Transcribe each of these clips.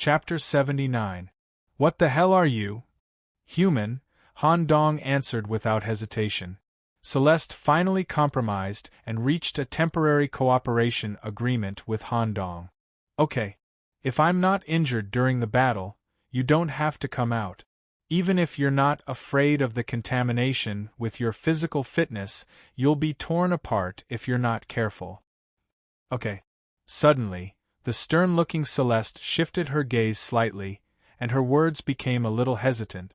Chapter 79. What the hell are you? Human, Han Dong answered without hesitation. Celeste finally compromised and reached a temporary cooperation agreement with Han Dong. Okay. If I'm not injured during the battle, you don't have to come out. Even if you're not afraid of the contamination with your physical fitness, you'll be torn apart if you're not careful. Okay. Suddenly, the stern-looking Celeste shifted her gaze slightly, and her words became a little hesitant.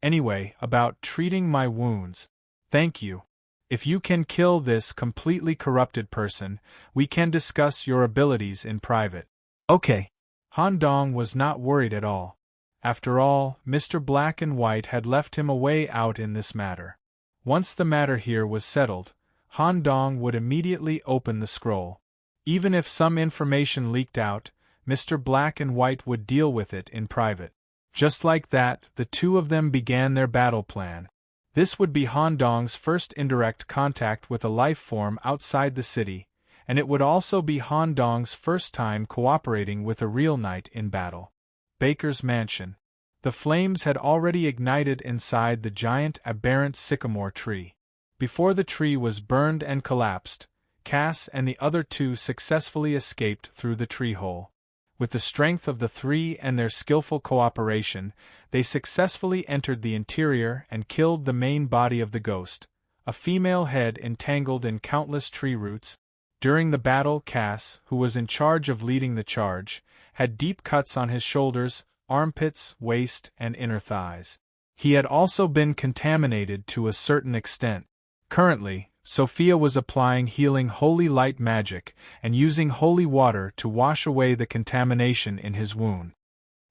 Anyway, about treating my wounds. Thank you. If you can kill this completely corrupted person, we can discuss your abilities in private. Okay. Han Dong was not worried at all. After all, Mr. Black and White had left him a way out in this matter. Once the matter here was settled, Han Dong would immediately open the scroll. Even if some information leaked out, Mr. Black and White would deal with it in private. Just like that, the two of them began their battle plan. This would be Han Dong's first indirect contact with a life form outside the city, and it would also be Han Dong's first time cooperating with a real knight in battle. Baker's mansion. The flames had already ignited inside the giant aberrant sycamore tree. Before the tree was burned and collapsed, Cass and the other two successfully escaped through the tree hole. With the strength of the three and their skillful cooperation, they successfully entered the interior and killed the main body of the ghost, a female head entangled in countless tree roots. During the battle, Cass, who was in charge of leading the charge, had deep cuts on his shoulders, armpits, waist, and inner thighs. He had also been contaminated to a certain extent. Currently, Sophia was applying healing holy light magic and using holy water to wash away the contamination in his wound.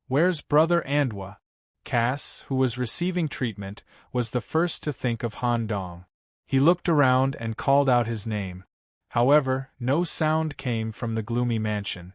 Where's Brother Andwa? Cass, who was receiving treatment, was the first to think of Han Dong. He looked around and called out his name. However, no sound came from the gloomy mansion.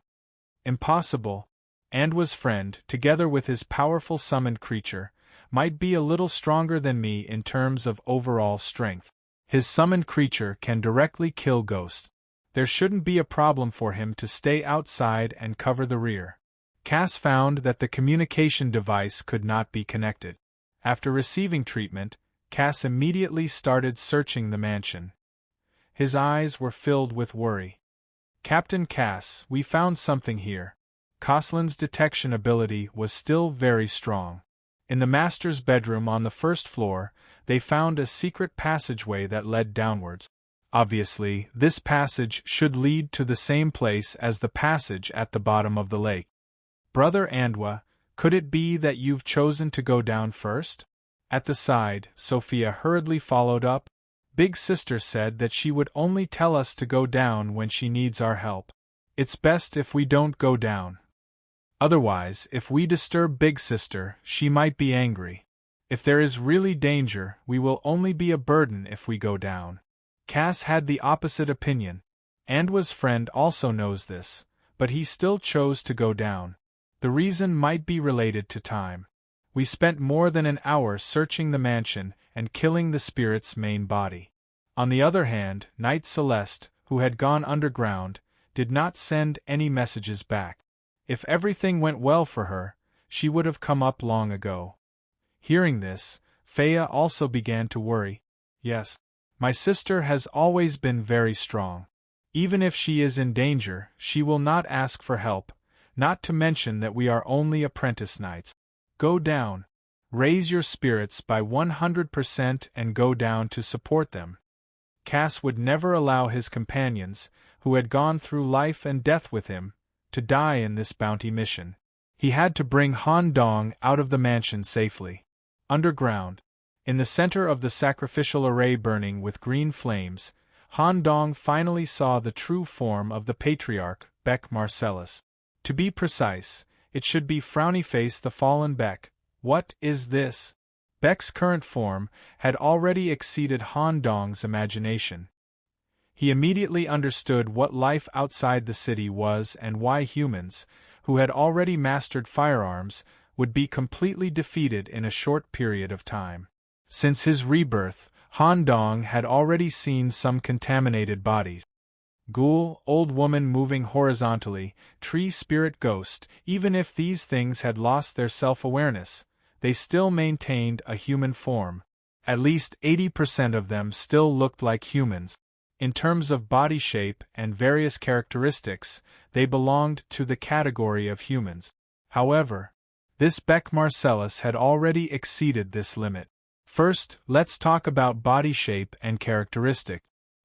Impossible. Andwa's friend, together with his powerful summoned creature, might be a little stronger than me in terms of overall strength. His summoned creature can directly kill ghosts. There shouldn't be a problem for him to stay outside and cover the rear. Cass found that the communication device could not be connected. After receiving treatment, Cass immediately started searching the mansion. His eyes were filled with worry. Captain Cass, we found something here. Coslin's detection ability was still very strong. In the master's bedroom on the first floor, they found a secret passageway that led downwards. Obviously, this passage should lead to the same place as the passage at the bottom of the lake. Brother Andwa, could it be that you've chosen to go down first? At the side, Sophia hurriedly followed up. Big Sister said that she would only tell us to go down when she needs our help. It's best if we don't go down. Otherwise, if we disturb Big Sister, she might be angry. If there is really danger, we will only be a burden if we go down. Cass had the opposite opinion. Andwa's friend also knows this, but he still chose to go down. The reason might be related to time. We spent more than an hour searching the mansion and killing the spirit's main body. On the other hand, Knight Celeste, who had gone underground, did not send any messages back. If everything went well for her, she would have come up long ago. Hearing this, Faya also began to worry. Yes, my sister has always been very strong. Even if she is in danger, she will not ask for help, not to mention that we are only apprentice knights. Go down. Raise your spirits by 100% and go down to support them. Cass would never allow his companions, who had gone through life and death with him, to die in this bounty mission. He had to bring Han Dong out of the mansion safely. Underground, in the center of the sacrificial array burning with green flames, Han Dong finally saw the true form of the patriarch, Beck Marcellus. To be precise, it should be Frowny-Face the fallen Beck. What is this? Beck's current form had already exceeded Han Dong's imagination. He immediately understood what life outside the city was and why humans, who had already mastered firearms, would be completely defeated in a short period of time. Since his rebirth, Han Dong had already seen some contaminated bodies. ghoul, old woman moving horizontally, tree spirit ghost. Even if these things had lost their self-awareness, they still maintained a human form. At least 80% of them still looked like humans. In terms of body shape and various characteristics, they belonged to the category of humans. However, this Beck Marcellus had already exceeded this limit. First, let's talk about body shape and characteristic.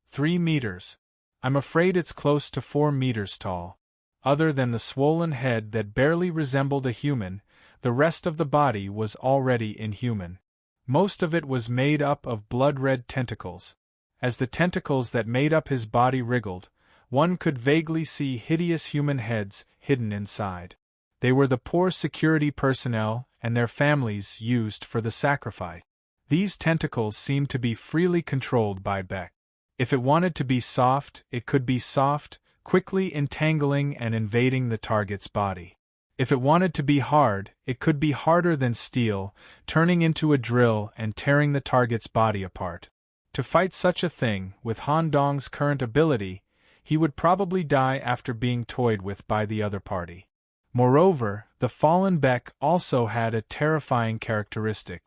3 meters. I'm afraid it's close to 4 meters tall. Other than the swollen head that barely resembled a human, the rest of the body was already inhuman. Most of it was made up of blood-red tentacles. As the tentacles that made up his body wriggled, one could vaguely see hideous human heads hidden inside. They were the poor security personnel and their families used for the sacrifice. These tentacles seemed to be freely controlled by Beck. If it wanted to be soft, it could be soft, quickly entangling and invading the target's body. If it wanted to be hard, it could be harder than steel, turning into a drill and tearing the target's body apart. To fight such a thing, with Han Dong's current ability, he would probably die after being toyed with by the other party. Moreover, the fallen Beck also had a terrifying characteristic.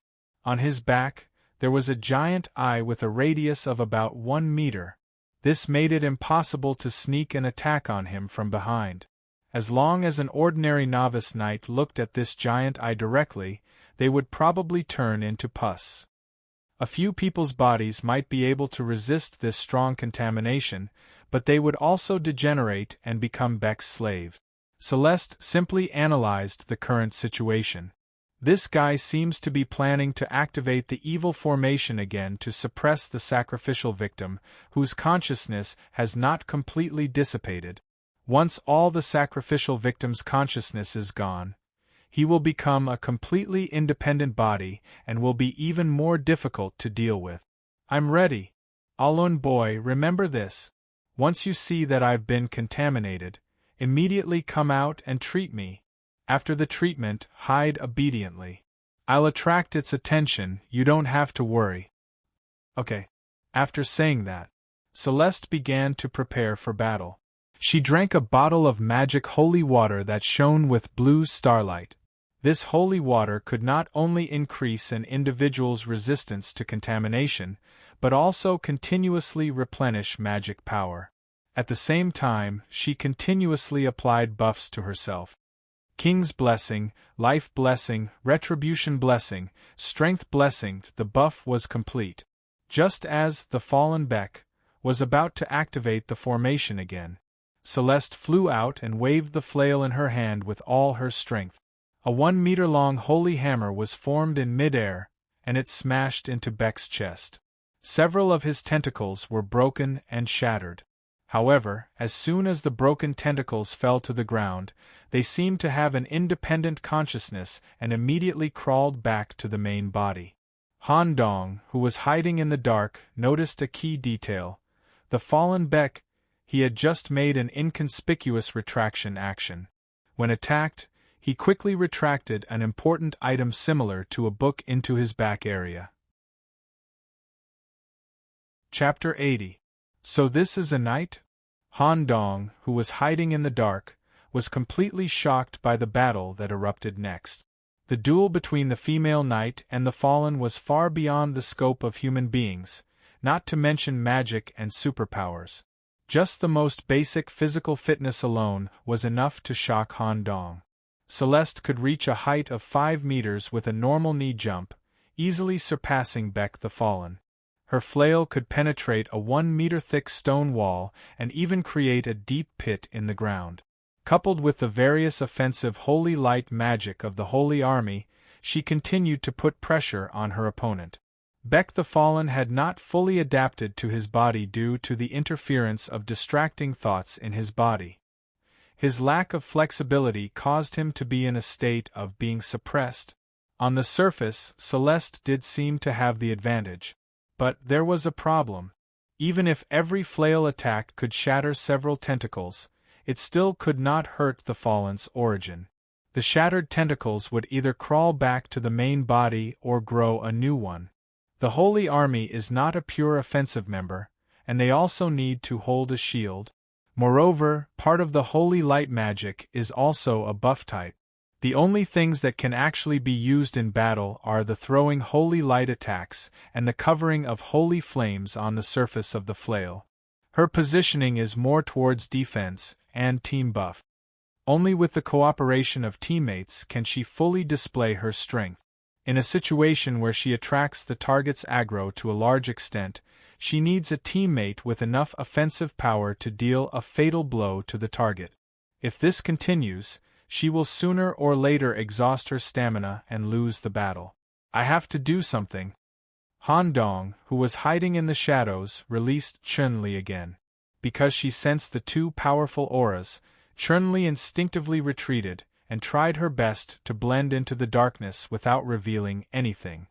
On his back, there was a giant eye with a radius of about 1 meter. This made it impossible to sneak an attack on him from behind. As long as an ordinary novice knight looked at this giant eye directly, they would probably turn into pus. A few people's bodies might be able to resist this strong contamination, but they would also degenerate and become Beck's slave. Celeste simply analyzed the current situation. This guy seems to be planning to activate the evil formation again to suppress the sacrificial victim, whose consciousness has not completely dissipated. Once all the sacrificial victim's consciousness is gone, he will become a completely independent body and will be even more difficult to deal with. I'm ready. Alun boy, remember this. Once you see that I've been contaminated, immediately come out and treat me. After the treatment, hide obediently. I'll attract its attention, you don't have to worry. Okay. After saying that, Celeste began to prepare for battle. She drank a bottle of magic holy water that shone with blue starlight. This holy water could not only increase an individual's resistance to contamination, but also continuously replenish magic power. At the same time, she continuously applied buffs to herself. King's blessing, life blessing, retribution blessing, strength blessing. The buff was complete. Just as the fallen Beck was about to activate the formation again, Celeste flew out and waved the flail in her hand with all her strength. A 1-meter-long holy hammer was formed in mid-air, and it smashed into Beck's chest. Several of his tentacles were broken and shattered. However, as soon as the broken tentacles fell to the ground, they seemed to have an independent consciousness and immediately crawled back to the main body. Han Dong, who was hiding in the dark, noticed a key detail. The fallen Beck, he had just made an inconspicuous retraction action. When attacked, he quickly retracted an important item similar to a book into his back area. Chapter 80. So this is a knight? Han Dong, who was hiding in the dark, was completely shocked by the battle that erupted next. The duel between the female knight and the fallen was far beyond the scope of human beings, not to mention magic and superpowers. Just the most basic physical fitness alone was enough to shock Han Dong. Celeste could reach a height of 5 meters with a normal knee jump, easily surpassing Beck the Fallen. Her flail could penetrate a 1-meter-thick stone wall and even create a deep pit in the ground. Coupled with the various offensive holy light magic of the Holy Army, she continued to put pressure on her opponent. Beck the Fallen had not fully adapted to his body due to the interference of distracting thoughts in his body. His lack of flexibility caused him to be in a state of being suppressed. On the surface, Celeste did seem to have the advantage. But there was a problem. Even if every flail attack could shatter several tentacles, it still could not hurt the Fallen's origin. The shattered tentacles would either crawl back to the main body or grow a new one. The Holy Army is not a pure offensive member, and they also need to hold a shield. Moreover, part of the holy light magic is also a buff type. The only things that can actually be used in battle are the throwing holy light attacks and the covering of holy flames on the surface of the flail. Her positioning is more towards defense and team buff. Only with the cooperation of teammates can she fully display her strength. In a situation where she attracts the target's aggro to a large extent, she needs a teammate with enough offensive power to deal a fatal blow to the target. If this continues, she will sooner or later exhaust her stamina and lose the battle. I have to do something. Han Dong, who was hiding in the shadows, released Chun-Li again. Because she sensed the two powerful auras, Chun-Li instinctively retreated and tried her best to blend into the darkness without revealing anything.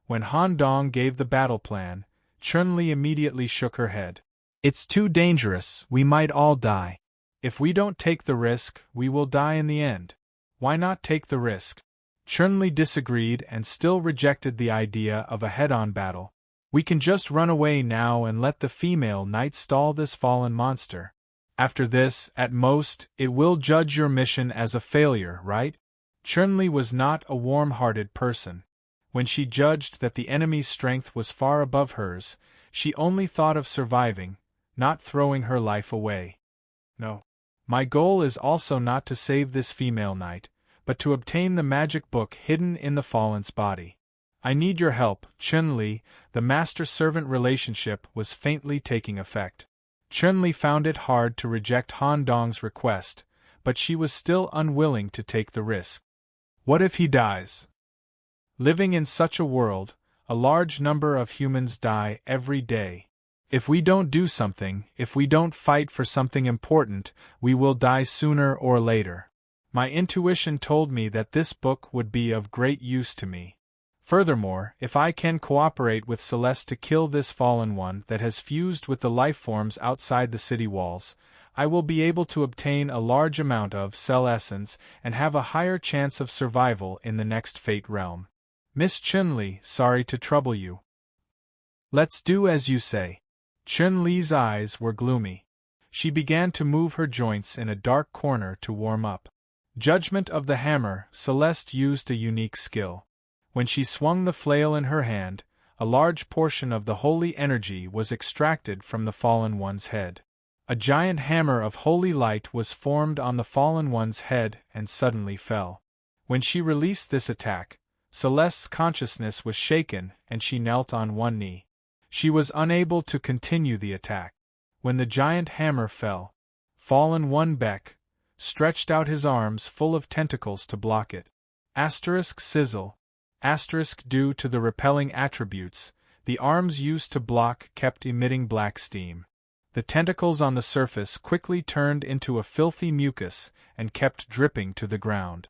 When Han Dong gave the battle plan, Chun-Li immediately shook her head. "It's too dangerous, we might all die. If we don't take the risk, we will die in the end. Why not take the risk?" Chun-Li disagreed and still rejected the idea of a head-on battle. "We can just run away now and let the female knight stall this fallen monster. After this, at most, it will judge your mission as a failure, right?" Chun-Li was not a warm-hearted person. When she judged that the enemy's strength was far above hers, she only thought of surviving, not throwing her life away. "No. My goal is also not to save this female knight, but to obtain the magic book hidden in the fallen's body. I need your help, Chun-Li." The master-servant relationship was faintly taking effect. Chun-Li found it hard to reject Han Dong's request, but she was still unwilling to take the risk. What if he dies? Living in such a world, a large number of humans die every day. If we don't do something, if we don't fight for something important, we will die sooner or later. My intuition told me that this book would be of great use to me. Furthermore, if I can cooperate with Celeste to kill this fallen one that has fused with the life forms outside the city walls, I will be able to obtain a large amount of cell essence and have a higher chance of survival in the next fate realm. Miss Chun-Li, sorry to trouble you. Let's do as you say. Chun-Li's eyes were gloomy. She began to move her joints in a dark corner to warm up. Judgment of the Hammer, Celeste used a unique skill. When she swung the flail in her hand, a large portion of the holy energy was extracted from the fallen one's head. A giant hammer of holy light was formed on the fallen one's head and suddenly fell. When she released this attack, Celeste's consciousness was shaken and she knelt on one knee. She was unable to continue the attack. When the giant hammer fell, fallen one Beck stretched out his arms full of tentacles to block it. Sizzle. Due to the repelling attributes, the arms used to block kept emitting black steam. The tentacles on the surface quickly turned into a filthy mucus and kept dripping to the ground.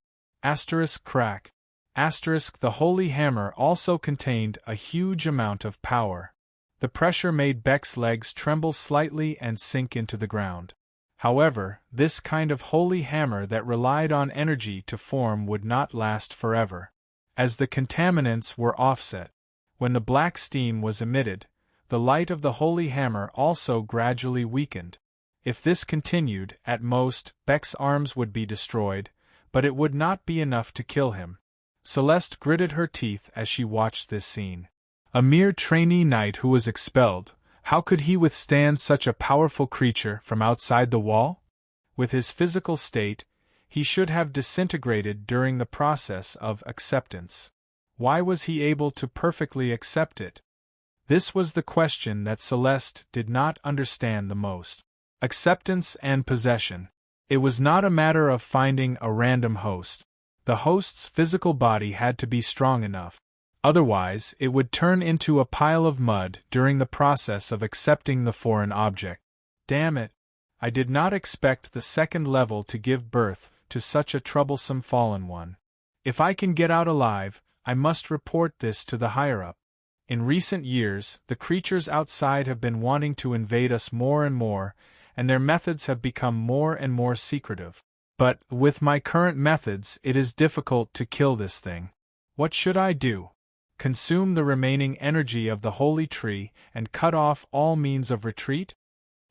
Crack. The holy hammer also contained a huge amount of power. The pressure made Beck's legs tremble slightly and sink into the ground. However, this kind of holy hammer that relied on energy to form would not last forever. As the contaminants were offset, when the black steam was emitted, the light of the holy hammer also gradually weakened. If this continued, at most, Beck's arms would be destroyed, but it would not be enough to kill him. Celeste gritted her teeth as she watched this scene. A mere trainee knight who was expelled, how could he withstand such a powerful creature from outside the wall? With his physical state, he should have disintegrated during the process of acceptance. Why was he able to perfectly accept it? This was the question that Celeste did not understand the most. Acceptance and possession. It was not a matter of finding a random host. The host's physical body had to be strong enough. Otherwise, it would turn into a pile of mud during the process of accepting the foreign object. Damn it! I did not expect the second level to give birth to such a troublesome fallen one. If I can get out alive, I must report this to the higher-up. In recent years, the creatures outside have been wanting to invade us more and more, and their methods have become more and more secretive. But, with my current methods, it is difficult to kill this thing. What should I do? Consume the remaining energy of the holy tree and cut off all means of retreat?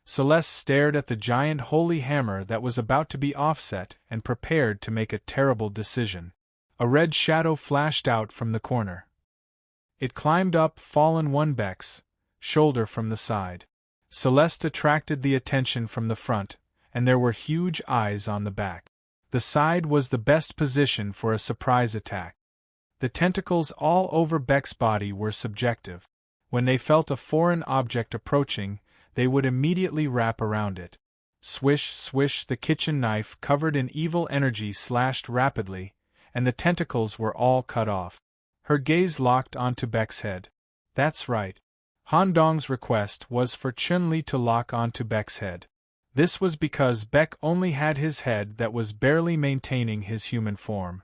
Celeste stared at the giant holy hammer that was about to be offset and prepared to make a terrible decision. A red shadow flashed out from the corner. It climbed up fallen one Beck's shoulder from the side. Celeste attracted the attention from the front, and there were huge eyes on the back. The side was the best position for a surprise attack. The tentacles all over Beck's body were subjective. When they felt a foreign object approaching, they would immediately wrap around it. Swish, swish, the kitchen knife covered in evil energy slashed rapidly, and the tentacles were all cut off. Her gaze locked onto Beck's head. That's right. Han Dong's request was for Chun-Li to lock onto Beck's head. This was because Beck only had his head that was barely maintaining his human form.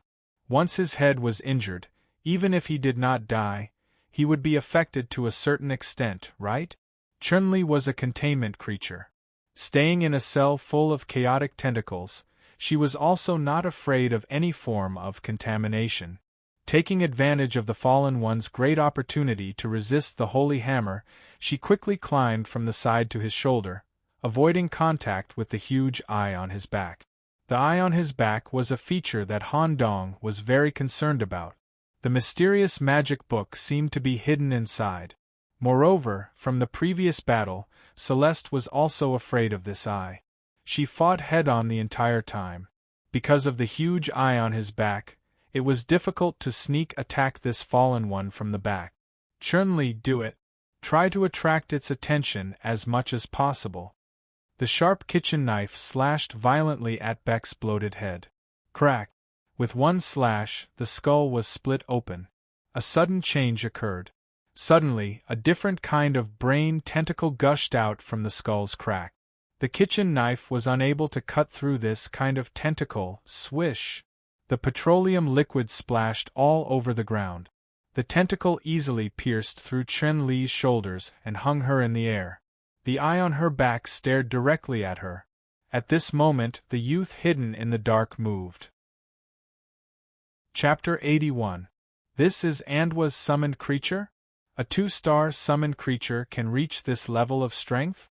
Once his head was injured, even if he did not die, he would be affected to a certain extent, right? Chun-Li was a containment creature. Staying in a cell full of chaotic tentacles, she was also not afraid of any form of contamination. Taking advantage of the Fallen One's great opportunity to resist the holy hammer, she quickly climbed from the side to his shoulder, avoiding contact with the huge eye on his back. The eye on his back was a feature that Han Dong was very concerned about. The mysterious magic book seemed to be hidden inside. Moreover, from the previous battle, Celeste was also afraid of this eye. She fought head-on the entire time. Because of the huge eye on his back, it was difficult to sneak attack this fallen one from the back. Chun-Li, do it. Try to attract its attention as much as possible. The sharp kitchen knife slashed violently at Beck's bloated head. Crack! With one slash, the skull was split open. A sudden change occurred. Suddenly, a different kind of brain tentacle gushed out from the skull's crack. The kitchen knife was unable to cut through this kind of tentacle. Swish! The petroleum liquid splashed all over the ground. The tentacle easily pierced through Chun-Li's shoulders and hung her in the air. The eye on her back stared directly at her. At this moment, the youth hidden in the dark moved. Chapter 81. This is Andwa's summoned creature? A 2-star summoned creature can reach this level of strength?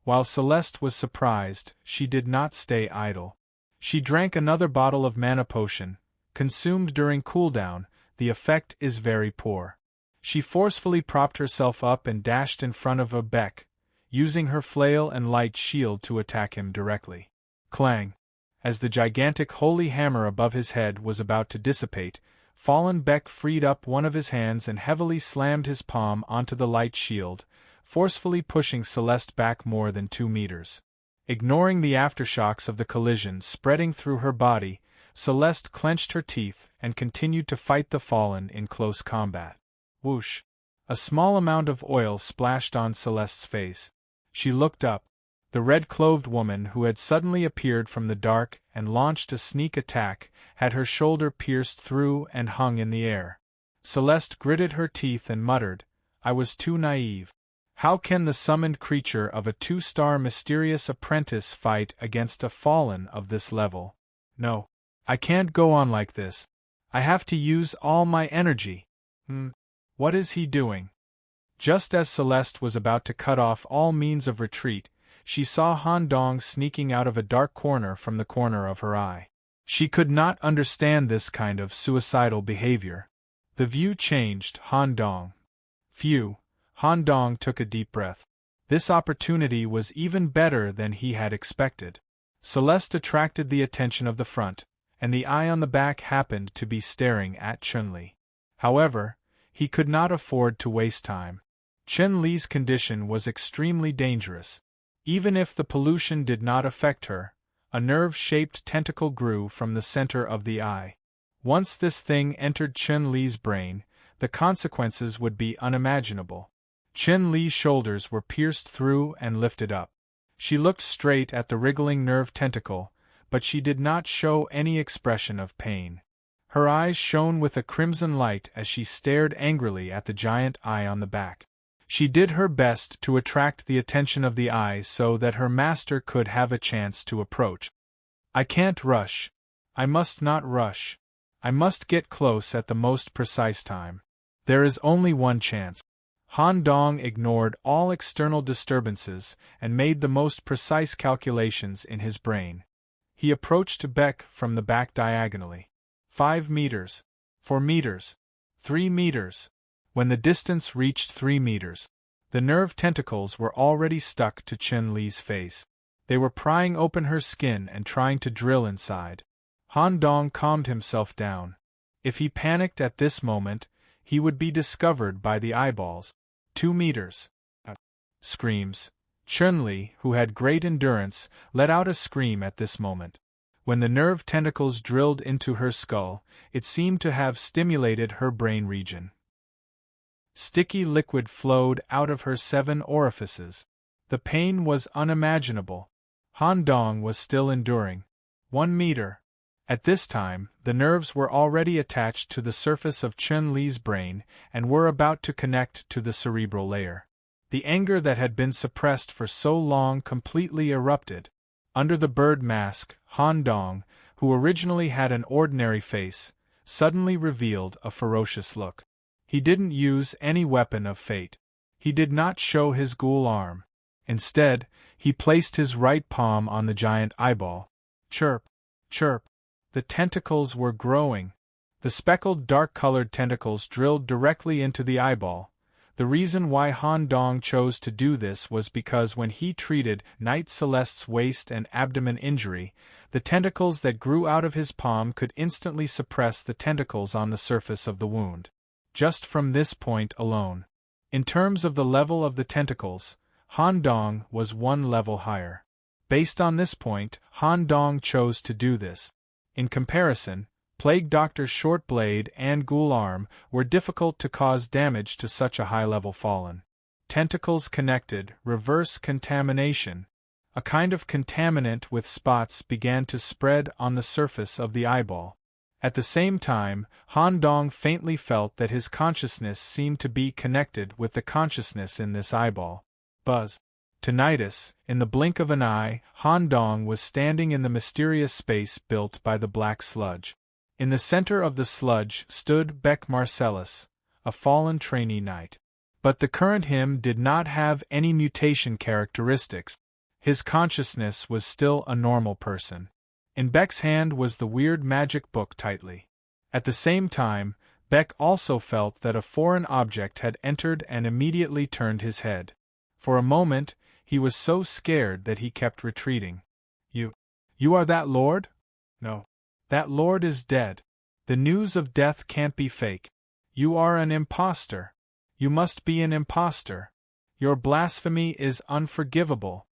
While Celeste was surprised, she did not stay idle. She drank another bottle of mana potion. Consumed during cooldown, the effect is very poor. She forcefully propped herself up and dashed in front of Beck, using her flail and light shield to attack him directly. Clang! As the gigantic holy hammer above his head was about to dissipate, fallen Beck freed up one of his hands and heavily slammed his palm onto the light shield, forcefully pushing Celeste back more than 2 meters. Ignoring the aftershocks of the collision spreading through her body, Celeste clenched her teeth and continued to fight the fallen in close combat. Whoosh! A small amount of oil splashed on Celeste's face. She looked up. The red-clothed woman who had suddenly appeared from the dark and launched a sneak attack had her shoulder pierced through and hung in the air. Celeste gritted her teeth and muttered, "I was too naive. How can the summoned creature of a 2-star mysterious apprentice fight against a fallen of this level? No. I can't go on like this. I have to use all my energy. What is he doing?" Just as Celeste was about to cut off all means of retreat, she saw Han Dong sneaking out of a dark corner from the corner of her eye. She could not understand this kind of suicidal behavior. The view changed. Han Dong. Phew. Han Dong took a deep breath. This opportunity was even better than he had expected. Celeste attracted the attention of the front, and the eye on the back happened to be staring at Chun-Li. However, he could not afford to waste time. Chun-Li's condition was extremely dangerous. Even if the pollution did not affect her, a nerve-shaped tentacle grew from the center of the eye. Once this thing entered Chun-Li's brain, the consequences would be unimaginable. Chun-Li's shoulders were pierced through and lifted up. She looked straight at the wriggling nerve tentacle, but she did not show any expression of pain. Her eyes shone with a crimson light as she stared angrily at the giant eye on the back. She did her best to attract the attention of the eye so that her master could have a chance to approach. "I can't rush. I must not rush. I must get close at the most precise time. There is only one chance." Han Dong ignored all external disturbances and made the most precise calculations in his brain. He approached Beck from the back diagonally. 5 meters. 4 meters. 3 meters. When the distance reached 3 meters, the nerve tentacles were already stuck to Chun Li's face. They were prying open her skin and trying to drill inside. Han Dong calmed himself down. If he panicked at this moment, he would be discovered by the eyeballs. 2 meters. Screams. Chun Li, who had great endurance, let out a scream at this moment. When the nerve tentacles drilled into her skull, it seemed to have stimulated her brain region. Sticky liquid flowed out of her 7 orifices. The pain was unimaginable. Han Dong was still enduring. 1 meter. At this time, the nerves were already attached to the surface of Chun Li's brain and were about to connect to the cerebral layer. The anger that had been suppressed for so long completely erupted. Under the bird mask, Han Dong, who originally had an ordinary face, suddenly revealed a ferocious look. He didn't use any weapon of fate. He did not show his ghoul arm. Instead, he placed his right palm on the giant eyeball. Chirp, chirp. The tentacles were growing. The speckled dark-colored tentacles drilled directly into the eyeball. The reason why Han Dong chose to do this was because when he treated Night Celeste's waist and abdomen injury, the tentacles that grew out of his palm could instantly suppress the tentacles on the surface of the wound. Just from this point alone. In terms of the level of the tentacles, Han Dong was 1 level higher. Based on this point, Han Dong chose to do this. In comparison, Plague Doctor's short blade and ghoul arm were difficult to cause damage to such a high-level fallen. Tentacles connected, reverse contamination. A kind of contaminant with spots began to spread on the surface of the eyeball. At the same time, Han Dong faintly felt that his consciousness seemed to be connected with the consciousness in this eyeball. Buzz. Tinnitus. In the blink of an eye, Han Dong was standing in the mysterious space built by the black sludge. In the center of the sludge stood Beck Marcellus, a fallen trainee knight. But the current him did not have any mutation characteristics. His consciousness was still a normal person. In Beck's hand was the weird magic book tightly. At the same time, Beck also felt that a foreign object had entered and immediately turned his head. For a moment, he was so scared that he kept retreating. You are that lord? No. That lord is dead. The news of death can't be fake. You are an impostor. You must be an impostor. Your blasphemy is unforgivable.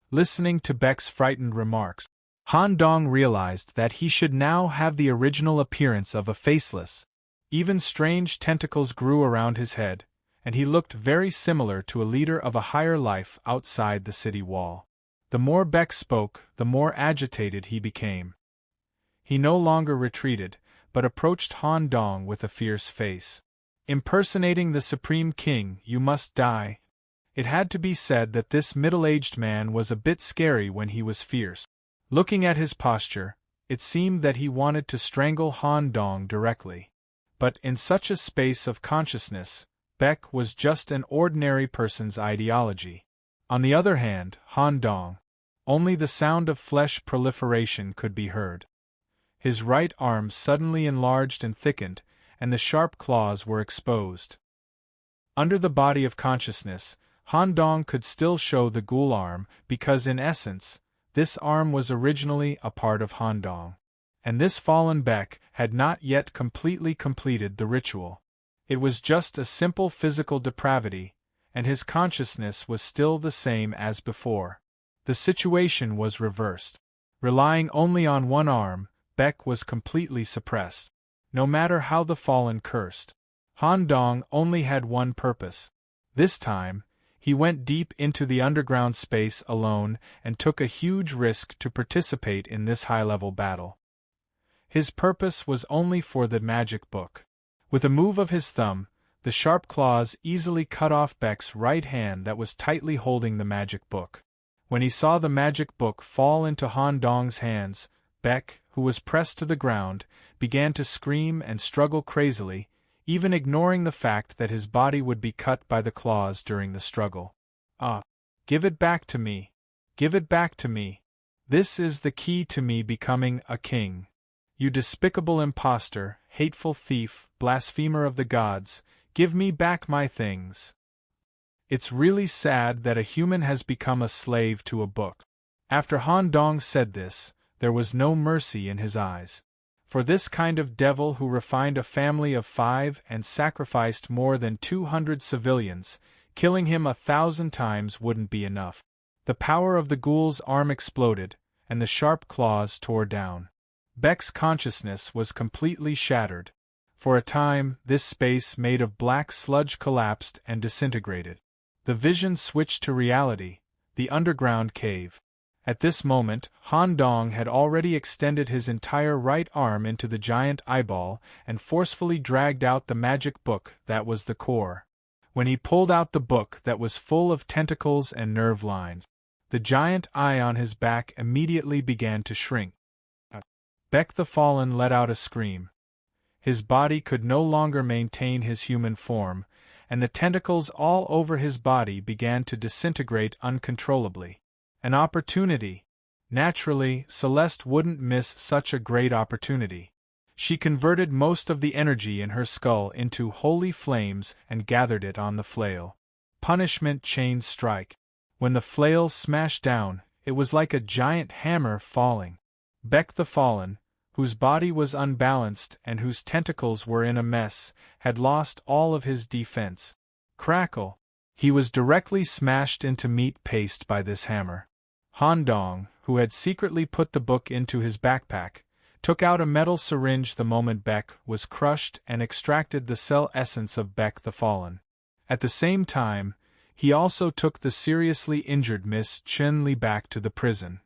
Listening to Beck's frightened remarks, Han Dong realized that he should now have the original appearance of a faceless. Even strange tentacles grew around his head, and he looked very similar to a leader of a higher life outside the city wall. The more Beck spoke, the more agitated he became. He no longer retreated, but approached Han Dong with a fierce face. Impersonating the Supreme King, you must die. It had to be said that this middle-aged man was a bit scary when he was fierce. Looking at his posture, it seemed that he wanted to strangle Han Dong directly. But in such a space of consciousness, Beck was just an ordinary person's ideology. On the other hand, Han Dong, only the sound of flesh proliferation could be heard. His right arm suddenly enlarged and thickened, and the sharp claws were exposed. Under the body of consciousness, Han Dong could still show the ghoul arm because in essence, this arm was originally a part of Han Dong. And this fallen Beck had not yet completely completed the ritual. It was just a simple physical depravity, and his consciousness was still the same as before. The situation was reversed. Relying only on one arm, Beck was completely suppressed. No matter how the fallen cursed, Han Dong only had one purpose. This time, he went deep into the underground space alone and took a huge risk to participate in this high-level battle. His purpose was only for the magic book. With a move of his thumb, the sharp claws easily cut off Beck's right hand that was tightly holding the magic book. When he saw the magic book fall into Han Dong's hands, Beck, who was pressed to the ground, began to scream and struggle crazily, even ignoring the fact that his body would be cut by the claws during the struggle. "Ah! Give it back to me! Give it back to me! This is the key to me becoming a king. You despicable impostor, hateful thief, blasphemer of the gods, give me back my things!" It's really sad that a human has become a slave to a book. After Han Dong said this, there was no mercy in his eyes. For this kind of devil who refined a family of 5 and sacrificed more than 200 civilians, killing him 1,000 times wouldn't be enough. The power of the ghoul's arm exploded, and the sharp claws tore down. Beck's consciousness was completely shattered. For a time, this space made of black sludge collapsed and disintegrated. The vision switched to reality, the underground cave. At this moment, Han Dong had already extended his entire right arm into the giant eyeball and forcefully dragged out the magic book that was the core. When he pulled out the book that was full of tentacles and nerve lines, the giant eye on his back immediately began to shrink. Beck the Fallen let out a scream. His body could no longer maintain his human form, and the tentacles all over his body began to disintegrate uncontrollably. An opportunity. Naturally, Celeste wouldn't miss such a great opportunity. She converted most of the energy in her skull into holy flames and gathered it on the flail. Punishment chain strike. When the flail smashed down, it was like a giant hammer falling. Beck the Fallen, whose body was unbalanced and whose tentacles were in a mess, had lost all of his defense. Crackle! He was directly smashed into meat paste by this hammer. Han Dong, who had secretly put the book into his backpack, took out a metal syringe the moment Beck was crushed and extracted the cell essence of Beck the Fallen. At the same time, he also took the seriously injured Miss Chen Li back to the prison.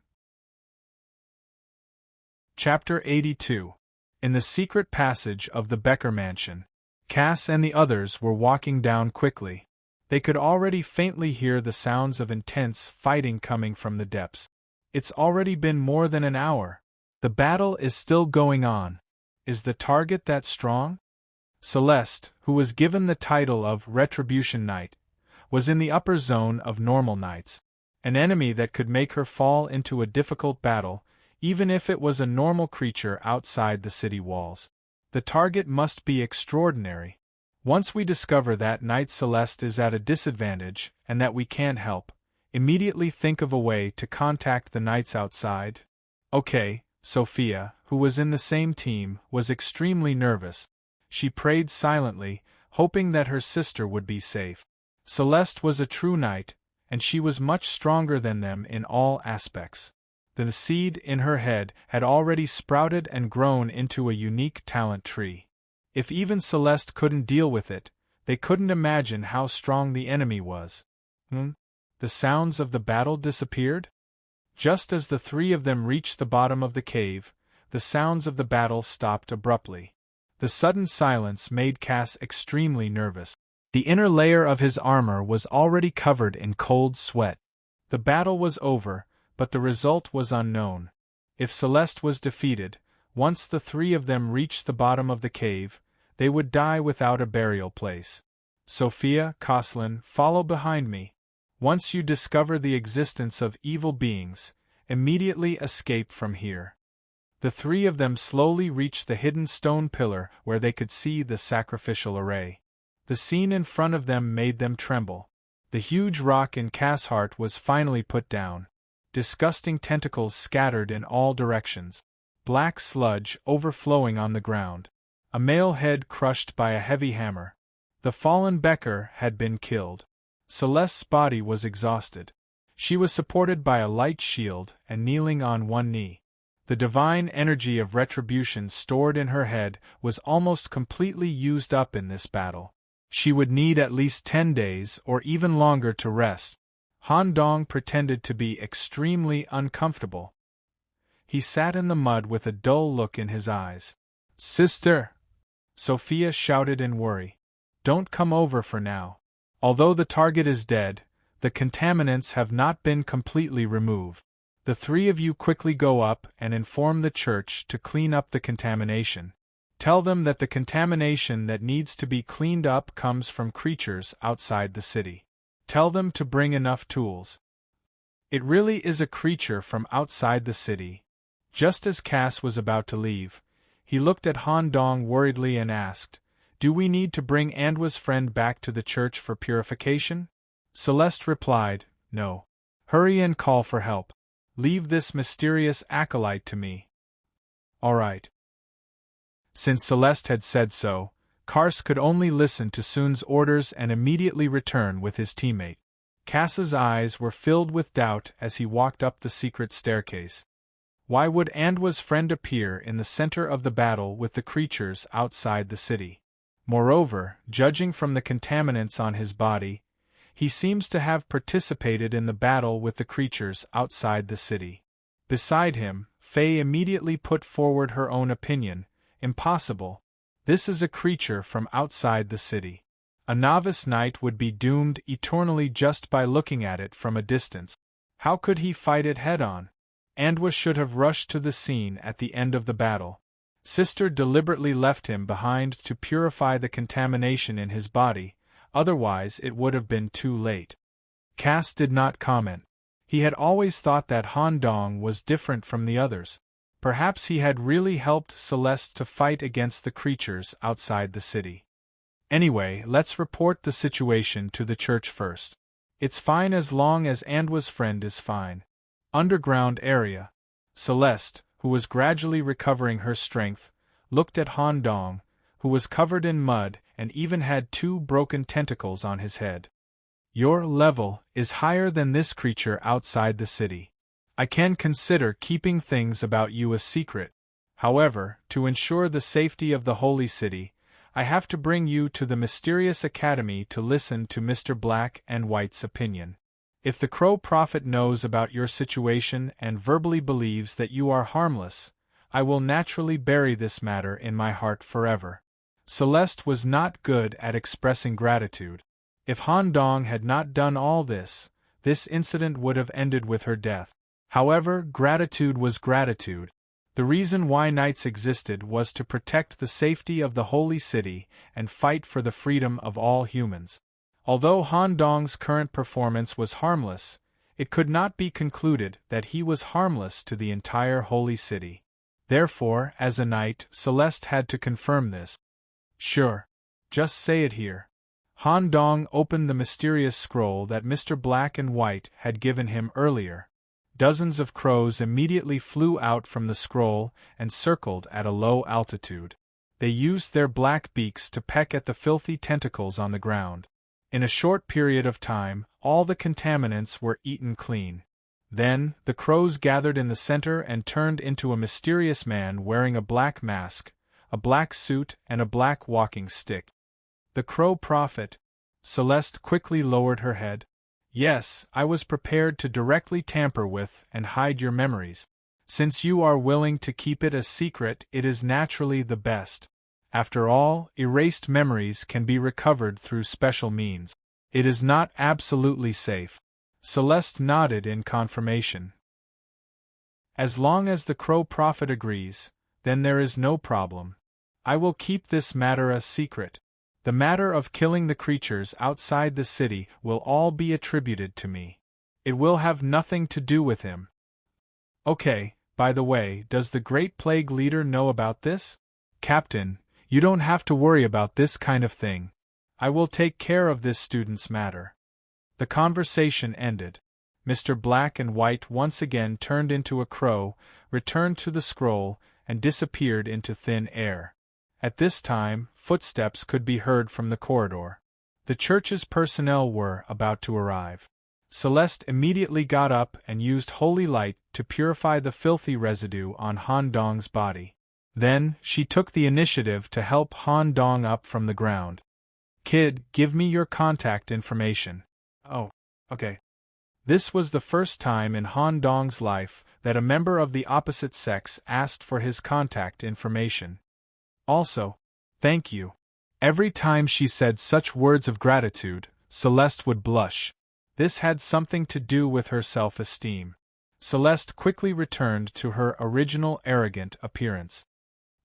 Chapter 82. In the secret passage of the Becker mansion, Cass and the others were walking down quickly. They could already faintly hear the sounds of intense fighting coming from the depths. It's already been more than an hour. The battle is still going on. Is the target that strong? Celeste, who was given the title of Retribution Knight, was in the upper zone of normal knights. An enemy that could make her fall into a difficult battle, even if it was a normal creature outside the city walls. The target must be extraordinary. Once we discover that Knight Celeste is at a disadvantage and that we can't help, immediately think of a way to contact the knights outside. Okay, Sophia, who was in the same team, was extremely nervous. She prayed silently, hoping that her sister would be safe. Celeste was a true knight, and she was much stronger than them in all aspects. The seed in her head had already sprouted and grown into a unique talent tree. If even Celeste couldn't deal with it, they couldn't imagine how strong the enemy was. The sounds of the battle disappeared? Just as the 3 of them reached the bottom of the cave, the sounds of the battle stopped abruptly. The sudden silence made Cass extremely nervous. The inner layer of his armor was already covered in cold sweat. The battle was over, but the result was unknown. If Celeste was defeated, once the 3 of them reached the bottom of the cave, they would die without a burial place. Sophia, Coslin, follow behind me. Once you discover the existence of evil beings, immediately escape from here. The 3 of them slowly reached the hidden stone pillar where they could see the sacrificial array. The scene in front of them made them tremble. The huge rock in Cass' heart was finally put down. Disgusting tentacles scattered in all directions. Black sludge overflowing on the ground. A male head crushed by a heavy hammer. The fallen Becker had been killed. Celeste's body was exhausted. She was supported by a light shield and kneeling on one knee. The divine energy of retribution stored in her head was almost completely used up in this battle. She would need at least 10 days or even longer to rest. Han Dong pretended to be extremely uncomfortable. He sat in the mud with a dull look in his eyes. "Sister!" Sophia shouted in worry. "Don't come over for now. Although the target is dead, the contaminants have not been completely removed. The 3 of you quickly go up and inform the church to clean up the contamination. Tell them that the contamination that needs to be cleaned up comes from creatures outside the city. Tell them to bring enough tools. It really is a creature from outside the city. Just as Cass was about to leave, he looked at Han Dong worriedly and asked, "Do we need to bring Andwa's friend back to the church for purification?" Celeste replied, "No. Hurry and call for help. Leave this mysterious acolyte to me." "All right." Since Celeste had said so, Kars could only listen to Sun's orders and immediately return with his teammate. Cass's eyes were filled with doubt as he walked up the secret staircase. Why would Andwa's friend appear in the center of the battle with the creatures outside the city? Moreover, judging from the contaminants on his body, he seems to have participated in the battle with the creatures outside the city. Beside him, Faye immediately put forward her own opinion. Impossible. This is a creature from outside the city. A novice knight would be doomed eternally just by looking at it from a distance. How could he fight it head-on? Andwa should have rushed to the scene at the end of the battle. Sister deliberately left him behind to purify the contamination in his body, otherwise it would have been too late. Cass did not comment. He had always thought that Han Dong was different from the others. Perhaps he had really helped Celeste to fight against the creatures outside the city. Anyway, let's report the situation to the church first. It's fine as long as Andwa's friend is fine. Underground area. Celeste, who was gradually recovering her strength, looked at Han Dong, who was covered in mud and even had 2 broken tentacles on his head. Your level is higher than this creature outside the city. I can consider keeping things about you a secret. However, to ensure the safety of the holy city, I have to bring you to the mysterious academy to listen to Mr. Black and White's opinion. If the Crow Prophet knows about your situation and verbally believes that you are harmless, I will naturally bury this matter in my heart forever. Celeste was not good at expressing gratitude. If Han Dong had not done all this, this incident would have ended with her death. However, gratitude was gratitude. The reason why knights existed was to protect the safety of the holy city and fight for the freedom of all humans. Although Han Dong's current performance was harmless, it could not be concluded that he was harmless to the entire holy city. Therefore, as a knight, Celeste had to confirm this. Sure. Just say it here. Han Dong opened the mysterious scroll that Mr. Black and White had given him earlier. Dozens of crows immediately flew out from the scroll and circled at a low altitude. They used their black beaks to peck at the filthy tentacles on the ground. In a short period of time, all the contaminants were eaten clean. Then, the crows gathered in the center and turned into a mysterious man wearing a black mask, a black suit, and a black walking stick. The Crow Prophet. Celeste quickly lowered her head. Yes, I was prepared to directly tamper with and hide your memories. Since you are willing to keep it a secret, it is naturally the best. After all, erased memories can be recovered through special means. It is not absolutely safe. Celeste nodded in confirmation. As long as the Crow Prophet agrees, then there is no problem. I will keep this matter a secret. The matter of killing the creatures outside the city will all be attributed to me. It will have nothing to do with him. Okay, by the way, does the Great Plague Leader know about this? Captain, you don't have to worry about this kind of thing. I will take care of this student's matter. The conversation ended. Mr. Black and White once again turned into a crow, returned to the scroll, and disappeared into thin air. At this time, footsteps could be heard from the corridor. The church's personnel were about to arrive. Celeste immediately got up and used holy light to purify the filthy residue on Han Dong's body. Then, she took the initiative to help Han Dong up from the ground. Kid, give me your contact information. Oh, okay. This was the first time in Han Dong's life that a member of the opposite sex asked for his contact information. Also, thank you. Every time she said such words of gratitude, Celeste would blush. This had something to do with her self-esteem. Celeste quickly returned to her original arrogant appearance.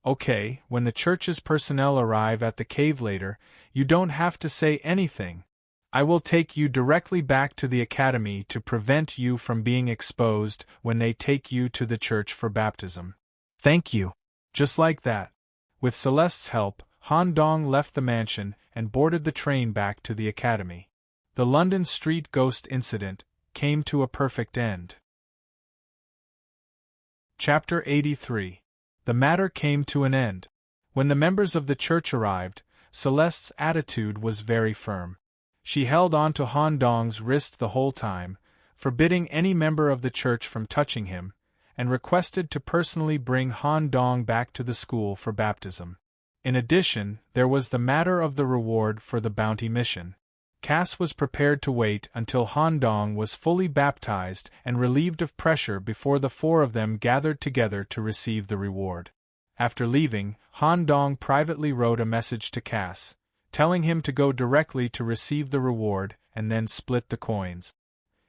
Okay, when the church's personnel arrive at the cave later, you don't have to say anything. I will take you directly back to the academy to prevent you from being exposed when they take you to the church for baptism. Thank you. Just like that. With Celeste's help, Han Dong left the mansion and boarded the train back to the academy. The London street ghost incident came to a perfect end. Chapter 83. The matter came to an end. When the members of the church arrived, Celeste's attitude was very firm. She held on to Han Dong's wrist the whole time, forbidding any member of the church from touching him, and requested to personally bring Han Dong back to the school for baptism. In addition, there was the matter of the reward for the bounty mission. Cass was prepared to wait until Han Dong was fully baptized and relieved of pressure before the four of them gathered together to receive the reward. After leaving, Han Dong privately wrote a message to Cass, telling him to go directly to receive the reward and then split the coins.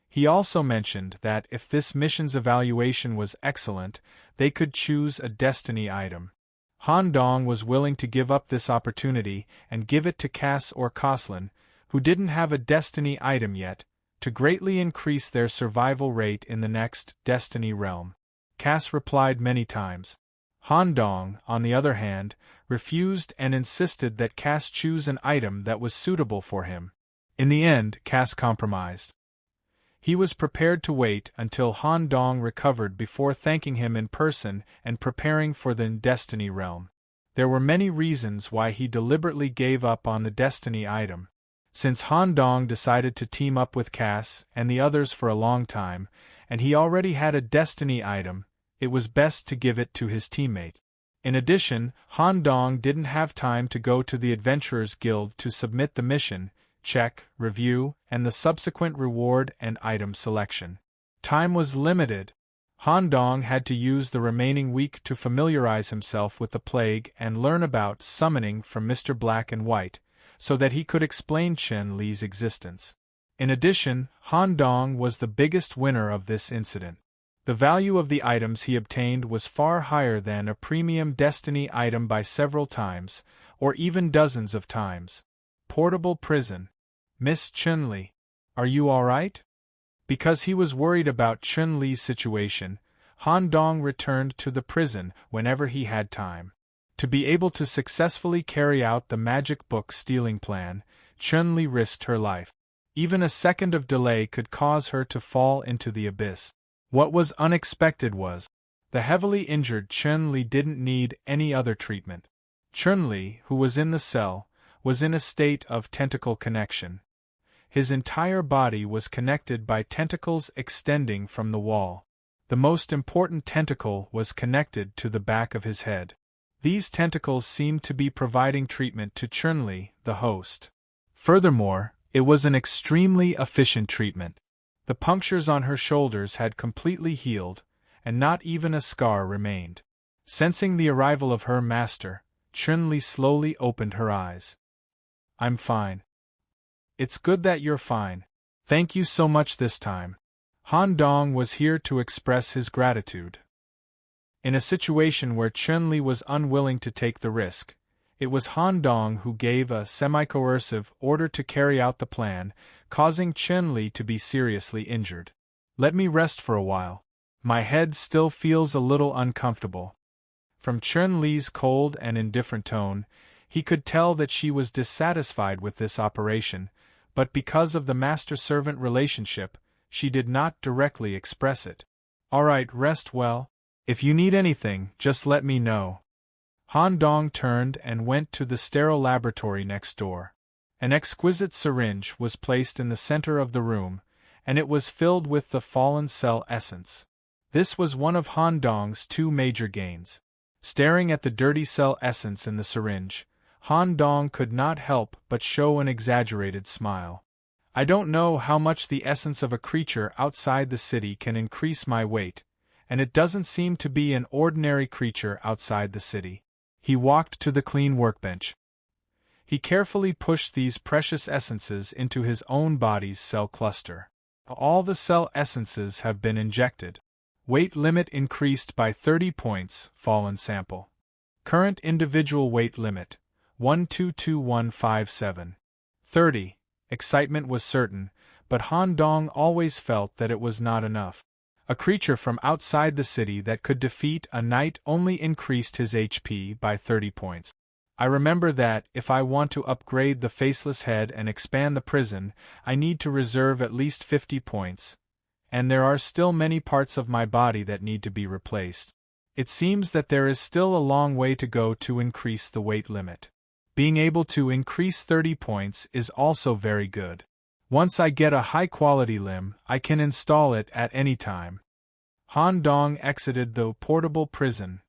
He also mentioned that if this mission's evaluation was excellent, they could choose a destiny item. Han Dong was willing to give up this opportunity and give it to Cass or Coslin, who didn't have a destiny item yet, to greatly increase their survival rate in the next destiny realm. Cass replied many times. Han Dong, on the other hand, refused and insisted that Cass choose an item that was suitable for him. In the end, Cass compromised. He was prepared to wait until Han Dong recovered before thanking him in person and preparing for the destiny realm. There were many reasons why he deliberately gave up on the destiny item. Since Han Dong decided to team up with Cass and the others for a long time, and he already had a destiny item, it was best to give it to his teammate. In addition, Han Dong didn't have time to go to the Adventurers Guild to submit the mission, check, review, and the subsequent reward and item selection. Time was limited. Han Dong had to use the remaining week to familiarize himself with the plague and learn about summoning from Mr. Black and White, so that he could explain Chen Li's existence. In addition, Han Dong was the biggest winner of this incident. The value of the items he obtained was far higher than a premium destiny item by several times, or even dozens of times. Portable prison. Miss Chen Li, are you all right? Because he was worried about Chen Li's situation, Han Dong returned to the prison whenever he had time. To be able to successfully carry out the magic book stealing plan, Chen Li risked her life. Even a second of delay could cause her to fall into the abyss. What was unexpected was, the heavily injured Chen Li didn't need any other treatment. Chen Li, who was in the cell, was in a state of tentacle connection. His entire body was connected by tentacles extending from the wall. The most important tentacle was connected to the back of his head. These tentacles seemed to be providing treatment to Chen Li, the host. Furthermore, it was an extremely efficient treatment. The punctures on her shoulders had completely healed, and not even a scar remained. Sensing the arrival of her master, Chen Li slowly opened her eyes. I'm fine. It's good that you're fine. Thank you so much this time. Han Dong was here to express his gratitude. In a situation where Chen Li was unwilling to take the risk, it was Han Dong who gave a semi-coercive order to carry out the plan, causing Chen Li to be seriously injured. Let me rest for a while. My head still feels a little uncomfortable. From Chen Li's cold and indifferent tone, he could tell that she was dissatisfied with this operation, but because of the master-servant relationship, she did not directly express it. All right, rest well. If you need anything, just let me know. Han Dong turned and went to the sterile laboratory next door. An exquisite syringe was placed in the center of the room, and it was filled with the fallen cell essence. This was one of Han Dong's two major gains. Staring at the dirty cell essence in the syringe, Han Dong could not help but show an exaggerated smile. I don't know how much the essence of a creature outside the city can increase my weight, and it doesn't seem to be an ordinary creature outside the city. He walked to the clean workbench. He carefully pushed these precious essences into his own body's cell cluster. All the cell essences have been injected. Weight limit increased by 30 points, fallen sample. Current individual weight limit, 122157. 30. Excitement was certain, but Han Dong always felt that it was not enough. A creature from outside the city that could defeat a knight only increased his HP by 30 points. I remember that, if I want to upgrade the Faceless Head and expand the prison, I need to reserve at least 50 points, and there are still many parts of my body that need to be replaced. It seems that there is still a long way to go to increase the weight limit. Being able to increase 30 points is also very good. Once I get a high-quality limb, I can install it at any time. Han Dong exited the portable prison.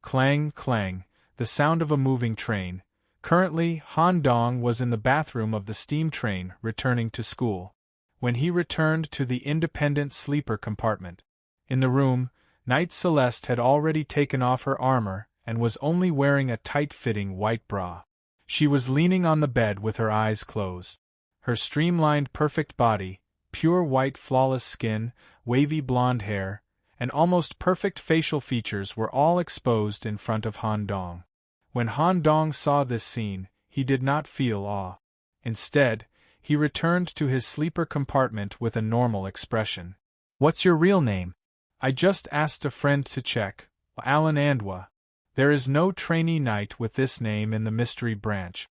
Clang, clang, the sound of a moving train. Currently, Han Dong was in the bathroom of the steam train, returning to school. When he returned to the independent sleeper compartment. In the room, Knight Celeste had already taken off her armor and was only wearing a tight-fitting white bra. She was leaning on the bed with her eyes closed. Her streamlined perfect body, pure white flawless skin, wavy blonde hair, and almost perfect facial features were all exposed in front of Han Dong. When Han Dong saw this scene, he did not feel awe. Instead, he returned to his sleeper compartment with a normal expression. "What's your real name?" "I just asked a friend to check, Alan Andwa. There is no trainee knight with this name in the mystery branch."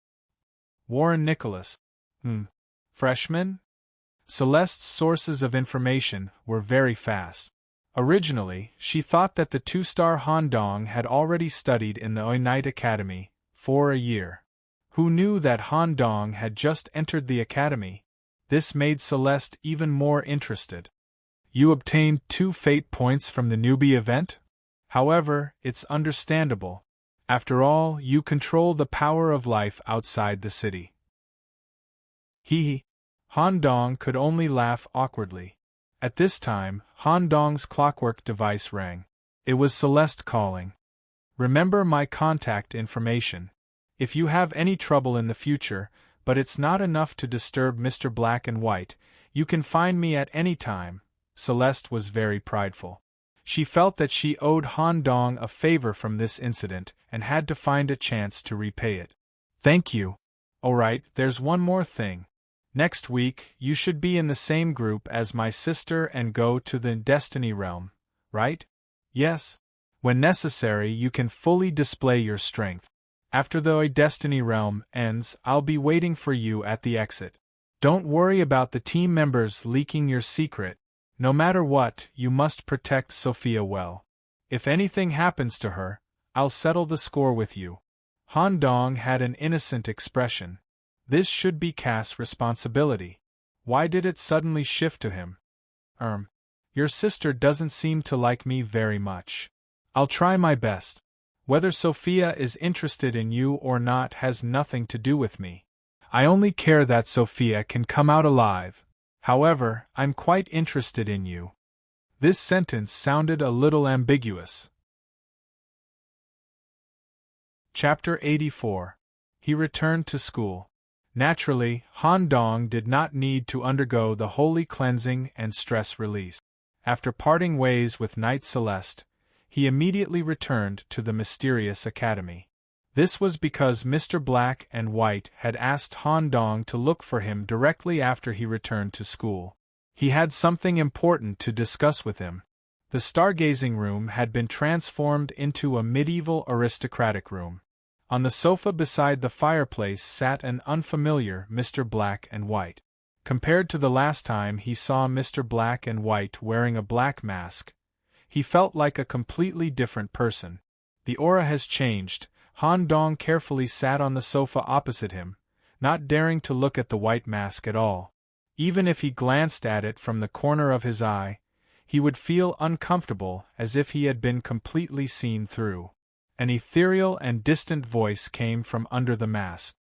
"Warren Nicholas." Freshman? Celeste's sources of information were very fast. Originally, she thought that the two-star Han Dong had already studied in the Knight Academy for a year. Who knew that Han Dong had just entered the academy? This made Celeste even more interested. "You obtained 2 fate points from the newbie event? However, it's understandable. After all, you control the power of life outside the city." Hee. Han Dong could only laugh awkwardly. At this time, Han Dong's clockwork device rang. It was Celeste calling. "Remember my contact information. If you have any trouble in the future, but it's not enough to disturb Mr. Black and White, you can find me at any time." Celeste was very prideful. She felt that she owed Han Dong a favor from this incident and had to find a chance to repay it. "Thank you. Alright, there's one more thing. Next week, you should be in the same group as my sister and go to the Destiny Realm, right?" "Yes. When necessary, you can fully display your strength. After the Destiny Realm ends, I'll be waiting for you at the exit. Don't worry about the team members leaking your secret. No matter what, you must protect Sophia well. If anything happens to her, I'll settle the score with you." Han Dong had an innocent expression. This should be Cass' responsibility. Why did it suddenly shift to him? Your sister doesn't seem to like me very much. I'll try my best. Whether Sophia is interested in you or not has nothing to do with me. I only care that Sophia can come out alive. However, I'm quite interested in you." This sentence sounded a little ambiguous. Chapter 84. He returned to school. Naturally, Han Dong did not need to undergo the holy cleansing and stress release. After parting ways with Knight Celeste, he immediately returned to the mysterious academy. This was because Mr. Black and White had asked Han Dong to look for him directly after he returned to school. He had something important to discuss with him. The stargazing room had been transformed into a medieval aristocratic room. On the sofa beside the fireplace sat an unfamiliar Mr. Black and White. Compared to the last time he saw Mr. Black and White wearing a black mask, he felt like a completely different person. The aura has changed. Han Dong carefully sat on the sofa opposite him, not daring to look at the white mask at all. Even if he glanced at it from the corner of his eye, he would feel uncomfortable, as if he had been completely seen through. An ethereal and distant voice came from under the mask.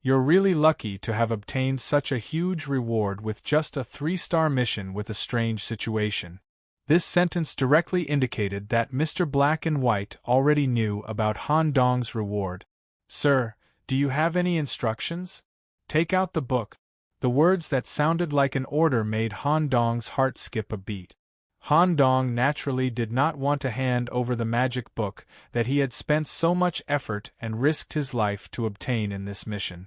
"You're really lucky to have obtained such a huge reward with just a 3-star mission with a strange situation." This sentence directly indicated that Mr. Black and White already knew about Han Dong's reward. "Sir, do you have any instructions? Take out the book." The words that sounded like an order made Han Dong's heart skip a beat. Han Dong naturally did not want to hand over the magic book that he had spent so much effort and risked his life to obtain in this mission.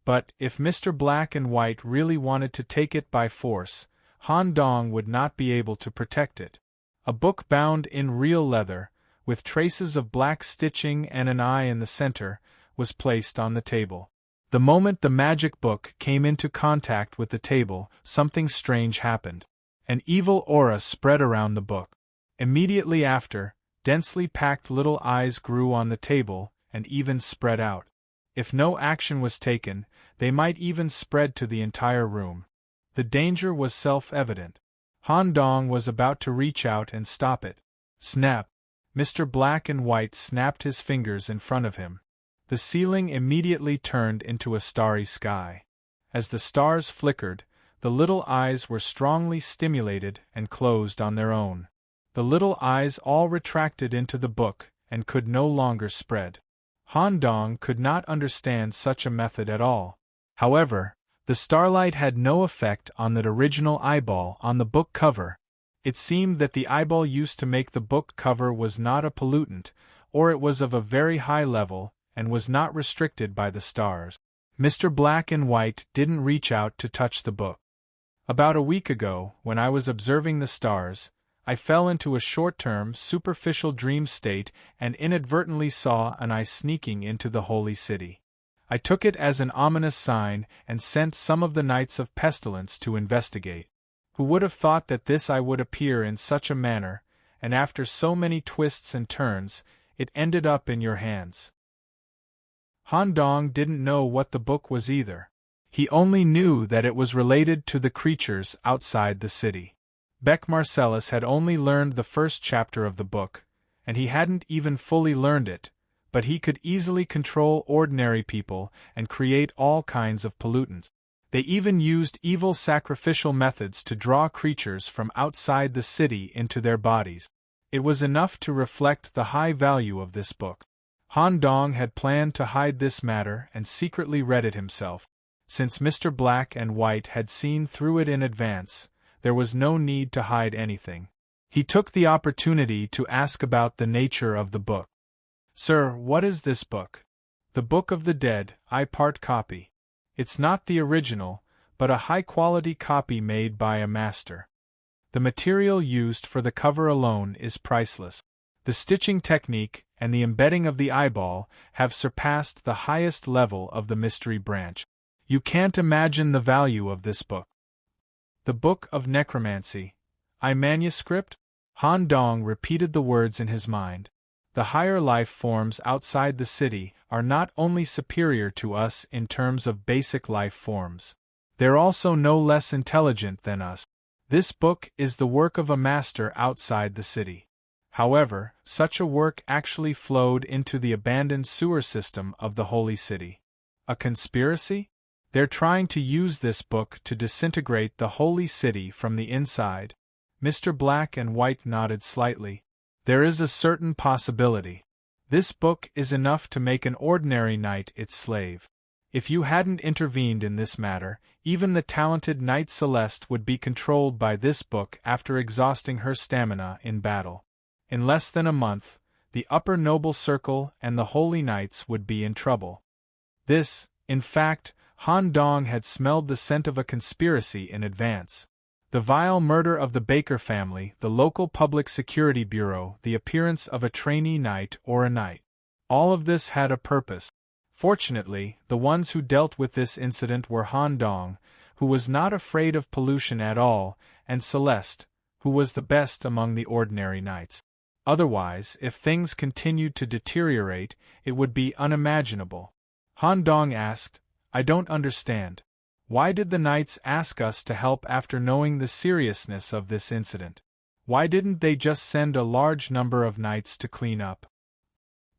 But, if Mr. Black and White really wanted to take it by force, Han Dong would not be able to protect it. A book bound in real leather, with traces of black stitching and an eye in the center, was placed on the table. The moment the magic book came into contact with the table, something strange happened. An evil aura spread around the book. Immediately after, densely packed little eyes grew on the table and even spread out. If no action was taken, they might even spread to the entire room. The danger was self-evident. Han Dong was about to reach out and stop it. Snap! Mr. Black and White snapped his fingers in front of him. The ceiling immediately turned into a starry sky. As the stars flickered, the little eyes were strongly stimulated and closed on their own. The little eyes all retracted into the book and could no longer spread. Han Dong could not understand such a method at all. However, the starlight had no effect on that original eyeball on the book cover. It seemed that the eyeball used to make the book cover was not a pollutant, or it was of a very high level and was not restricted by the stars. Mr. Black and White didn't reach out to touch the book. About a week ago, when I was observing the stars, I fell into a short-term, superficial dream state and inadvertently saw an eye sneaking into the holy city. I took it as an ominous sign and sent some of the Knights of Pestilence to investigate. Who would have thought that this eye would appear in such a manner, and after so many twists and turns, it ended up in your hands? Han Dong didn't know what the book was either. He only knew that it was related to the creatures outside the city. Beck Marcellus had only learned the first chapter of the book, and he hadn't even fully learned it, but he could easily control ordinary people and create all kinds of pollutants. They even used evil sacrificial methods to draw creatures from outside the city into their bodies. It was enough to reflect the high value of this book. Han Dong had planned to hide this matter and secretly read it himself. Since Mr. Black and White had seen through it in advance, there was no need to hide anything. He took the opportunity to ask about the nature of the book. "Sir, what is this book?" "The Book of the Dead, part copy. It's not the original, but a high-quality copy made by a master. The material used for the cover alone is priceless. The stitching technique and the embedding of the eyeball have surpassed the highest level of the mystery branch. You can't imagine the value of this book." "The Book of Necromancy. Manuscript?" Han Dong repeated the words in his mind. The higher life forms outside the city are not only superior to us in terms of basic life forms. They're also no less intelligent than us. This book is the work of a master outside the city. However, such a work actually flowed into the abandoned sewer system of the holy city. A conspiracy? They're trying to use this book to disintegrate the holy city from the inside. Mr. Black and White nodded slightly. There is a certain possibility. This book is enough to make an ordinary knight its slave. If you hadn't intervened in this matter, even the talented Knight Celeste would be controlled by this book after exhausting her stamina in battle. In less than a month, the upper noble circle and the holy knights would be in trouble. This, in fact, Han Dong had smelled the scent of a conspiracy in advance. The vile murder of the Baker family, the local public security bureau, the appearance of a trainee knight or a knight. All of this had a purpose. Fortunately, the ones who dealt with this incident were Han Dong, who was not afraid of pollution at all, and Celeste, who was the best among the ordinary knights. Otherwise, if things continued to deteriorate, it would be unimaginable. Han Dong asked, "I don't understand. Why did the knights ask us to help after knowing the seriousness of this incident? Why didn't they just send a large number of knights to clean up?"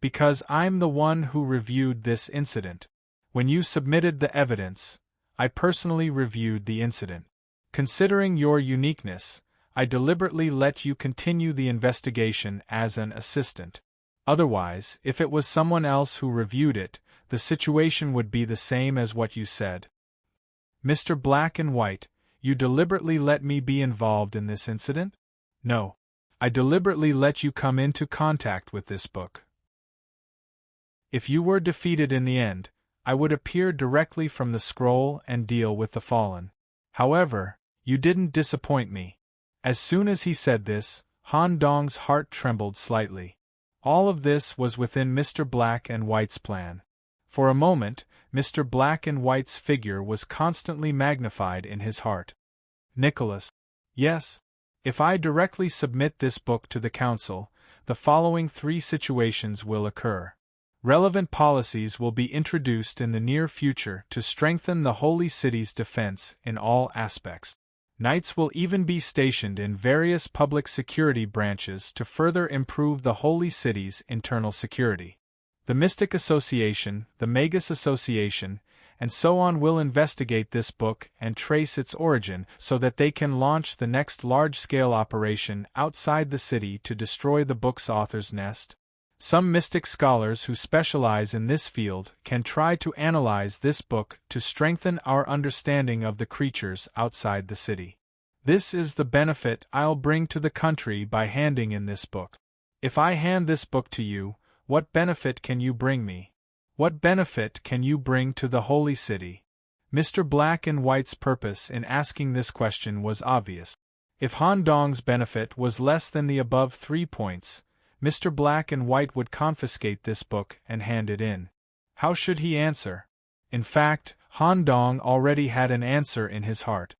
"Because I'm the one who reviewed this incident. When you submitted the evidence, I personally reviewed the incident. Considering your uniqueness, I deliberately let you continue the investigation as an assistant. Otherwise, if it was someone else who reviewed it, the situation would be the same as what you said." "Mr. Black and White, you deliberately let me be involved in this incident?" No. I deliberately let you come into contact with this book. If you were defeated in the end, I would appear directly from the scroll and deal with the fallen. However, you didn't disappoint me. As soon as he said this, Han Dong's heart trembled slightly. All of this was within Mr. Black and White's plan. For a moment, Mr. Black and White's figure was constantly magnified in his heart. Nicholas. Yes. If I directly submit this book to the Council, the following 3 situations will occur. Relevant policies will be introduced in the near future to strengthen the Holy City's defense in all aspects. Knights will even be stationed in various public security branches to further improve the Holy City's internal security. The Mystic Association, the Magus Association, and so on will investigate this book and trace its origin so that they can launch the next large-scale operation outside the city to destroy the book's author's nest. Some mystic scholars who specialize in this field can try to analyze this book to strengthen our understanding of the creatures outside the city. This is the benefit I'll bring to the country by handing in this book. If I hand this book to you, what benefit can you bring me? What benefit can you bring to the Holy City? Mr. Black and White's purpose in asking this question was obvious. If Han Dong's benefit was less than the above 3 points, Mr. Black and White would confiscate this book and hand it in. How should he answer? In fact, Han Dong already had an answer in his heart.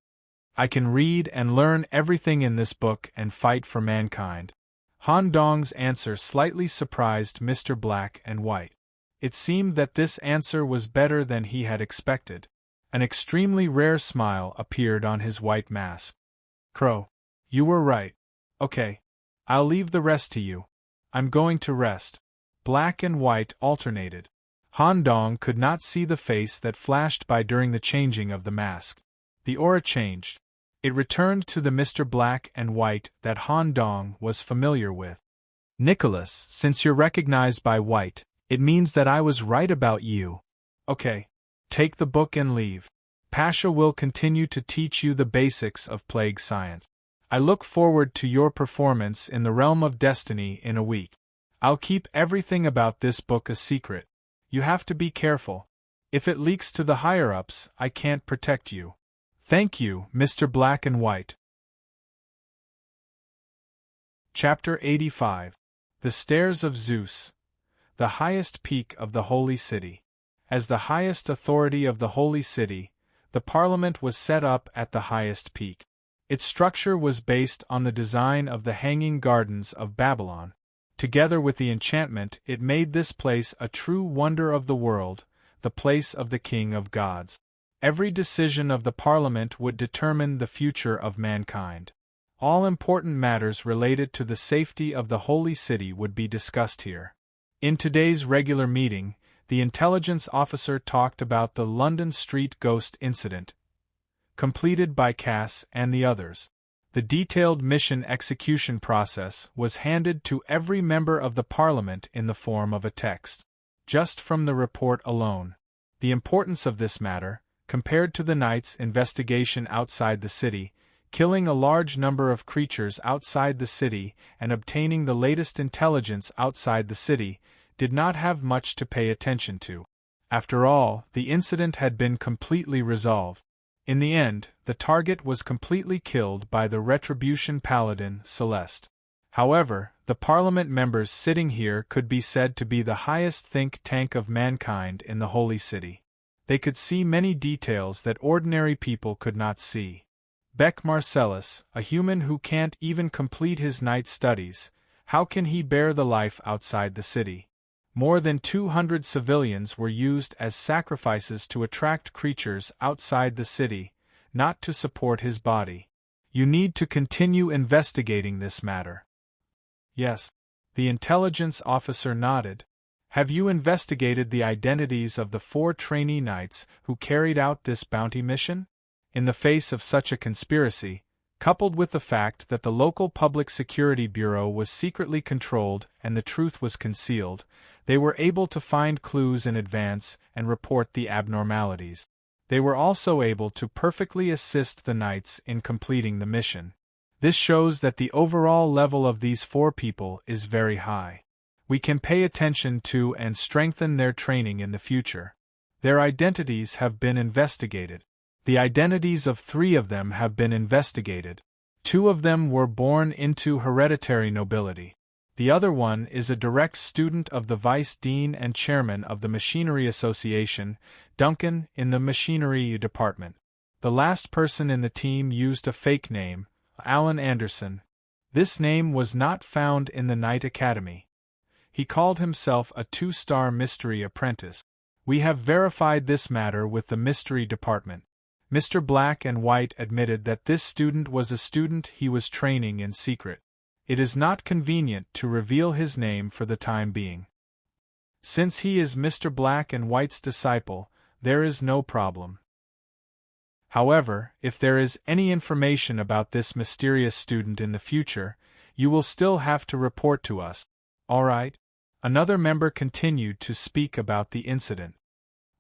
I can read and learn everything in this book and fight for mankind. Han Dong's answer slightly surprised Mr. Black and White. It seemed that this answer was better than he had expected. An extremely rare smile appeared on his white mask. Crow. You were right. Okay. I'll leave the rest to you. I'm going to rest. Black and White alternated. Han Dong could not see the face that flashed by during the changing of the mask. The aura changed. It returned to the Mr. Black and White that Han Dong was familiar with. Nicholas, since you're recognized by White, it means that I was right about you. Okay. Take the book and leave. Pasha will continue to teach you the basics of plague science. I look forward to your performance in the realm of destiny in a week. I'll keep everything about this book a secret. You have to be careful. If it leaks to the higher-ups, I can't protect you. Thank you, Mr. Black and White. Chapter 85. The Stairs of Zeus. The highest peak of the Holy City. As the highest authority of the Holy City, the Parliament was set up at the highest peak. Its structure was based on the design of the Hanging Gardens of Babylon. Together with the enchantment, it made this place a true wonder of the world, the place of the King of Gods. Every decision of the Parliament would determine the future of mankind. All important matters related to the safety of the Holy City would be discussed here. In today's regular meeting, the intelligence officer talked about the London Street ghost incident, completed by Cass and the others. The detailed mission execution process was handed to every member of the Parliament in the form of a text. Just from the report alone, the importance of this matter, compared to the Knight's investigation outside the city, killing a large number of creatures outside the city and obtaining the latest intelligence outside the city, did not have much to pay attention to. After all, the incident had been completely resolved. In the end, the target was completely killed by the Retribution Paladin, Celeste. However, the Parliament members sitting here could be said to be the highest think tank of mankind in the Holy City. They could see many details that ordinary people could not see. Beck Marcellus, a human who can't even complete his night studies, how can he bear the life outside the city? More than 200 civilians were used as sacrifices to attract creatures outside the city, not to support his body. You need to continue investigating this matter. Yes. The intelligence officer nodded. Have you investigated the identities of the 4 trainee knights who carried out this bounty mission? In the face of such a conspiracy, coupled with the fact that the local Public Security Bureau was secretly controlled and the truth was concealed, they were able to find clues in advance and report the abnormalities. They were also able to perfectly assist the knights in completing the mission. This shows that the overall level of these 4 people is very high. We can pay attention to and strengthen their training in the future. Their identities have been investigated. The identities of 3 of them have been investigated. 2 of them were born into hereditary nobility. The other one is a direct student of the Vice Dean and Chairman of the Machinery Association, Duncan, in the Machinery Department. The last person in the team used a fake name, Alan Anderson. This name was not found in the Knight Academy. He called himself a 2-star mystery apprentice. We have verified this matter with the Mystery Department. Mr. Black and White admitted that this student was a student he was training in secret. It is not convenient to reveal his name for the time being. Since he is Mr. Black and White's disciple, there is no problem. However, if there is any information about this mysterious student in the future, you will still have to report to us. All right? Another member continued to speak about the incident.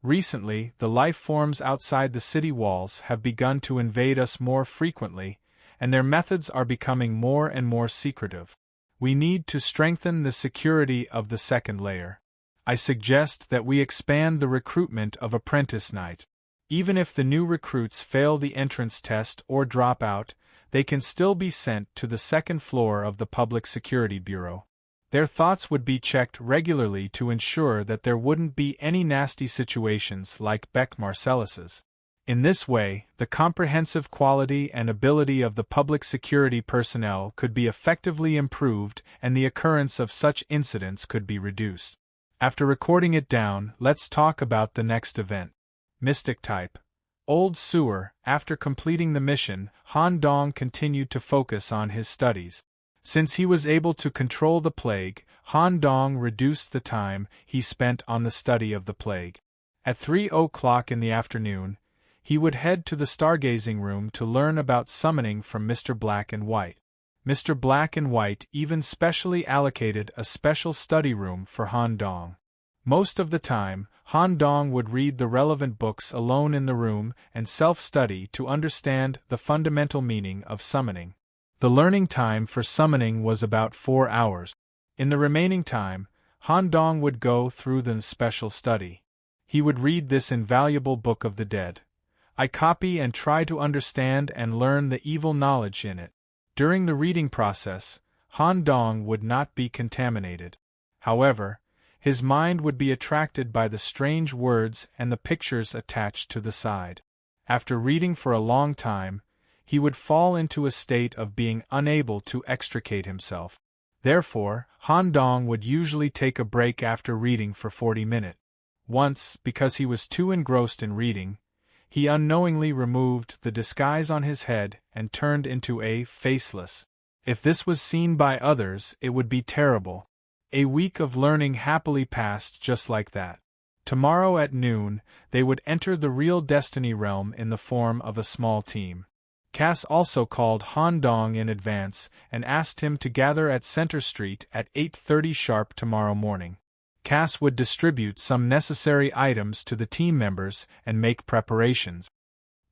Recently, the life forms outside the city walls have begun to invade us more frequently, and their methods are becoming more and more secretive. We need to strengthen the security of the second layer. I suggest that we expand the recruitment of Apprentice Knight. Even if the new recruits fail the entrance test or drop out, they can still be sent to the second floor of the Public Security Bureau. Their thoughts would be checked regularly to ensure that there wouldn't be any nasty situations like Beck Marcellus's. In this way, the comprehensive quality and ability of the public security personnel could be effectively improved and the occurrence of such incidents could be reduced. After recording it down, let's talk about the next event. Mystic type. Old Sewer. After completing the mission, Han Dong continued to focus on his studies. Since he was able to control the plague, Han Dong reduced the time he spent on the study of the plague. At 3:00 in the afternoon, he would head to the stargazing room to learn about summoning from Mr. Black and White. Mr. Black and White even specially allocated a special study room for Han Dong. Most of the time, Han Dong would read the relevant books alone in the room and self-study to understand the fundamental meaning of summoning. The learning time for summoning was about 4 hours. In the remaining time, Han Dong would go through the special study. He would read this invaluable Book of the Dead. I copy and try to understand and learn the evil knowledge in it. During the reading process, Han Dong would not be contaminated. However, his mind would be attracted by the strange words and the pictures attached to the side. After reading for a long time, he would fall into a state of being unable to extricate himself. Therefore, Han Dong would usually take a break after reading for 40 minutes. Once, because he was too engrossed in reading, he unknowingly removed the disguise on his head and turned into a faceless. If this was seen by others, it would be terrible. A week of learning happily passed just like that. Tomorrow at noon, they would enter the real Destiny realm in the form of a small team. Cass also called Han Dong in advance and asked him to gather at Center Street at 8:30 sharp tomorrow morning. Cass would distribute some necessary items to the team members and make preparations.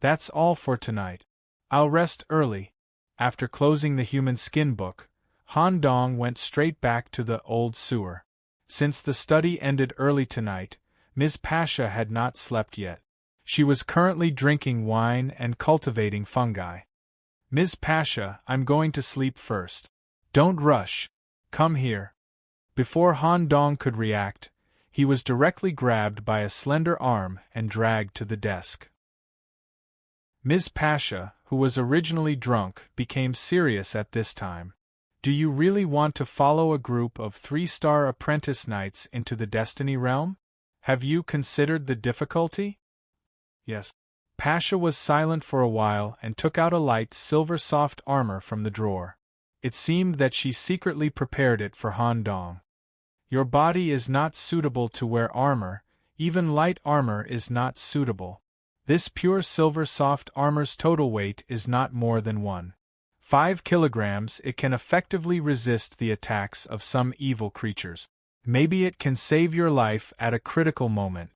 That's all for tonight. I'll rest early. After closing the Human Skin book, Han Dong went straight back to the Old Sewer. Since the study ended early tonight, Ms. Pasha had not slept yet. She was currently drinking wine and cultivating fungi. Ms. Pasha, I'm going to sleep first. Don't rush. Come here. Before Han Dong could react, he was directly grabbed by a slender arm and dragged to the desk. Ms. Pasha, who was originally drunk, became serious at this time. Do you really want to follow a group of 3-star apprentice knights into the Destiny realm? Have you considered the difficulty? Yes. Pasha was silent for a while and took out a light silver soft armor from the drawer. It seemed that she secretly prepared it for Han Dong. Your body is not suitable to wear armor, even light armor is not suitable. This pure silver soft armor's total weight is not more than 1.5 kilograms. It can effectively resist the attacks of some evil creatures. Maybe it can save your life at a critical moment.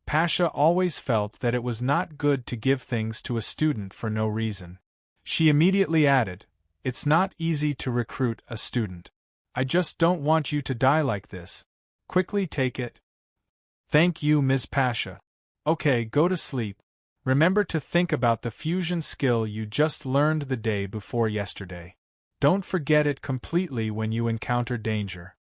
Pasha always felt that it was not good to give things to a student for no reason. She immediately added, It's not easy to recruit a student. I just don't want you to die like this. Quickly take it. Thank you, Ms. Pasha. Okay, go to sleep. Remember to think about the fusion skill you just learned the day before yesterday. Don't forget it completely when you encounter danger.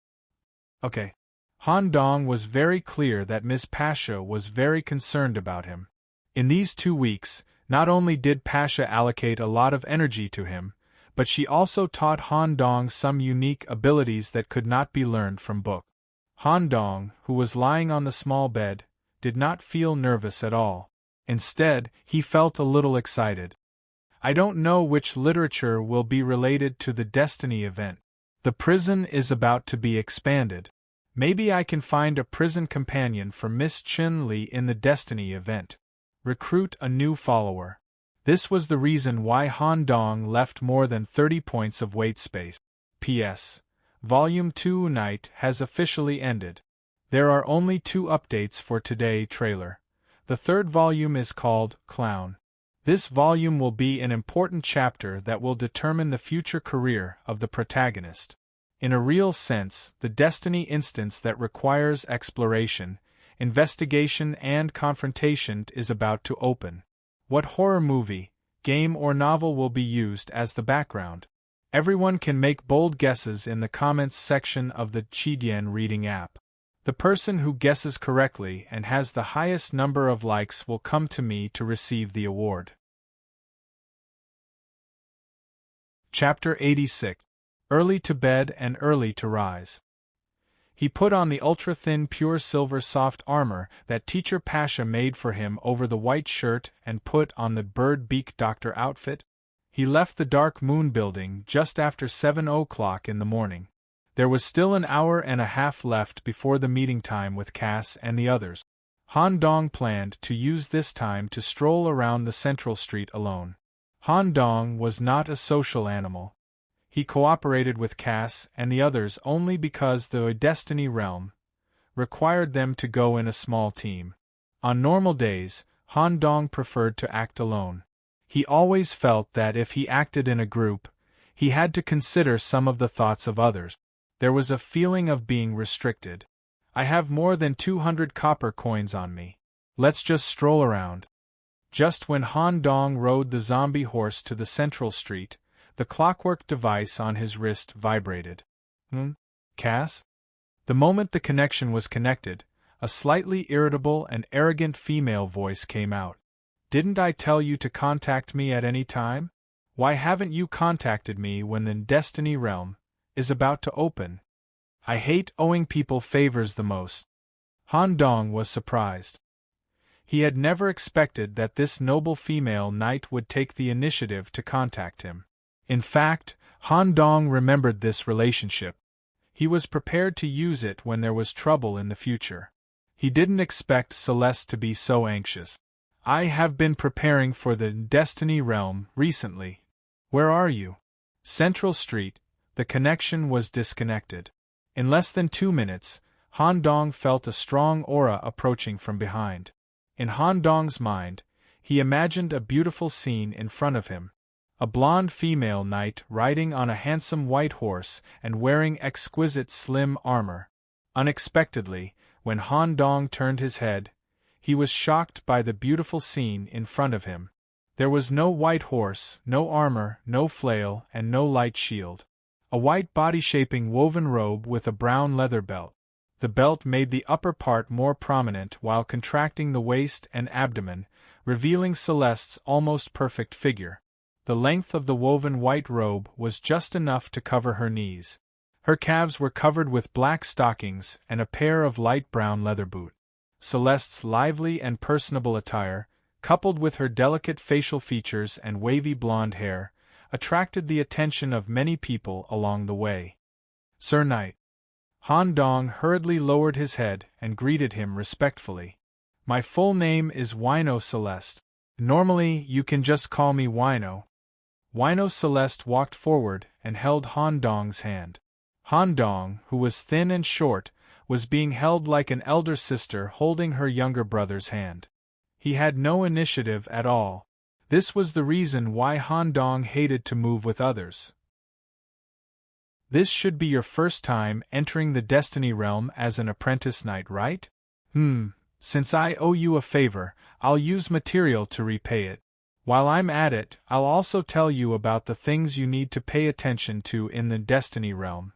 Okay. Han Dong was very clear that Ms. Pasha was very concerned about him. In these 2 weeks, not only did Pasha allocate a lot of energy to him, but she also taught Han Dong some unique abilities that could not be learned from book. Han Dong, who was lying on the small bed, did not feel nervous at all. Instead, he felt a little excited. I don't know which literature will be related to the Destiny event. The prison is about to be expanded. Maybe I can find a prison companion for Miss Chun Li in the Destiny event. Recruit a new follower. This was the reason why Han Dong left more than 30 points of weight space. P.S. Volume 2 Night has officially ended. There are only 2 updates for today trailer. The 3rd volume is called Clown. This volume will be an important chapter that will determine the future career of the protagonist. In a real sense, the Destiny instance that requires exploration, investigation and confrontation is about to open. What horror movie, game or novel will be used as the background? Everyone can make bold guesses in the comments section of the Qidian reading app. The person who guesses correctly and has the highest number of likes will come to me to receive the award. Chapter 86. Early to bed and early to rise. He put on the ultra-thin pure silver soft armor that Teacher Pasha made for him over the white shirt and put on the bird beak doctor outfit. He left the Dark Moon building just after 7 o'clock in the morning. There was still an hour and a half left before the meeting time with Cass and the others. Han Dong planned to use this time to stroll around the central street alone. Han Dong was not a social animal. He cooperated with Cass and the others only because the Destiny realm required them to go in a small team. On normal days, Han Dong preferred to act alone. He always felt that if he acted in a group, he had to consider some of the thoughts of others. There was a feeling of being restricted. I have more than 200 copper coins on me. Let's just stroll around. Just when Han Dong rode the zombie horse to the central street, the clockwork device on his wrist vibrated. Cass? The moment the connection was connected, a slightly irritable and arrogant female voice came out. Didn't I tell you to contact me at any time? Why haven't you contacted me when the Destiny realm is about to open? I hate owing people favors the most. Han Dong was surprised. He had never expected that this noble female knight would take the initiative to contact him. In fact, Han Dong remembered this relationship. He was prepared to use it when there was trouble in the future. He didn't expect Celeste to be so anxious. I have been preparing for the Destiny realm recently. Where are you? Central Street. The connection was disconnected. In less than 2 minutes, Han Dong felt a strong aura approaching from behind. In Han Dong's mind, he imagined a beautiful scene in front of him. A blonde female knight riding on a handsome white horse and wearing exquisite slim armor. Unexpectedly, when Han Dong turned his head, he was shocked by the beautiful scene in front of him. There was no white horse, no armor, no flail, and no light shield. A white body-shaping woven robe with a brown leather belt. The belt made the upper part more prominent while contracting the waist and abdomen, revealing Celeste's almost perfect figure. The length of the woven white robe was just enough to cover her knees. Her calves were covered with black stockings and a pair of light brown leather boots. Celeste's lively and personable attire, coupled with her delicate facial features and wavy blonde hair, attracted the attention of many people along the way. Sir Knight. Han Dong hurriedly lowered his head and greeted him respectfully. My full name is Wino Celeste. Normally, you can just call me Wino. Wino Celeste walked forward and held Han Dong's hand. Han Dong, who was thin and short, was being held like an elder sister holding her younger brother's hand. He had no initiative at all. This was the reason why Han Dong hated to move with others. This should be your first time entering the Destiny realm as an apprentice knight, right? Since I owe you a favor, I'll use material to repay it. While I'm at it, I'll also tell you about the things you need to pay attention to in the Destiny realm.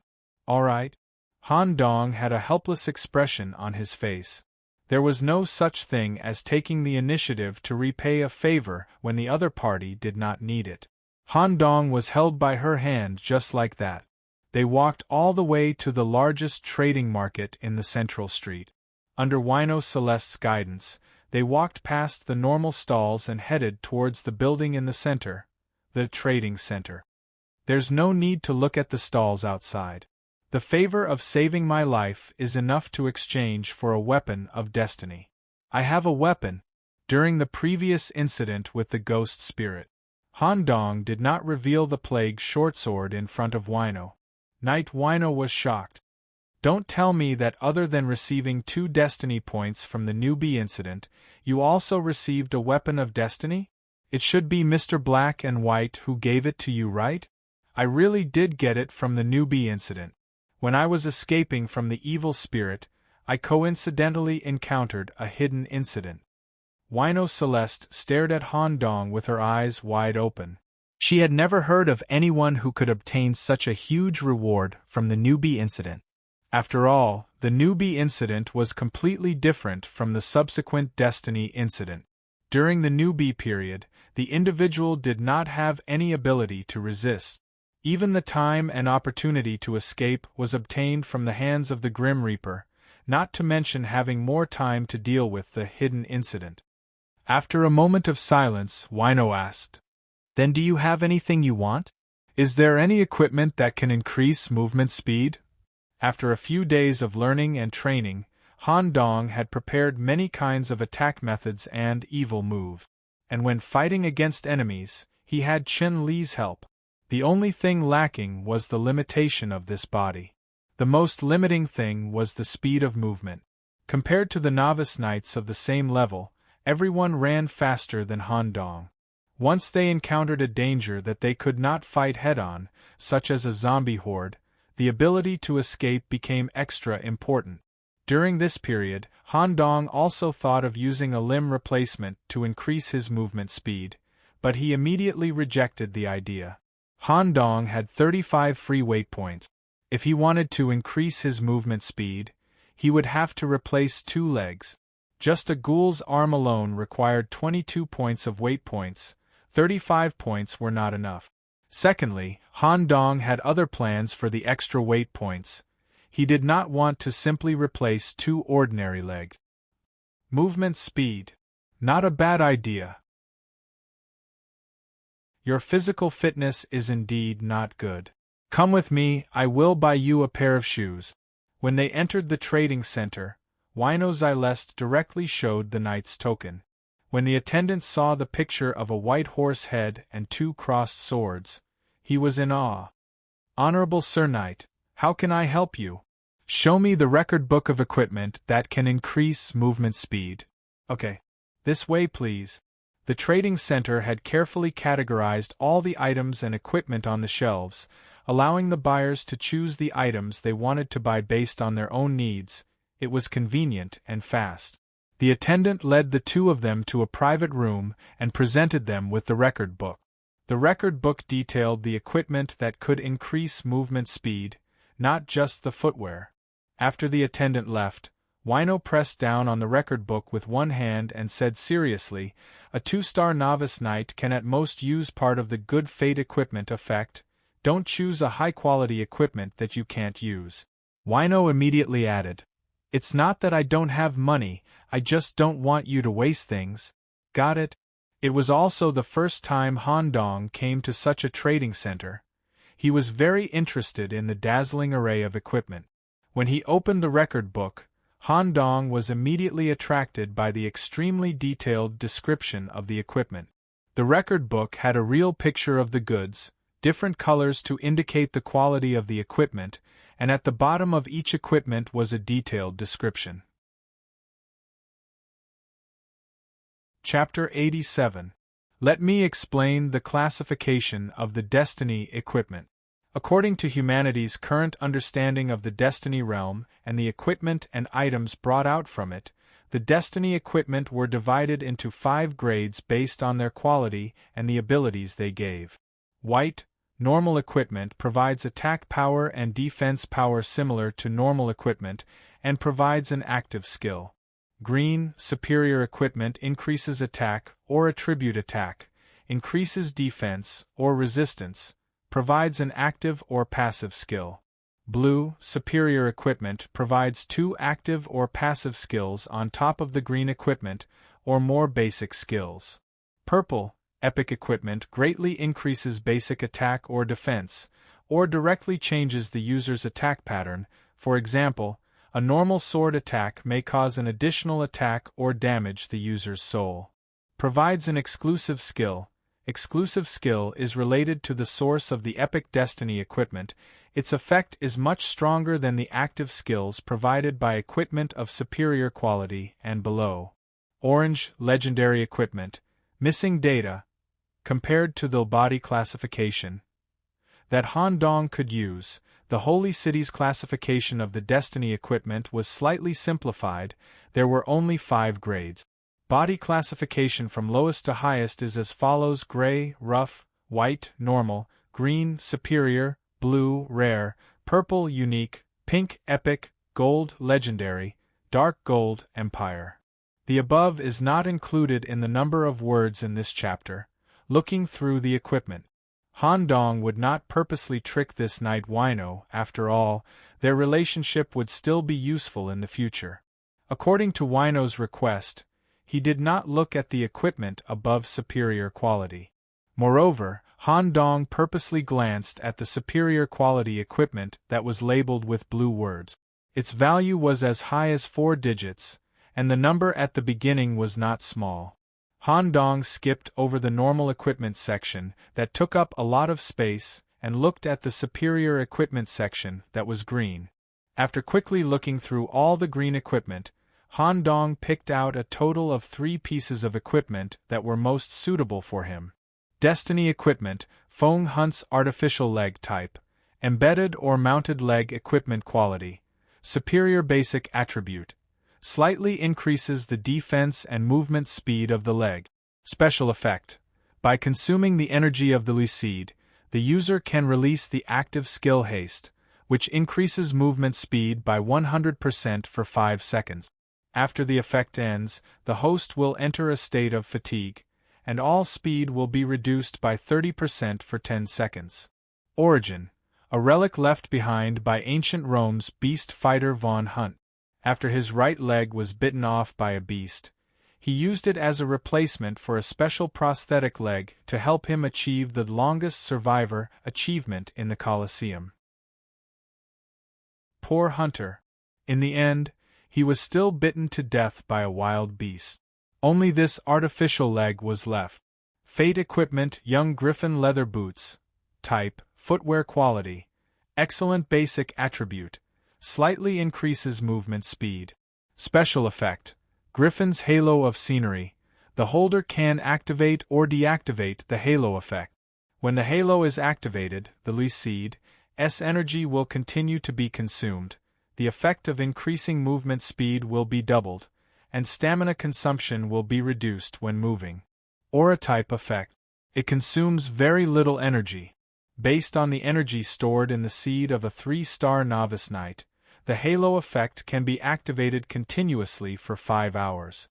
Alright? Han Dong had a helpless expression on his face. There was no such thing as taking the initiative to repay a favor when the other party did not need it. Han Dong was held by her hand just like that. They walked all the way to the largest trading market in the central street. Under Wino Celeste's guidance, they walked past the normal stalls and headed towards the building in the center, the trading center. There's no need to look at the stalls outside. The favor of saving my life is enough to exchange for a weapon of destiny. I have a weapon. During the previous incident with the ghost spirit, Han Dong did not reveal the plague shortsword in front of Wino. Knight Wino was shocked. Don't tell me that other than receiving 2 destiny points from the newbie incident, you also received a weapon of destiny? It should be Mr. Black and White who gave it to you, right? I really did get it from the newbie incident. When I was escaping from the evil spirit, I coincidentally encountered a hidden incident. Wino Celeste stared at Han Dong with her eyes wide open. She had never heard of anyone who could obtain such a huge reward from the newbie incident. After all, the newbie incident was completely different from the subsequent Destiny incident. During the newbie period, the individual did not have any ability to resist. Even the time and opportunity to escape was obtained from the hands of the Grim Reaper, not to mention having more time to deal with the hidden incident. After a moment of silence, Wino asked, "Then do you have anything you want? Is there any equipment that can increase movement speed?" After a few days of learning and training, Han Dong had prepared many kinds of attack methods and evil moves. And when fighting against enemies, he had Chen Li's help. The only thing lacking was the limitation of this body. The most limiting thing was the speed of movement. Compared to the novice knights of the same level, everyone ran faster than Han Dong. Once they encountered a danger that they could not fight head-on, such as a zombie horde, the ability to escape became extra important. During this period, Han Dong also thought of using a limb replacement to increase his movement speed, but he immediately rejected the idea. Han Dong had 35 free weight points. If he wanted to increase his movement speed, he would have to replace 2 legs. Just a ghoul's arm alone required 22 points of weight points. 35 points were not enough. Secondly, Han Dong had other plans for the extra weight points. He did not want to simply replace 2 ordinary legs. Movement speed. Not a bad idea. Your physical fitness is indeed not good. Come with me, I will buy you a pair of shoes. When they entered the trading center, Wino Celeste directly showed the knight's token. When the attendant saw the picture of a white horse head and 2 crossed swords, he was in awe. "Honorable Sir Knight, how can I help you? Show me the record book of equipment that can increase movement speed." "Okay. This way, please." The trading center had carefully categorized all the items and equipment on the shelves, allowing the buyers to choose the items they wanted to buy based on their own needs. It was convenient and fast. The attendant led the 2 of them to a private room and presented them with the record book. The record book detailed the equipment that could increase movement speed, not just the footwear. After the attendant left, Wino pressed down on the record book with one hand and said seriously, "A 2-star novice knight can at most use part of the good fate equipment effect. Don't choose a high-quality equipment that you can't use." Wino immediately added, "It's not that I don't have money, I just don't want you to waste things. Got it?" It was also the first time Han Dong came to such a trading center. He was very interested in the dazzling array of equipment. When he opened the record book, Han Dong was immediately attracted by the extremely detailed description of the equipment. The record book had a real picture of the goods, different colors to indicate the quality of the equipment, and at the bottom of each equipment was a detailed description. Chapter 87. Let me explain the classification of the Destiny equipment. According to humanity's current understanding of the Destiny realm and the equipment and items brought out from it, the Destiny equipment were divided into 5 grades based on their quality and the abilities they gave. White, normal equipment provides attack power and defense power similar to normal equipment and provides an active skill. Green, superior equipment increases attack or attribute attack, increases defense or resistance, provides an active or passive skill. Blue, superior equipment provides 2 active or passive skills on top of the green equipment, or more basic skills. Purple, epic equipment greatly increases basic attack or defense, or directly changes the user's attack pattern. For example, a normal sword attack may cause an additional attack or damage the user's soul. Provides an exclusive skill. Exclusive skill is related to the source of the epic Destiny equipment. Its effect is much stronger than the active skills provided by equipment of superior quality and below. Orange, legendary equipment, missing data, compared to the body classification that Han Dong could use. The Holy City's classification of the Destiny equipment was slightly simplified. There were only 5 grades. Body classification from lowest to highest is as follows: gray, rough; white, normal; green, superior; blue, rare; purple, unique; pink, epic; gold, legendary; dark gold, empire. The above is not included in the number of words in this chapter. Looking through the equipment. Han Dong would not purposely trick this night wino. After all, their relationship would still be useful in the future. According to Wino's request, he did not look at the equipment above superior quality. Moreover, Han Dong purposely glanced at the superior quality equipment that was labeled with blue words. Its value was as high as 4 digits, and the number at the beginning was not small. Han Dong skipped over the normal equipment section that took up a lot of space and looked at the superior equipment section that was green. After quickly looking through all the green equipment, Han Dong picked out a total of 3 pieces of equipment that were most suitable for him. Destiny equipment, Feng Hunt's artificial leg type, embedded or mounted leg equipment quality, superior basic attribute, slightly increases the defense and movement speed of the leg. Special effect. By consuming the energy of the Lucide, the user can release the active skill haste, which increases movement speed by 100% for 5 seconds. After the effect ends, the host will enter a state of fatigue, and all speed will be reduced by 30% for 10 seconds. Origin. A relic left behind by ancient Rome's beast fighter Von Hunt. After his right leg was bitten off by a beast, he used it as a replacement for a special prosthetic leg to help him achieve the longest survivor achievement in the Colosseum. Poor Hunter. In the end, he was still bitten to death by a wild beast. Only this artificial leg was left. Fate equipment, young griffin leather boots. Type, footwear quality. Excellent basic attribute. Slightly increases movement speed. Special effect. Griffin's halo of scenery. The holder can activate or deactivate the halo effect. When the halo is activated, the Lucide's energy will continue to be consumed. The effect of increasing movement speed will be doubled, and stamina consumption will be reduced when moving. Aura type effect. It consumes very little energy. Based on the energy stored in the seed of a 3-star novice knight, the halo effect can be activated continuously for 5 hours.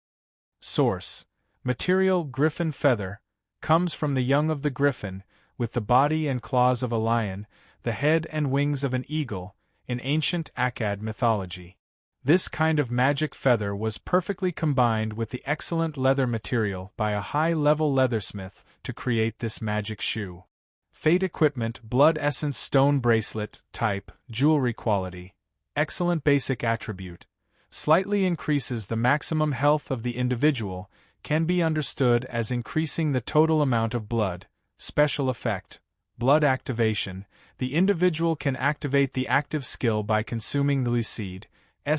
Source. Material griffin feather, comes from the young of the griffin, with the body and claws of a lion, the head and wings of an eagle, in ancient Akkad mythology. This kind of magic feather was perfectly combined with the excellent leather material by a high-level leathersmith to create this magic shoe. Fate equipment, blood essence stone bracelet, type, jewelry quality. Excellent basic attribute. Slightly increases the maximum health of the individual, can be understood as increasing the total amount of blood. Special effect. Blood activation. The individual can activate the active skill by consuming the Lucide's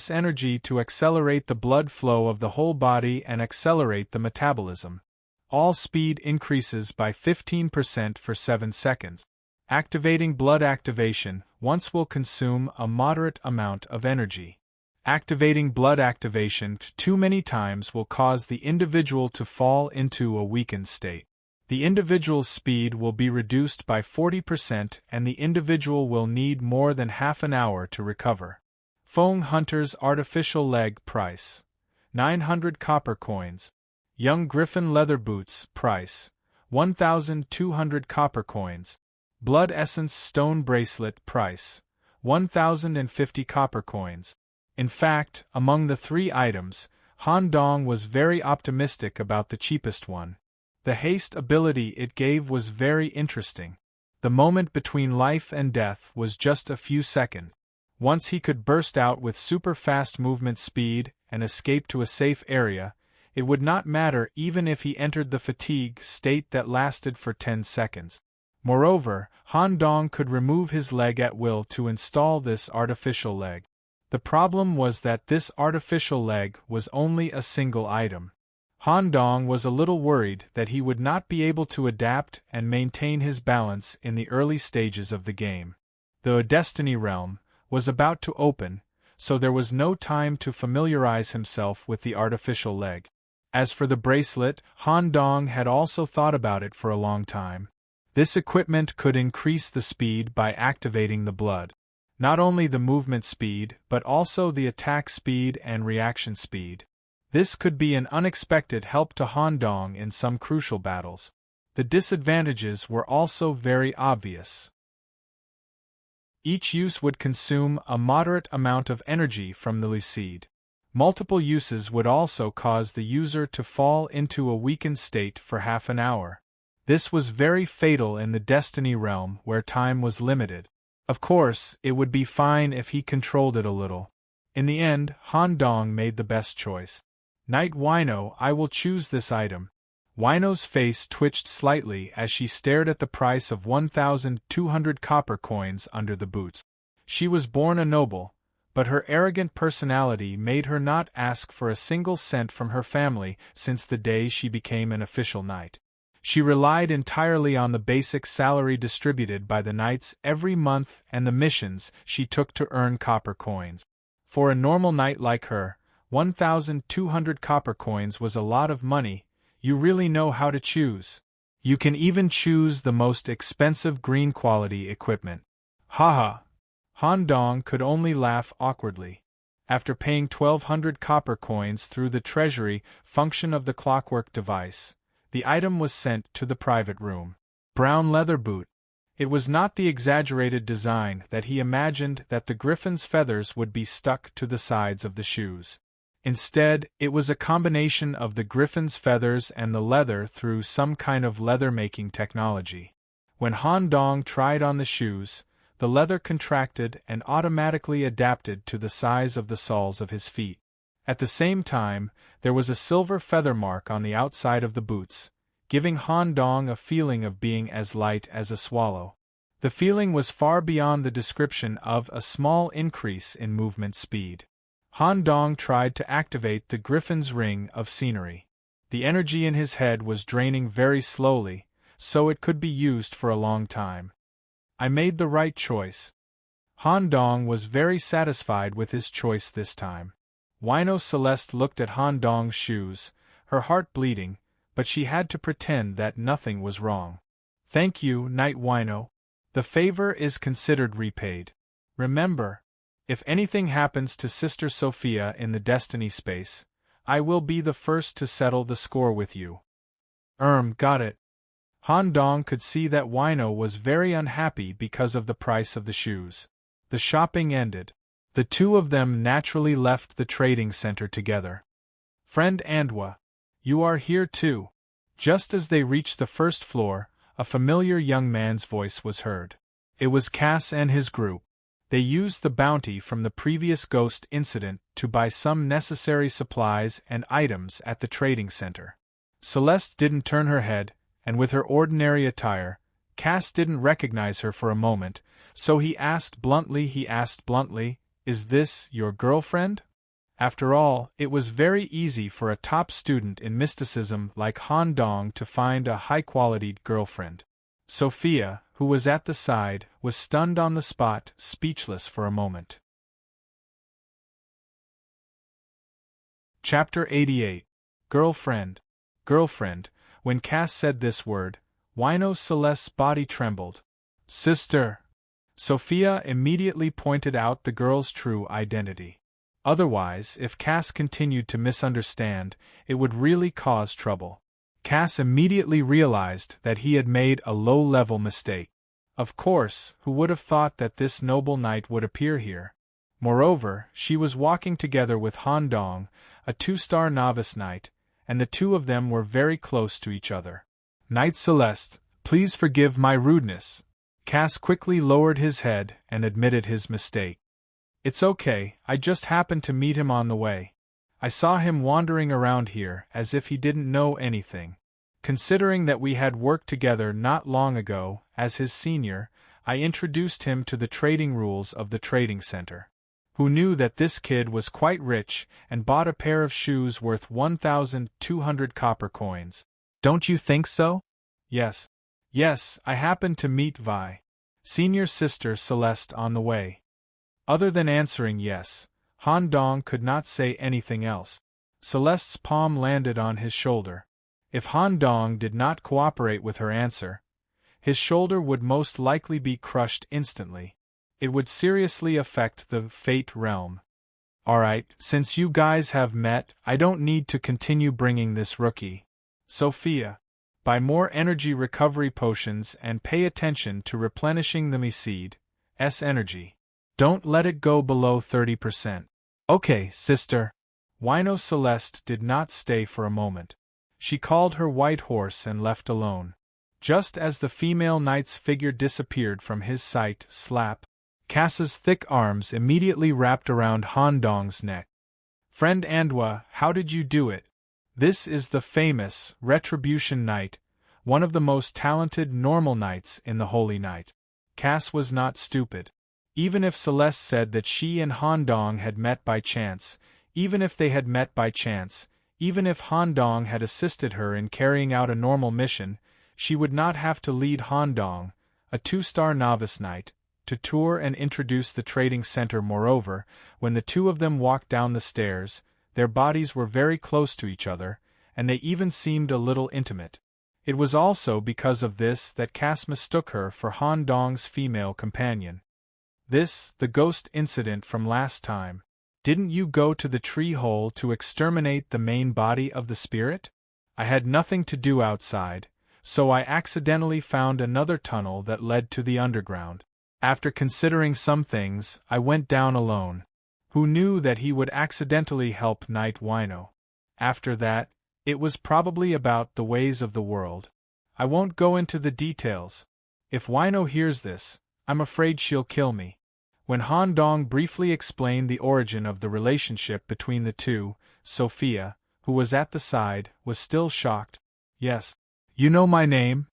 energy to accelerate the blood flow of the whole body and accelerate the metabolism. All speed increases by 15% for 7 seconds. Activating blood activation once will consume a moderate amount of energy. Activating blood activation too many times will cause the individual to fall into a weakened state. The individual's speed will be reduced by 40% and the individual will need more than half an hour to recover. Fong Hunter's artificial leg price. 900 copper coins. Young Griffin leather boots price. 1,200 copper coins. Blood essence stone bracelet price. 1,050 copper coins. In fact, among the three items, Han Dong was very optimistic about the cheapest one. The haste ability it gave was very interesting. The moment between life and death was just a few seconds. Once he could burst out with super fast movement speed and escape to a safe area, it would not matter even if he entered the fatigue state that lasted for 10 seconds. Moreover, Han Dong could remove his leg at will to install this artificial leg. The problem was that this artificial leg was only a single item. Han Dong was a little worried that he would not be able to adapt and maintain his balance in the early stages of the game. The Destiny Realm was about to open, so there was no time to familiarize himself with the artificial leg. As for the bracelet, Han Dong had also thought about it for a long time. This equipment could increase the speed by activating the blood. Not only the movement speed, but also the attack speed and reaction speed. This could be an unexpected help to Han Dong in some crucial battles. The disadvantages were also very obvious. Each use would consume a moderate amount of energy from the lucide. Multiple uses would also cause the user to fall into a weakened state for half an hour. This was very fatal in the Destiny realm where time was limited. Of course, it would be fine if he controlled it a little. In the end, Han Dong made the best choice. Night Wino, I will choose this item. Wino's face twitched slightly as she stared at the price of 1,200 copper coins under the boots. She was born a noble, but her arrogant personality made her not ask for a single cent from her family since the day she became an official knight. She relied entirely on the basic salary distributed by the knights every month and the missions she took to earn copper coins. For a normal knight like her, 1,200 copper coins was a lot of money. You really know how to choose. You can even choose the most expensive green quality equipment. Haha. Han Dong could only laugh awkwardly. After paying 1,200 copper coins through the treasury function of the clockwork device, the item was sent to the private room. Brown leather boot. It was not the exaggerated design that he imagined that the griffin's feathers would be stuck to the sides of the shoes. Instead, it was a combination of the griffin's feathers and the leather through some kind of leather-making technology. When Han Dong tried on the shoes, the leather contracted and automatically adapted to the size of the soles of his feet. At the same time, there was a silver feather mark on the outside of the boots, giving Han Dong a feeling of being as light as a swallow. The feeling was far beyond the description of a small increase in movement speed. Han Dong tried to activate the griffin's ring of scenery. The energy in his head was draining very slowly, so it could be used for a long time. I made the right choice. Han Dong was very satisfied with his choice this time. Wino Celeste looked at Han Dong's shoes, her heart bleeding, but she had to pretend that nothing was wrong. Thank you, Knight Wino. The favor is considered repaid. Remember, if anything happens to Sister Sophia in the Destiny space, I will be the first to settle the score with you. Got it. Han Dong could see that Wino was very unhappy because of the price of the shoes. The shopping ended. The two of them naturally left the trading center together. Friend Andwa, you are here too. Just as they reached the first floor, a familiar young man's voice was heard. It was Cass and his group. They used the bounty from the previous ghost incident to buy some necessary supplies and items at the trading center. Celeste didn't turn her head, and with her ordinary attire, Cass didn't recognize her for a moment, so he asked bluntly, "Is this your girlfriend?" After all, it was very easy for a top student in mysticism like Han Dong to find a high-quality girlfriend. Sophia, who was at the side, was stunned on the spot, speechless for a moment. Chapter 88. Girlfriend. Girlfriend. When Cass said this word, Wino Celeste's body trembled. Sister! Sophia immediately pointed out the girl's true identity. Otherwise, if Cass continued to misunderstand, it would really cause trouble. Cass immediately realized that he had made a low-level mistake. Of course, who would have thought that this noble knight would appear here? Moreover, she was walking together with Han Dong, a 2-star novice knight, and the two of them were very close to each other. Knight Celeste, please forgive my rudeness. Cass quickly lowered his head and admitted his mistake. It's okay, I just happened to meet him on the way. I saw him wandering around here as if he didn't know anything. Considering that we had worked together not long ago, as his senior, I introduced him to the trading rules of the trading center. Who knew that this kid was quite rich and bought a pair of shoes worth 1,200 copper coins. Don't you think so? Yes. Yes, I happened to meet Vi, senior sister Celeste on the way. Other than answering yes, Han Dong could not say anything else. Celeste's palm landed on his shoulder. If Han Dong did not cooperate with her answer, his shoulder would most likely be crushed instantly. It would seriously affect the Fate realm. Alright, since you guys have met, I don't need to continue bringing this rookie. Sophia, buy more energy recovery potions and pay attention to replenishing the Meseed's energy. Don't let it go below 30%. Okay, sister. Wino Celeste did not stay for a moment. She called her white horse and left alone. Just as the female knight's figure disappeared from his sight, slap, Cass's thick arms immediately wrapped around Han Dong's neck. Friend Andwa, how did you do it? This is the famous Retribution Knight, one of the most talented normal knights in the Holy Knight. Cass was not stupid. Even if Celeste said that she and Han Dong had met by chance, even if they had met by chance, even if Han Dong had assisted her in carrying out a normal mission, she would not have to lead Han Dong, a 2-star novice knight, to tour and introduce the trading center. Moreover, when the two of them walked down the stairs, their bodies were very close to each other, and they even seemed a little intimate. It was also because of this that Cass mistook her for Han Dong's female companion. This, the ghost incident from last time. Didn't you go to the tree hole to exterminate the main body of the spirit? I had nothing to do outside, so I accidentally found another tunnel that led to the underground. After considering some things, I went down alone. Who knew that he would accidentally help Knight Wino? After that, it was probably about the ways of the world. I won't go into the details. If Wino hears this, I'm afraid she'll kill me. When Han Dong briefly explained the origin of the relationship between the two, Sophia, who was at the side, was still shocked. Yes. You know my name?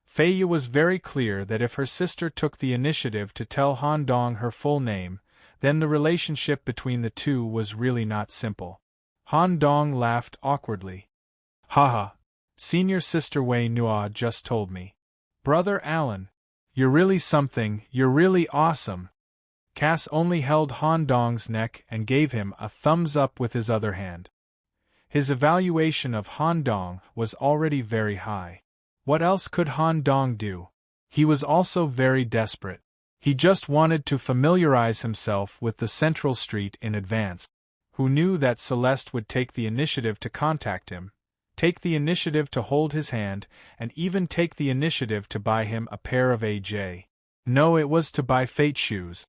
Feiya was very clear that if her sister took the initiative to tell Han Dong her full name, then the relationship between the two was really not simple. Han Dong laughed awkwardly. Haha. Senior sister Wei Nua just told me. Brother Alan. You're really something, you're really awesome. Cass only held Han Dong's neck and gave him a thumbs up with his other hand. His evaluation of Han Dong was already very high. What else could Han Dong do? He was also very desperate. He just wanted to familiarize himself with the central street in advance. Who knew that Celeste would take the initiative to contact him, take the initiative to hold his hand, and even take the initiative to buy him a pair of AJ. No, it was to buy Fate shoes.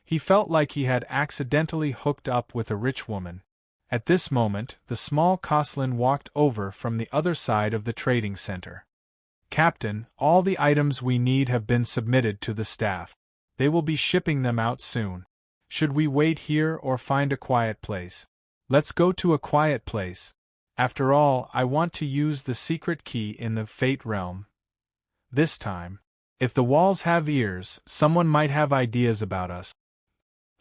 He felt like he had accidentally hooked up with a rich woman. At this moment, the small Coslin walked over from the other side of the trading center. Captain, all the items we need have been submitted to the staff. They will be shipping them out soon. Should we wait here or find a quiet place? Let's go to a quiet place. After all, I want to use the secret key in the Fate realm. This time. If the walls have ears, someone might have ideas about us.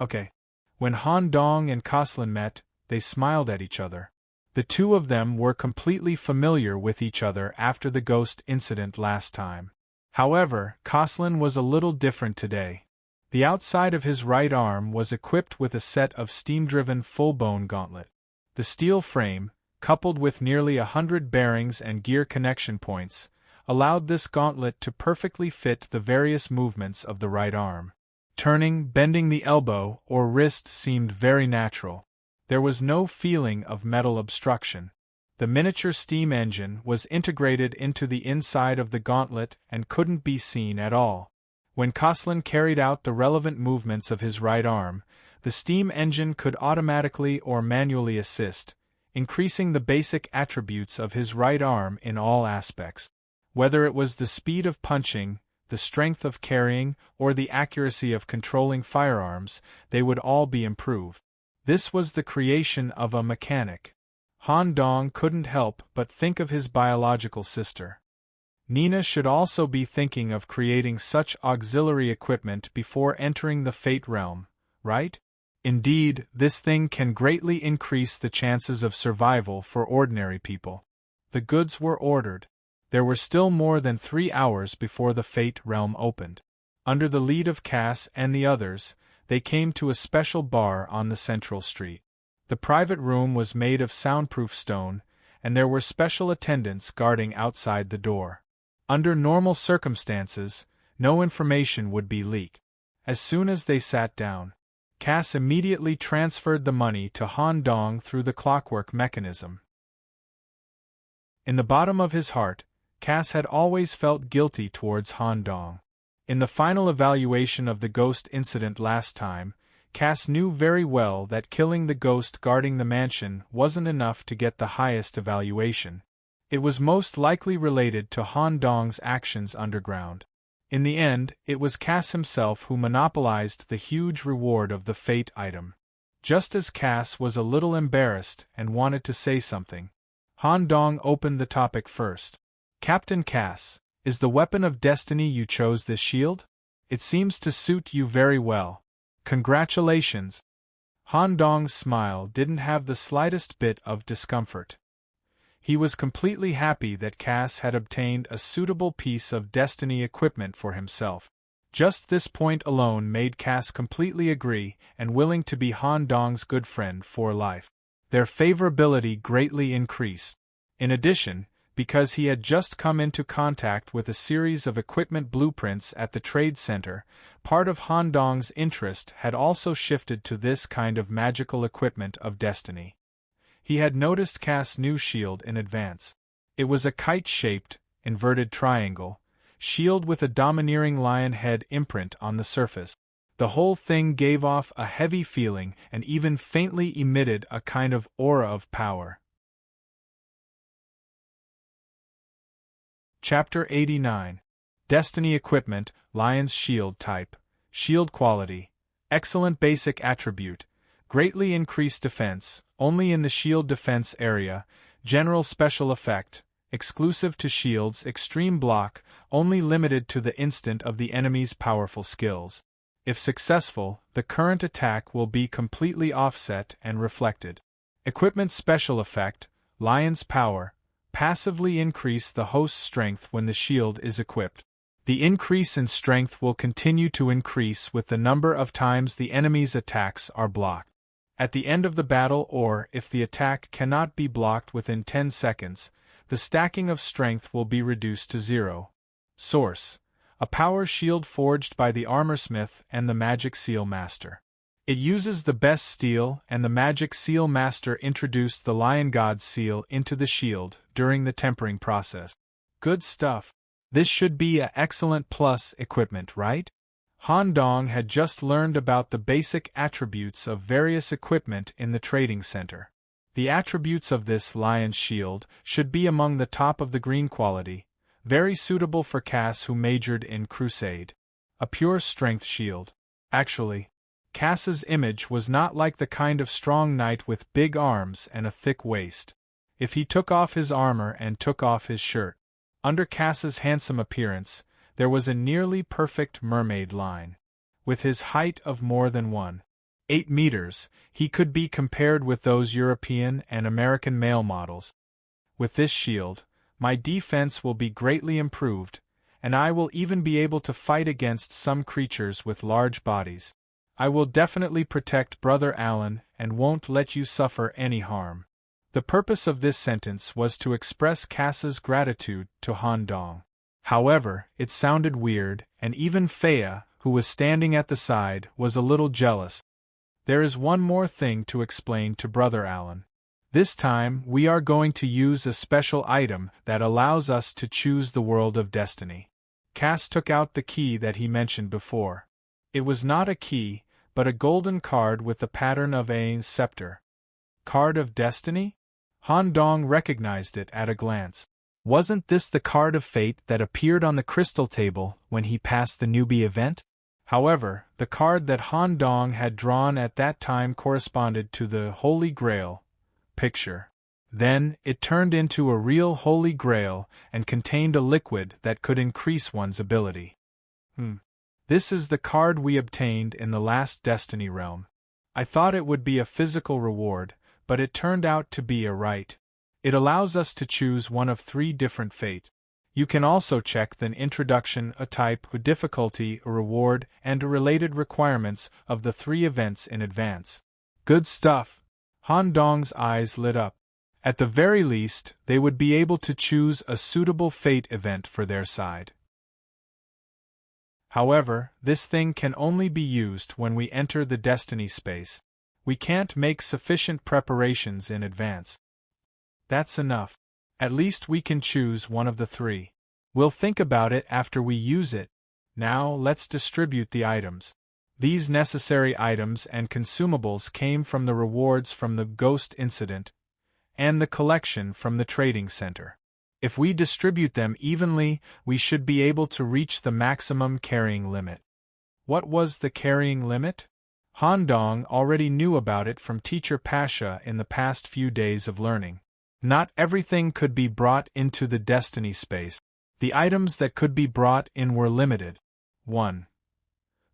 Okay. When Han Dong and Coslin met, they smiled at each other. The two of them were completely familiar with each other after the ghost incident last time. However, Coslin was a little different today. The outside of his right arm was equipped with a set of steam-driven full-bone gauntlet. The steel frame, coupled with nearly 100 bearings and gear connection points, allowed this gauntlet to perfectly fit the various movements of the right arm. Turning, bending the elbow or wrist seemed very natural. There was no feeling of metal obstruction. The miniature steam engine was integrated into the inside of the gauntlet and couldn't be seen at all. When Coslin carried out the relevant movements of his right arm, the steam engine could automatically or manually assist, increasing the basic attributes of his right arm in all aspects. Whether it was the speed of punching, the strength of carrying, or the accuracy of controlling firearms, they would all be improved. This was the creation of a mechanic. Han Dong couldn't help but think of his biological sister. Nina should also be thinking of creating such auxiliary equipment before entering the Fate realm, right? Indeed, this thing can greatly increase the chances of survival for ordinary people. The goods were ordered. There were still more than 3 hours before the Fate realm opened. Under the lead of Cass and the others, they came to a special bar on the central street. The private room was made of soundproof stone, and there were special attendants guarding outside the door. Under normal circumstances, no information would be leaked. As soon as they sat down, Cass immediately transferred the money to Han Dong through the clockwork mechanism. In the bottom of his heart, Cass had always felt guilty towards Han Dong. In the final evaluation of the ghost incident last time, Cass knew very well that killing the ghost guarding the mansion wasn't enough to get the highest evaluation. It was most likely related to Han Dong's actions underground. In the end, it was Cass himself who monopolized the huge reward of the Fate item. Just as Cass was a little embarrassed and wanted to say something, Han Dong opened the topic first. "Captain Cass, is the weapon of destiny you chose this shield? It seems to suit you very well. Congratulations." Han Dong's smile didn't have the slightest bit of discomfort. He was completely happy that Cass had obtained a suitable piece of destiny equipment for himself. Just this point alone made Cass completely agree and willing to be Han Dong's good friend for life. Their favorability greatly increased. In addition, because he had just come into contact with a series of equipment blueprints at the trade center, part of Han Dong's interest had also shifted to this kind of magical equipment of destiny. He had noticed Cass' new shield in advance. It was a kite-shaped, inverted triangle, shield with a domineering lion head imprint on the surface. The whole thing gave off a heavy feeling and even faintly emitted a kind of aura of power. Chapter 89. Destiny Equipment, Lion's Shield Type, Shield Quality, Excellent Basic Attribute, Greatly Increased Defense, only in the shield defense area, General Special Effect, Exclusive to shields, Extreme Block, only limited to the instant of the enemy's powerful skills. If successful, the current attack will be completely offset and reflected. Equipment Special Effect, Lion's Power, passively increase the host's strength when the shield is equipped. The increase in strength will continue to increase with the number of times the enemy's attacks are blocked. At the end of the battle, or if the attack cannot be blocked within 10 seconds, the stacking of strength will be reduced to 0. Source: a power shield forged by the Armorsmith and the Magic Seal Master. It uses the best steel, and the Magic Seal Master introduced the Lion God's seal into the shield during the tempering process. Good stuff. This should be a excellent plus equipment, right? Han Dong had just learned about the basic attributes of various equipment in the trading center. The attributes of this Lion's Shield should be among the top of the green quality, very suitable for Cass who majored in Crusade. A pure strength shield. Actually, Cass's image was not like the kind of strong knight with big arms and a thick waist. If he took off his armor and took off his shirt, under Cass's handsome appearance, there was a nearly perfect mermaid line. With his height of more than 1 8 meters, he could be compared with those European and American male models. With this shield, my defense will be greatly improved, and I will even be able to fight against some creatures with large bodies. I will definitely protect Brother Alan and won't let you suffer any harm. The purpose of this sentence was to express Cass's gratitude to Han Dong. However, it sounded weird, and even Fea, who was standing at the side, was a little jealous. There is one more thing to explain to Brother Alan. This time we are going to use a special item that allows us to choose the world of destiny. Cass took out the key that he mentioned before. It was not a key, but a golden card with the pattern of a scepter. Card of destiny? Han Dong recognized it at a glance. Wasn't this the card of fate that appeared on the crystal table when he passed the newbie event? However, the card that Han Dong had drawn at that time corresponded to the Holy Grail picture. Then, it turned into a real Holy Grail and contained a liquid that could increase one's ability. This is the card we obtained in the last Destiny realm. I thought it would be a physical reward, but it turned out to be a right. It allows us to choose one of 3 different fates. You can also check the introduction, a type, a difficulty, a reward, and related requirements of the 3 events in advance. Good stuff! Han Dong's eyes lit up. At the very least, they would be able to choose a suitable fate event for their side. However, this thing can only be used when we enter the Destiny space. We can't make sufficient preparations in advance. That's enough. At least we can choose one of the 3. We'll think about it after we use it. Now let's distribute the items. These necessary items and consumables came from the rewards from the Ghost Incident, and the collection from the Trading Center. If we distribute them evenly, we should be able to reach the maximum carrying limit. What was the carrying limit? Han Dong already knew about it from Teacher Pasha in the past few days of learning. Not everything could be brought into the Destiny space. The items that could be brought in were limited. 1.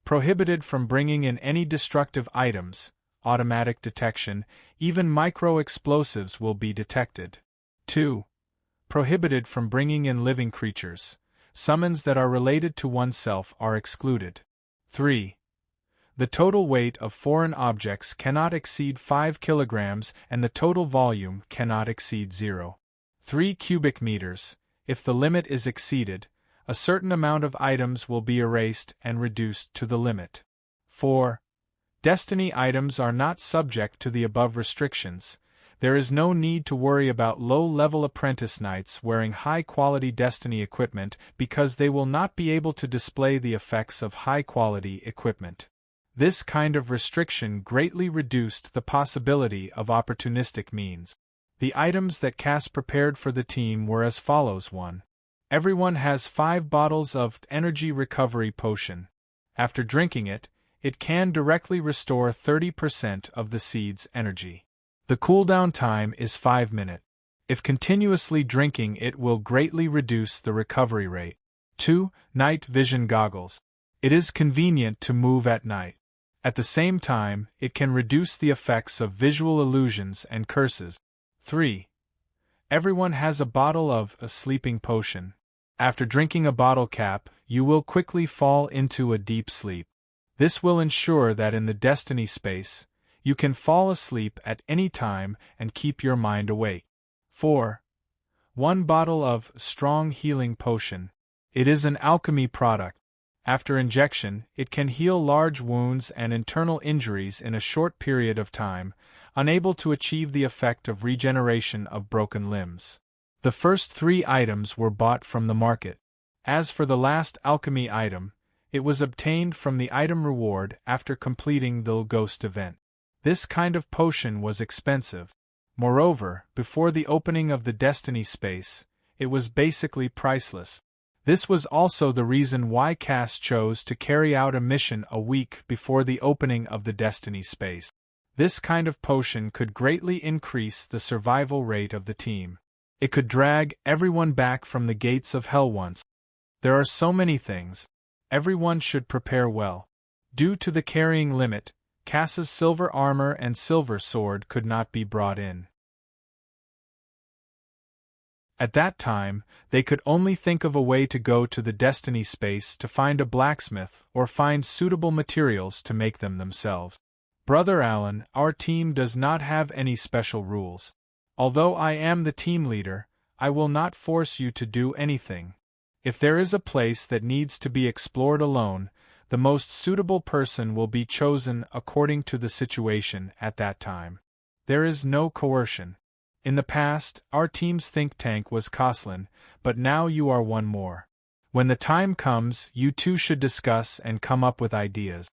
Prohibited from bringing in any destructive items, automatic detection, even micro-explosives will be detected. 2. Prohibited from bringing in living creatures. Summons that are related to oneself are excluded. 3. The total weight of foreign objects cannot exceed 5 kilograms and the total volume cannot exceed 0.3 cubic meters. If the limit is exceeded, a certain amount of items will be erased and reduced to the limit. 4. Destiny items are not subject to the above restrictions. There is no need to worry about low-level apprentice knights wearing high-quality Destiny equipment because they will not be able to display the effects of high-quality equipment. This kind of restriction greatly reduced the possibility of opportunistic means. The items that Cass prepared for the team were as follows. 1. Everyone has 5 bottles of energy recovery potion. After drinking it, it can directly restore 30% of the seed's energy. The cooldown time is 5 minutes. If continuously drinking it will greatly reduce the recovery rate. 2. Night vision goggles. It is convenient to move at night. At the same time, it can reduce the effects of visual illusions and curses. 3. Everyone has a bottle of a sleeping potion. After drinking a bottle cap, you will quickly fall into a deep sleep. This will ensure that in the Destiny space, you can fall asleep at any time and keep your mind awake. 4. 1 bottle of strong healing potion. It is an alchemy product. After injection, it can heal large wounds and internal injuries in a short period of time, unable to achieve the effect of regeneration of broken limbs. The first 3 items were bought from the market. As for the last alchemy item, it was obtained from the item reward after completing the Ghost event. This kind of potion was expensive. Moreover, before the opening of the Destiny space, it was basically priceless. This was also the reason why Cass chose to carry out a mission a week before the opening of the Destiny space. This kind of potion could greatly increase the survival rate of the team. It could drag everyone back from the gates of hell once. There are so many things. Everyone should prepare well. Due to the carrying limit, Cass's silver armor and silver sword could not be brought in. At that time, they could only think of a way to go to the Destiny space to find a blacksmith or find suitable materials to make them themselves. Brother Alan, our team does not have any special rules. Although I am the team leader, I will not force you to do anything. If there is a place that needs to be explored alone, the most suitable person will be chosen according to the situation at that time. There is no coercion. In the past, our team's think tank was Koslin, but now you are one more. When the time comes, you two should discuss and come up with ideas.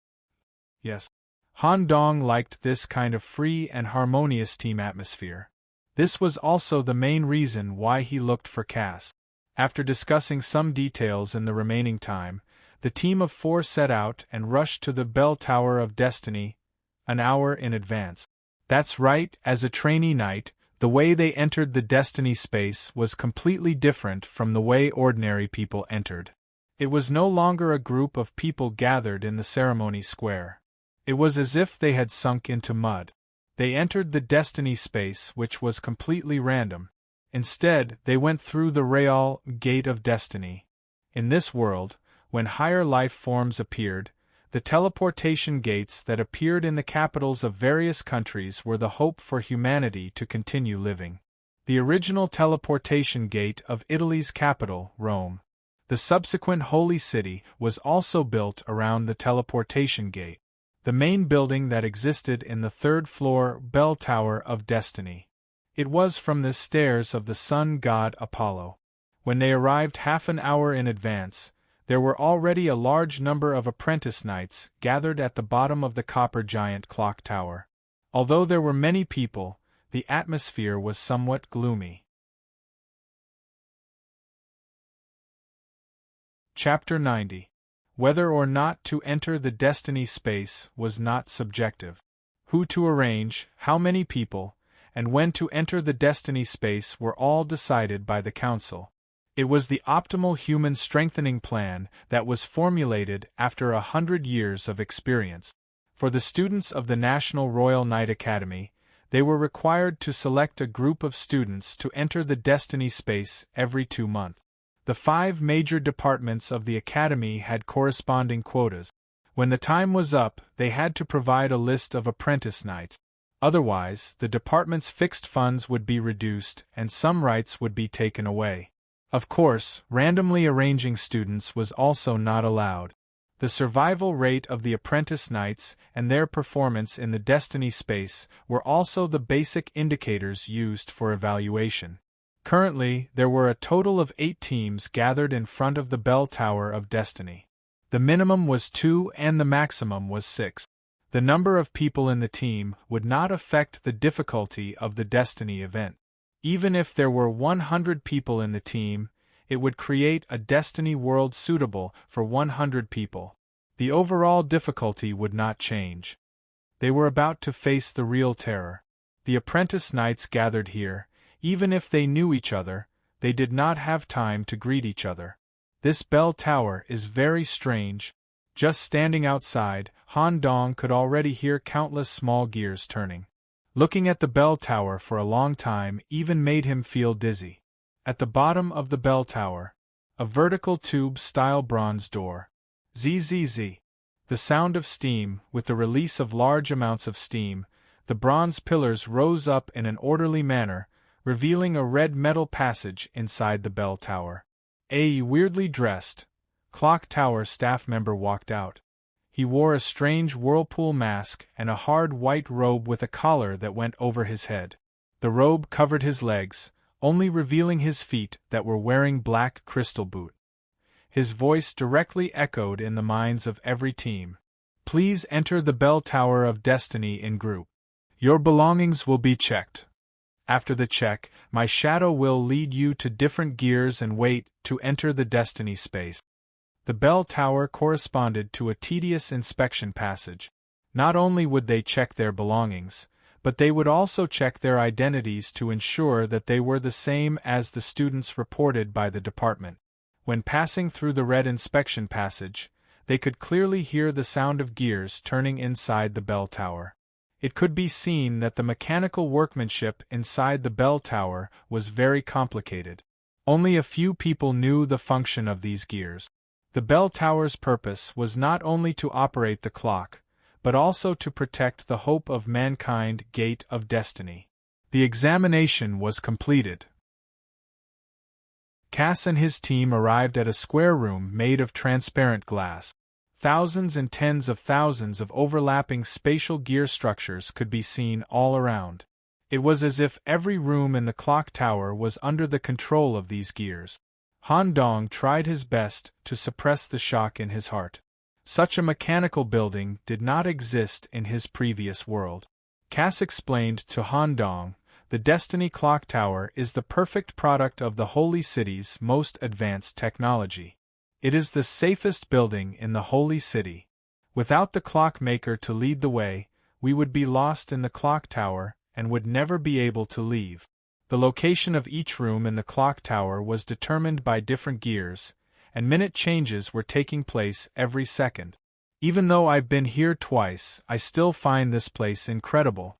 Yes. Han Dong liked this kind of free and harmonious team atmosphere. This was also the main reason why he looked for Cass. After discussing some details in the remaining time, the team of 4 set out and rushed to the Bell Tower of Destiny, an hour in advance. That's right, as a trainee knight, the way they entered the Destiny space was completely different from the way ordinary people entered. It was no longer a group of people gathered in the ceremony square. It was as if they had sunk into mud. They entered the Destiny space, which was completely random. Instead, they went through the Real Gate of Destiny. In this world, when higher life forms appeared, the teleportation gates that appeared in the capitals of various countries were the hope for humanity to continue living. The original teleportation gate of Italy's capital, Rome. The subsequent Holy City was also built around the teleportation gate, the main building that existed in the 3rd floor Bell Tower of Destiny. It was from the stairs of the sun god Apollo. When they arrived half an hour in advance, there were already a large number of apprentice knights gathered at the bottom of the copper giant clock tower. Although there were many people, the atmosphere was somewhat gloomy. Chapter 90. Whether or not to enter the Destiny space was not subjective. Who to arrange, how many people, and when to enter the Destiny space were all decided by the Council. It was the optimal human strengthening plan that was formulated after 100 years of experience. For the students of the National Royal Knight Academy, they were required to select a group of students to enter the Destiny space every 2 months. The 5 major departments of the Academy had corresponding quotas. When the time was up, they had to provide a list of apprentice knights. Otherwise, the department's fixed funds would be reduced and some rights would be taken away. Of course, randomly arranging students was also not allowed. The survival rate of the apprentice knights and their performance in the Destiny space were also the basic indicators used for evaluation. Currently, there were a total of 8 teams gathered in front of the Bell Tower of Destiny. The minimum was 2 and the maximum was 6. The number of people in the team would not affect the difficulty of the Destiny event. Even if there were 100 people in the team, it would create a Destiny world suitable for 100 people. The overall difficulty would not change. They were about to face the real terror. The apprentice knights gathered here, even if they knew each other, they did not have time to greet each other. This bell tower is very strange. Just standing outside, Han Dong could already hear countless small gears turning. Looking at the bell tower for a long time even made him feel dizzy. At the bottom of the bell tower, a vertical tube-style bronze door. Zzz. The sound of steam, with the release of large amounts of steam, the bronze pillars rose up in an orderly manner, revealing a red metal passage inside the bell tower. A weirdly dressed clock tower staff member walked out. He wore a strange whirlpool mask and a hard white robe with a collar that went over his head. The robe covered his legs, only revealing his feet that were wearing black crystal boot. His voice directly echoed in the minds of every team. Please enter the Bell Tower of Destiny in group. Your belongings will be checked. After the check, my shadow will lead you to different gears and wait to enter the Destiny space. The bell tower corresponded to a tedious inspection passage. Not only would they check their belongings, but they would also check their identities to ensure that they were the same as the students reported by the department. When passing through the red inspection passage, they could clearly hear the sound of gears turning inside the bell tower. It could be seen that the mechanical workmanship inside the bell tower was very complicated. Only a few people knew the function of these gears. The bell tower's purpose was not only to operate the clock, but also to protect the hope of mankind gate of destiny. The examination was completed. Cass and his team arrived at a square room made of transparent glass. Thousands and tens of thousands of overlapping spatial gear structures could be seen all around. It was as if every room in the clock tower was under the control of these gears. Han Dong tried his best to suppress the shock in his heart. Such a mechanical building did not exist in his previous world. Cass explained to Han Dong, the Destiny Clock Tower is the perfect product of the Holy City's most advanced technology. It is the safest building in the Holy City. Without the clockmaker to lead the way, we would be lost in the clock tower and would never be able to leave. The location of each room in the clock tower was determined by different gears, and minute changes were taking place every second. Even though I've been here twice, I still find this place incredible.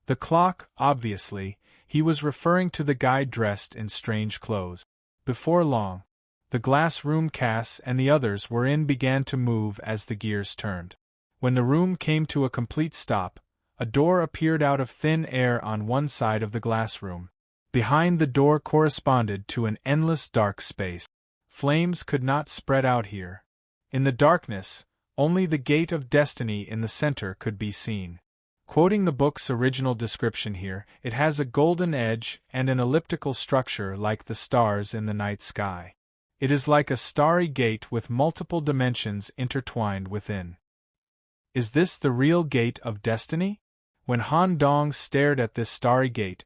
The clock, obviously, he was referring to the guy dressed in strange clothes. Before long, the glass room Cass and the others were in began to move as the gears turned. When the room came to a complete stop, a door appeared out of thin air on one side of the glass room. Behind the door corresponded to an endless dark space. Flames could not spread out here. In the darkness, only the gate of destiny in the center could be seen. Quoting the book's original description here, it has a golden edge and an elliptical structure like the stars in the night sky. It is like a starry gate with multiple dimensions intertwined within. Is this the real gate of destiny? When Han Dong stared at this starry gate,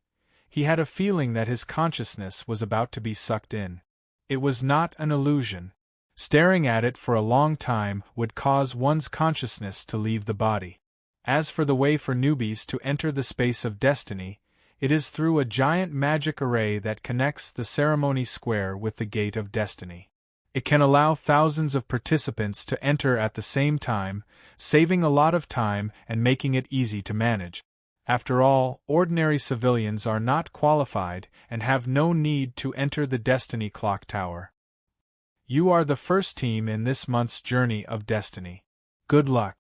he had a feeling that his consciousness was about to be sucked in. It was not an illusion. Staring at it for a long time would cause one's consciousness to leave the body. As for the way for newbies to enter the space of destiny, it is through a giant magic array that connects the ceremony square with the gate of destiny. It can allow thousands of participants to enter at the same time, saving a lot of time and making it easy to manage. After all, ordinary civilians are not qualified and have no need to enter the Destiny Clock Tower. You are the first team in this month's journey of destiny. Good luck.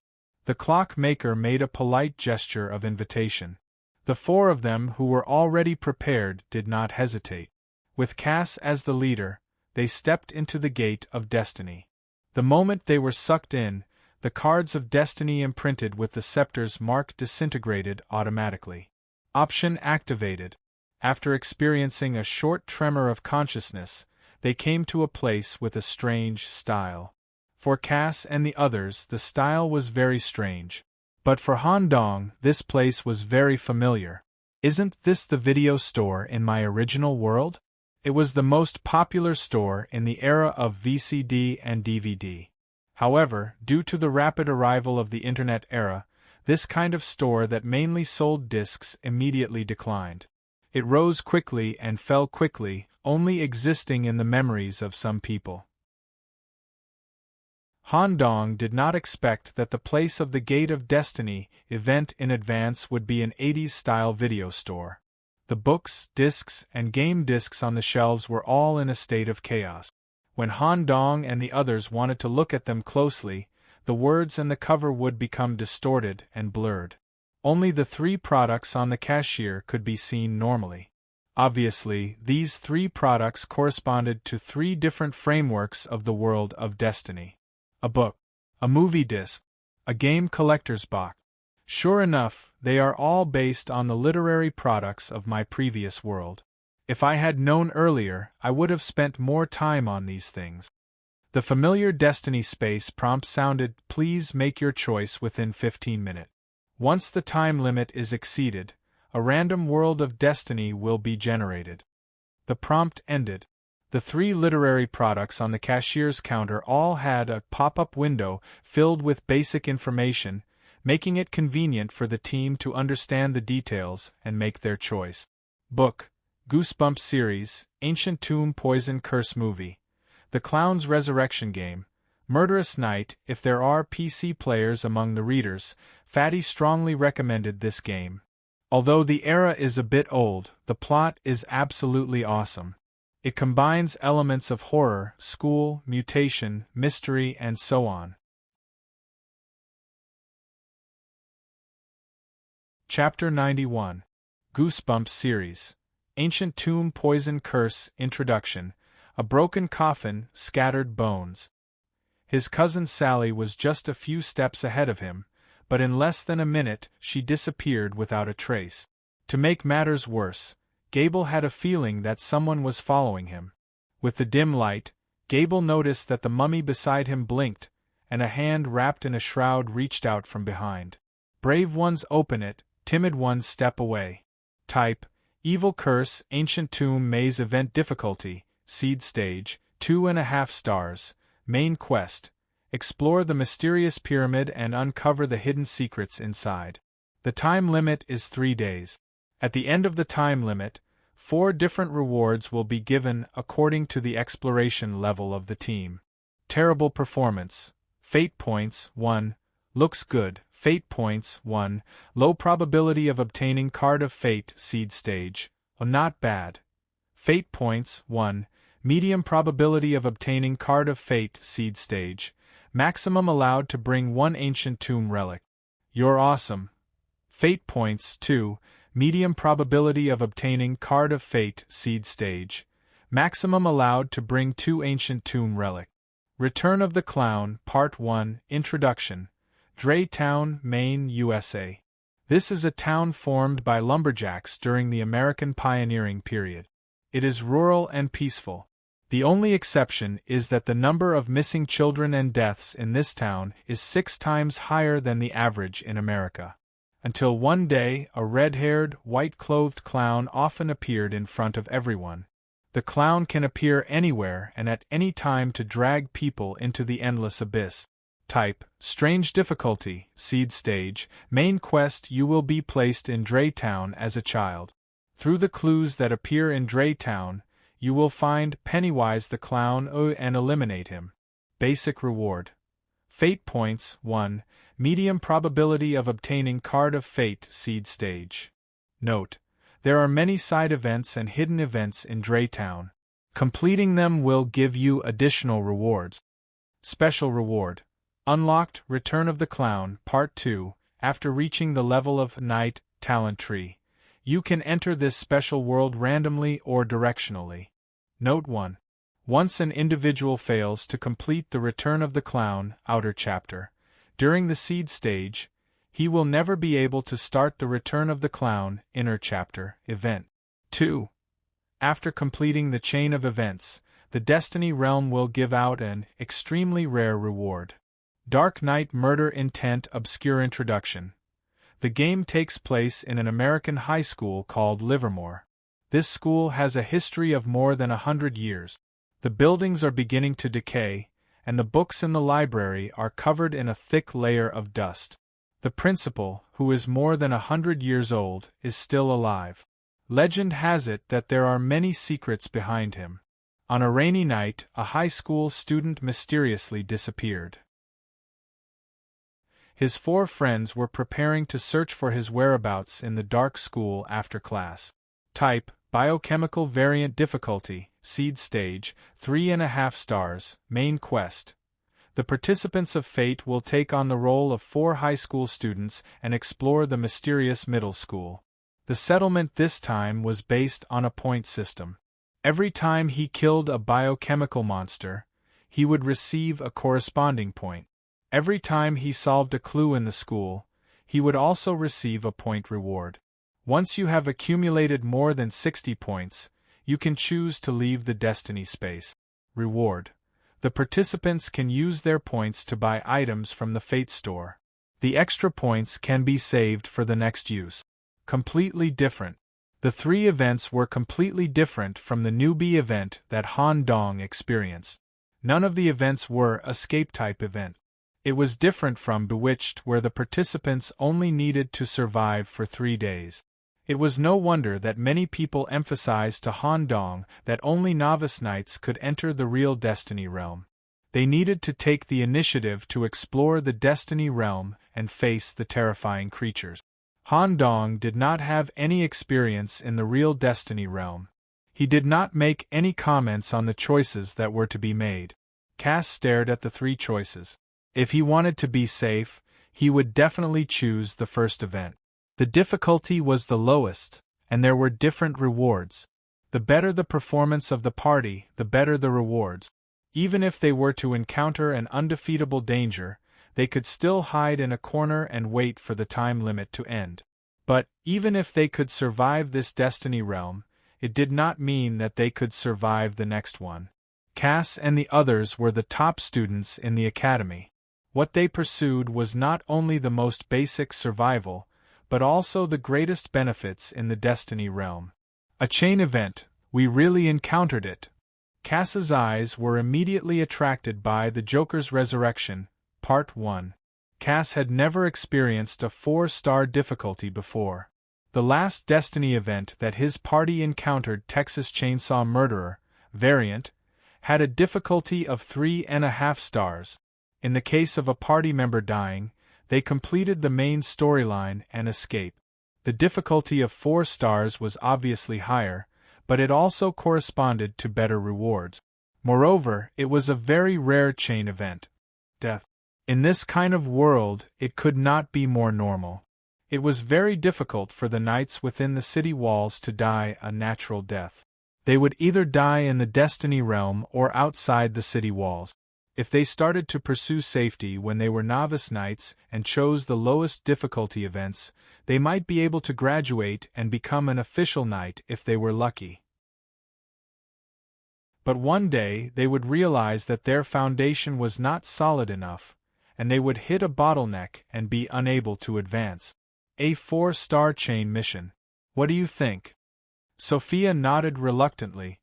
The clockmaker made a polite gesture of invitation. The four of them who were already prepared did not hesitate. With Cass as the leader, they stepped into the gate of destiny. The moment they were sucked in, the cards of destiny imprinted with the scepter's mark disintegrated automatically. Option activated. After experiencing a short tremor of consciousness, they came to a place with a strange style. For Cass and the others, the style was very strange. But for Han Dong, this place was very familiar. Isn't this the video store in my original world? It was the most popular store in the era of VCD and DVD. However, due to the rapid arrival of the Internet era, this kind of store that mainly sold discs immediately declined. It rose quickly and fell quickly, only existing in the memories of some people. Han Dong did not expect that the place of the Gate of Destiny event in advance would be an 80s-style video store. The books, discs, and game discs on the shelves were all in a state of chaos. When Han Dong and the others wanted to look at them closely, the words and the cover would become distorted and blurred. Only the 3 products on the cashier could be seen normally. Obviously, these 3 products corresponded to 3 different frameworks of the world of destiny. A book, a movie disc, a game collector's box. Sure enough, they are all based on the literary products of my previous world. If I had known earlier, I would have spent more time on these things. The familiar Destiny space prompt sounded, "Please make your choice within 15 minutes. Once the time limit is exceeded, a random world of destiny will be generated." The prompt ended. The 3 literary products on the cashier's counter all had a pop-up window filled with basic information, making it convenient for the team to understand the details and make their choice. Book, Goosebumps series, Ancient Tomb Poison Curse movie, The Clown's Resurrection game, Murderous Night. If there are PC players among the readers, Fatty strongly recommended this game. Although the era is a bit old, the plot is absolutely awesome. It combines elements of horror, school, mutation, mystery, and so on. Chapter 91. Goosebumps Series. Ancient Tomb Poison Curse. Introduction. A broken coffin, scattered bones. His cousin Sally was just a few steps ahead of him, but in less than a minute she disappeared without a trace. To make matters worse, Gable had a feeling that someone was following him. With the dim light, Gable noticed that the mummy beside him blinked, and a hand wrapped in a shroud reached out from behind. Brave ones open it, timid ones step away. Type: Evil Curse. Ancient Tomb Maze. Event difficulty, Seed Stage, 2.5 stars. Main quest: explore the mysterious pyramid and uncover the hidden secrets inside. The time limit is 3 days. At the end of the time limit, 4 different rewards will be given according to the exploration level of the team. Terrible performance. Fate points 1. Looks good. Fate points 1. Low probability of obtaining Card of Fate. Seed Stage. Oh, not bad. Fate points 1. Medium probability of obtaining Card of Fate. Seed Stage. Maximum allowed to bring 1 Ancient Tomb Relic. You're awesome. Fate points 2. Medium probability of obtaining Card of Fate. Seed Stage. Maximum allowed to bring 2 Ancient Tomb Relic. Return of the Clown. Part 1. Introduction. Draytown, Maine, USA. This is a town formed by lumberjacks during the American pioneering period. It is rural and peaceful. The only exception is that the number of missing children and deaths in this town is 6 times higher than the average in America. Until one day, a red-haired, white-clothed clown often appeared in front of everyone. The clown can appear anywhere and at any time to drag people into the endless abyss. Type: Strange difficulty, Seed Stage. Main quest: you will be placed in Draytown as a child. Through the clues that appear in Draytown, you will find Pennywise the Clown and eliminate him. Basic reward. Fate points 1. Medium probability of obtaining Card of Fate. Seed Stage. Note: there are many side events and hidden events in Draytown. Completing them will give you additional rewards. Special reward. Unlocked Return of the Clown, Part 2. After reaching the level of Knight Talent Tree, you can enter this special world randomly or directionally. Note 1. Once an individual fails to complete the Return of the Clown outer chapter during the Seed Stage, he will never be able to start the Return of the Clown inner chapter event. 2. After completing the chain of events, the Destiny Realm will give out an extremely rare reward. Dark Knight Murder Intent Obscure Introduction. The game takes place in an American high school called Livermore. This school has a history of more than 100 years. The buildings are beginning to decay, and the books in the library are covered in a thick layer of dust. The principal, who is more than 100 years old, is still alive. Legend has it that there are many secrets behind him. On a rainy night, a high school student mysteriously disappeared. His 4 friends were preparing to search for his whereabouts in the dark school after class. Type: Biochemical Variant Difficulty, Seed Stage, 3.5 stars. Main quest. The participants of Fate will take on the role of 4 high school students and explore the mysterious middle school. The settlement this time was based on a point system. Every time he killed a biochemical monster, he would receive a corresponding point. Every time he solved a clue in the school, he would also receive a point reward. Once you have accumulated more than 60 points, you can choose to leave the Destiny space. Reward. The participants can use their points to buy items from the Fate store. The extra points can be saved for the next use. Completely different. The 3 events were completely different from the newbie event that Han Dong experienced. None of the events were escape-type event. It was different from Bewitched, where the participants only needed to survive for 3 days. It was no wonder that many people emphasized to Han Dong that only novice knights could enter the real Destiny realm. They needed to take the initiative to explore the Destiny realm and face the terrifying creatures. Han Dong did not have any experience in the real Destiny realm. He did not make any comments on the choices that were to be made. Cass stared at the three choices. If he wanted to be safe, he would definitely choose the first event. The difficulty was the lowest, and there were different rewards. The better the performance of the party, the better the rewards. Even if they were to encounter an undefeatable danger, they could still hide in a corner and wait for the time limit to end. But, even if they could survive this Destiny realm, it did not mean that they could survive the next one. Cass and the others were the top students in the academy. What they pursued was not only the most basic survival, but also the greatest benefits in the Destiny realm. A chain event, we really encountered it. Cass's eyes were immediately attracted by the Joker's Resurrection, Part 1. Cass had never experienced a 4-star difficulty before. The last Destiny event that his party encountered, Texas Chainsaw Murderer, variant, had a difficulty of 3.5 stars. In the case of a party member dying, they completed the main storyline and escape. The difficulty of 4 stars was obviously higher, but it also corresponded to better rewards. Moreover, it was a very rare chain event. Death. In this kind of world, it could not be more normal. It was very difficult for the knights within the city walls to die a natural death. They would either die in the Destiny realm or outside the city walls. If they started to pursue safety when they were novice knights and chose the lowest difficulty events, they might be able to graduate and become an official knight if they were lucky. But one day they would realize that their foundation was not solid enough, and they would hit a bottleneck and be unable to advance. A 4-star chain mission. What do you think? Sophia nodded reluctantly.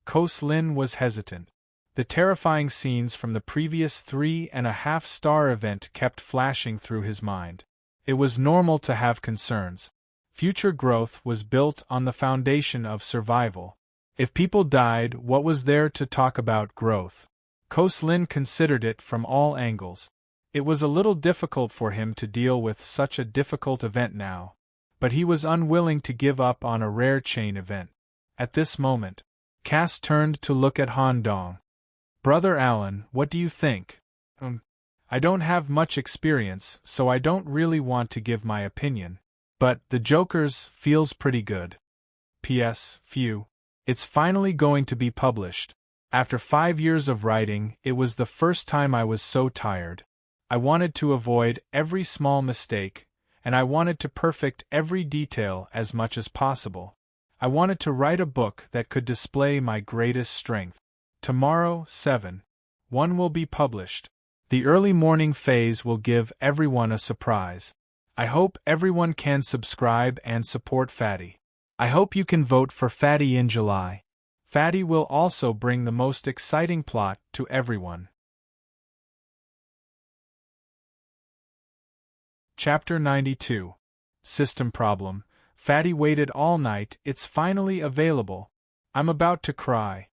Koslin was hesitant. The terrifying scenes from the previous 3.5-star event kept flashing through his mind. It was normal to have concerns. Future growth was built on the foundation of survival. If people died, what was there to talk about growth? Koslin considered it from all angles. It was a little difficult for him to deal with such a difficult event now, but he was unwilling to give up on a rare chain event. At this moment, Cass turned to look at Han Dong. Brother Alan, what do you think? I don't have much experience, so I don't really want to give my opinion. But the Joker's feels pretty good. P.S. Phew. It's finally going to be published. After 5 years of writing, it was the first time I was so tired. I wanted to avoid every small mistake, and I wanted to perfect every detail as much as possible. I wanted to write a book that could display my greatest strength. Tomorrow, 7/1 will be published. The early morning phase will give everyone a surprise. I hope everyone can subscribe and support Fatty. I hope you can vote for Fatty in July. Fatty will also bring the most exciting plot to everyone. Chapter 92. System Problem. Fatty waited all night, it's finally available. I'm about to cry.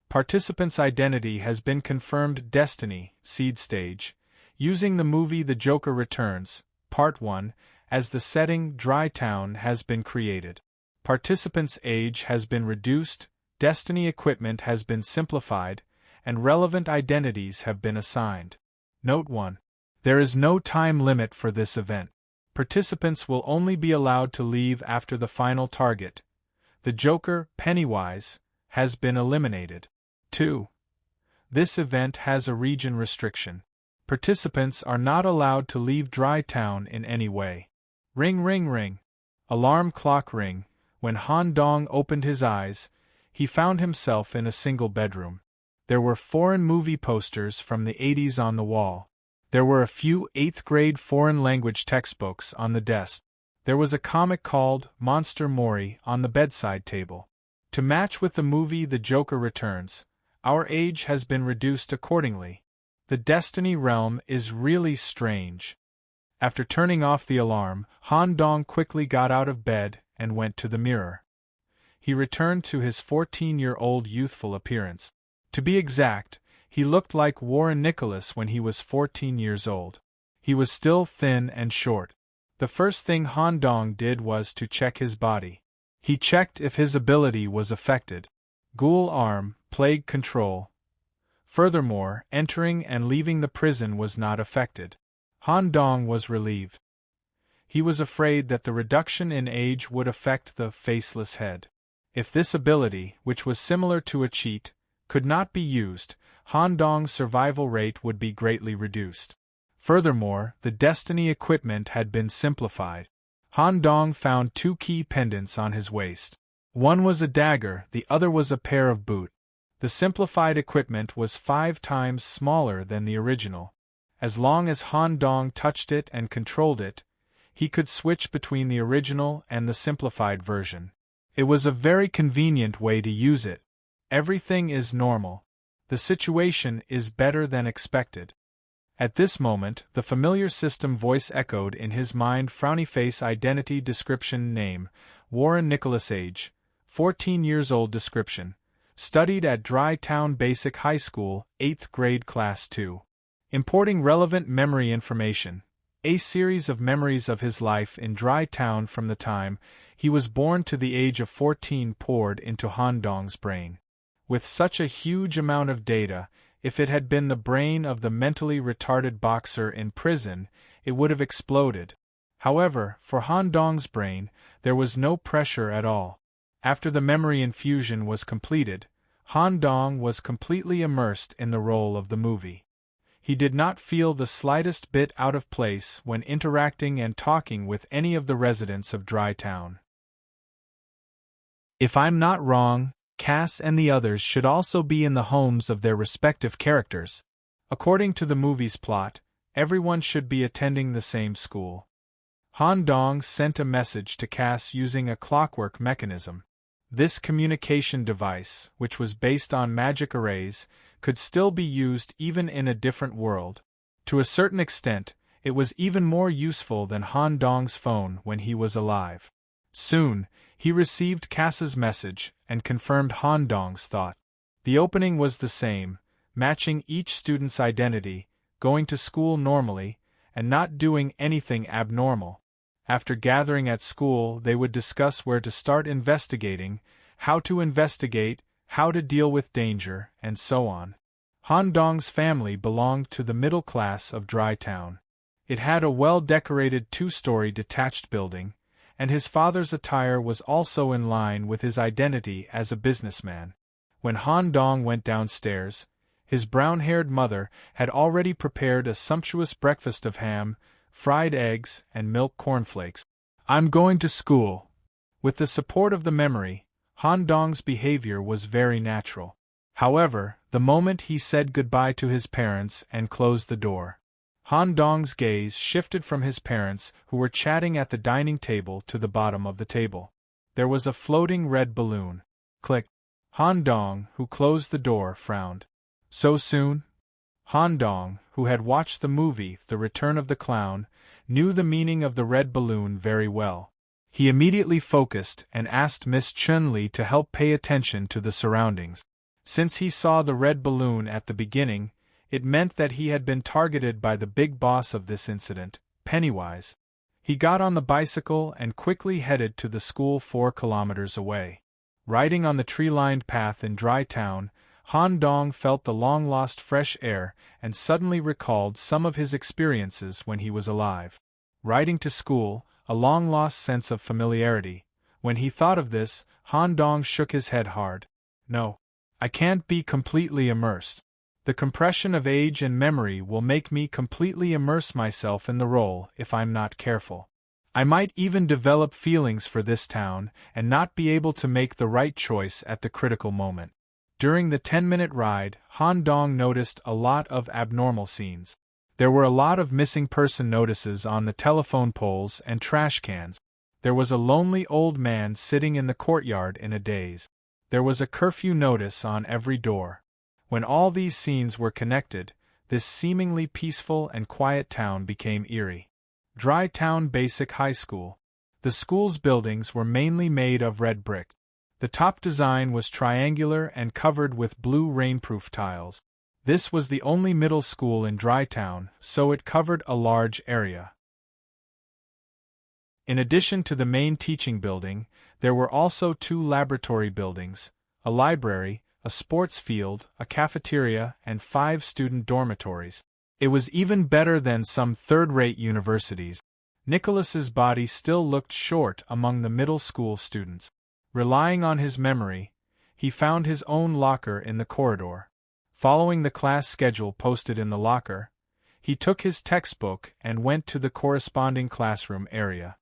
Participant's identity has been confirmed. Destiny, Seed Stage. Using the movie The Joker Returns, Part 1, as the setting, Dry Town has been created. Participant's age has been reduced, Destiny equipment has been simplified, and relevant identities have been assigned. Note 1. There is no time limit for this event. Participants will only be allowed to leave after the final target. The Joker, Pennywise, has been eliminated. 2. This event has a region restriction. Participants are not allowed to leave Dry Town in any way. Ring ring ring. Alarm clock ring. When Han Dong opened his eyes, he found himself in a single bedroom. There were foreign movie posters from the 80s on the wall. There were a few 8th grade foreign language textbooks on the desk. There was a comic called Monster Mori on the bedside table. To match with the movie The Joker Returns, our age has been reduced accordingly. The Destiny realm is really strange. After turning off the alarm, Han Dong quickly got out of bed and went to the mirror. He returned to his 14-year-old youthful appearance. To be exact, He looked like Warren Nicholas when he was 14 years old. He was still thin and short. The first thing Han Dong did was to check his body. He checked if his ability was affected. Ghoul arm, plague control. Furthermore, entering and leaving the prison was not affected. Han Dong was relieved. He was afraid that the reduction in age would affect the faceless head. If this ability, which was similar to a cheat, could not be used, Han Dong's survival rate would be greatly reduced. Furthermore, the Destiny equipment had been simplified. Han Dong found 2 key pendants on his waist. One was a dagger, the other was a pair of boots. The simplified equipment was 5 times smaller than the original. As long as Han Dong touched it and controlled it, he could switch between the original and the simplified version. It was a very convenient way to use it. Everything is normal. The situation is better than expected. At this moment, the familiar system voice echoed in his mind: frowny face, identity, description, name, Warren Nicholas, age, 14 years old, description, studied at Dry Town Basic High School, 8th grade, class 2. Importing relevant memory information. A series of memories of his life in Dry Town from the time he was born to the age of 14 poured into Han Dong's brain. With such a huge amount of data, if it had been the brain of the mentally retarded boxer in prison, it would have exploded. However, for Han Dong's brain, there was no pressure at all. After the memory infusion was completed, Han Dong was completely immersed in the role of the movie. He did not feel the slightest bit out of place when interacting and talking with any of the residents of Dry Town. If I'm not wrong, Cass and the others should also be in the homes of their respective characters. According to the movie's plot, everyone should be attending the same school. Han Dong sent a message to Cass using a clockwork mechanism. This communication device, which was based on magic arrays, could still be used even in a different world. To a certain extent, it was even more useful than Han Dong's phone when he was alive. Soon, he received Cass's message and confirmed Han Dong's thought. The opening was the same, matching each student's identity, going to school normally, and not doing anything abnormal. After gathering at school, they would discuss where to start investigating, how to investigate, how to deal with danger, and so on. Han Dong's family belonged to the middle class of Dry Town. It had a well-decorated 2-story detached building, and his father's attire was also in line with his identity as a businessman. When Han Dong went downstairs, his brown-haired mother had already prepared a sumptuous breakfast of ham, fried eggs, and milk cornflakes. I'm going to school. With the support of the memory, Han Dong's behavior was very natural. However, the moment he said goodbye to his parents and closed the door, Han Dong's gaze shifted from his parents, who were chatting at the dining table, to the bottom of the table. There was a floating red balloon. Click. Han Dong, who closed the door, frowned. So soon? Han Dong, who had watched the movie The Return of the Clown, knew the meaning of the red balloon very well. He immediately focused and asked Miss Chun-Li to help pay attention to the surroundings. Since he saw the red balloon at the beginning, it meant that he had been targeted by the big boss of this incident, Pennywise. He got on the bicycle and quickly headed to the school 4 kilometers away. Riding on the tree-lined path in Dry Town, Han Dong felt the long-lost fresh air and suddenly recalled some of his experiences when he was alive. Riding to school, a long-lost sense of familiarity. When he thought of this, Han Dong shook his head hard. No, I can't be completely immersed. The compression of age and memory will make me completely immerse myself in the role if I'm not careful. I might even develop feelings for this town and not be able to make the right choice at the critical moment. During the 10-minute ride, Han Dong noticed a lot of abnormal scenes. There were a lot of missing person notices on the telephone poles and trash cans. There was a lonely old man sitting in the courtyard in a daze. There was a curfew notice on every door. When all these scenes were connected, this seemingly peaceful and quiet town became eerie. Dry Town Basic High School. The school's buildings were mainly made of red brick. The top design was triangular and covered with blue rainproof tiles. This was the only middle school in Drytown, so it covered a large area. In addition to the main teaching building, there were also 2 laboratory buildings, a library, a sports field, a cafeteria, and 5 student dormitories. It was even better than some third-rate universities. Nicholas's body still looked short among the middle school students. Relying on his memory, he found his own locker in the corridor. Following the class schedule posted in the locker, he took his textbook and went to the corresponding classroom area.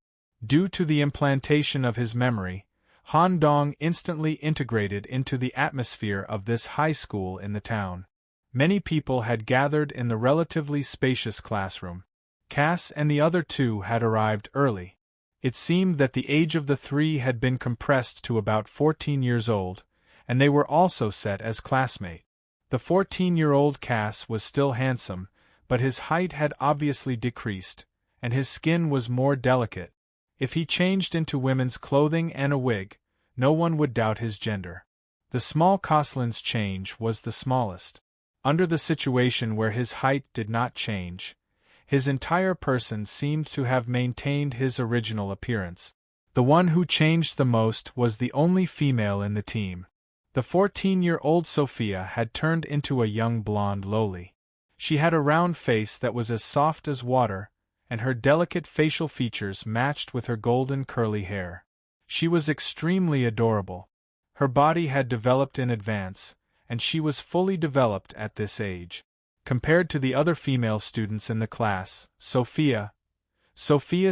Due to the implantation of his memory, Han Dong instantly integrated into the atmosphere of this high school in the town. Many people had gathered in the relatively spacious classroom. Cass and the other 2 had arrived early. It seemed that the age of the 3 had been compressed to about 14 years old, and they were also set as classmates. The 14-year-old Cass was still handsome, but his height had obviously decreased, and his skin was more delicate. If he changed into women's clothing and a wig, no one would doubt his gender. The small Coslin's change was the smallest. Under the situation where his height did not change, his entire person seemed to have maintained his original appearance. The one who changed the most was the only female in the team. The 14-year-old Sophia had turned into a young blonde loli. She had a round face that was as soft as water, and her delicate facial features matched with her golden curly hair. She was extremely adorable. Her body had developed in advance, and she was fully developed at this age. Compared to the other female students in the class, Sophia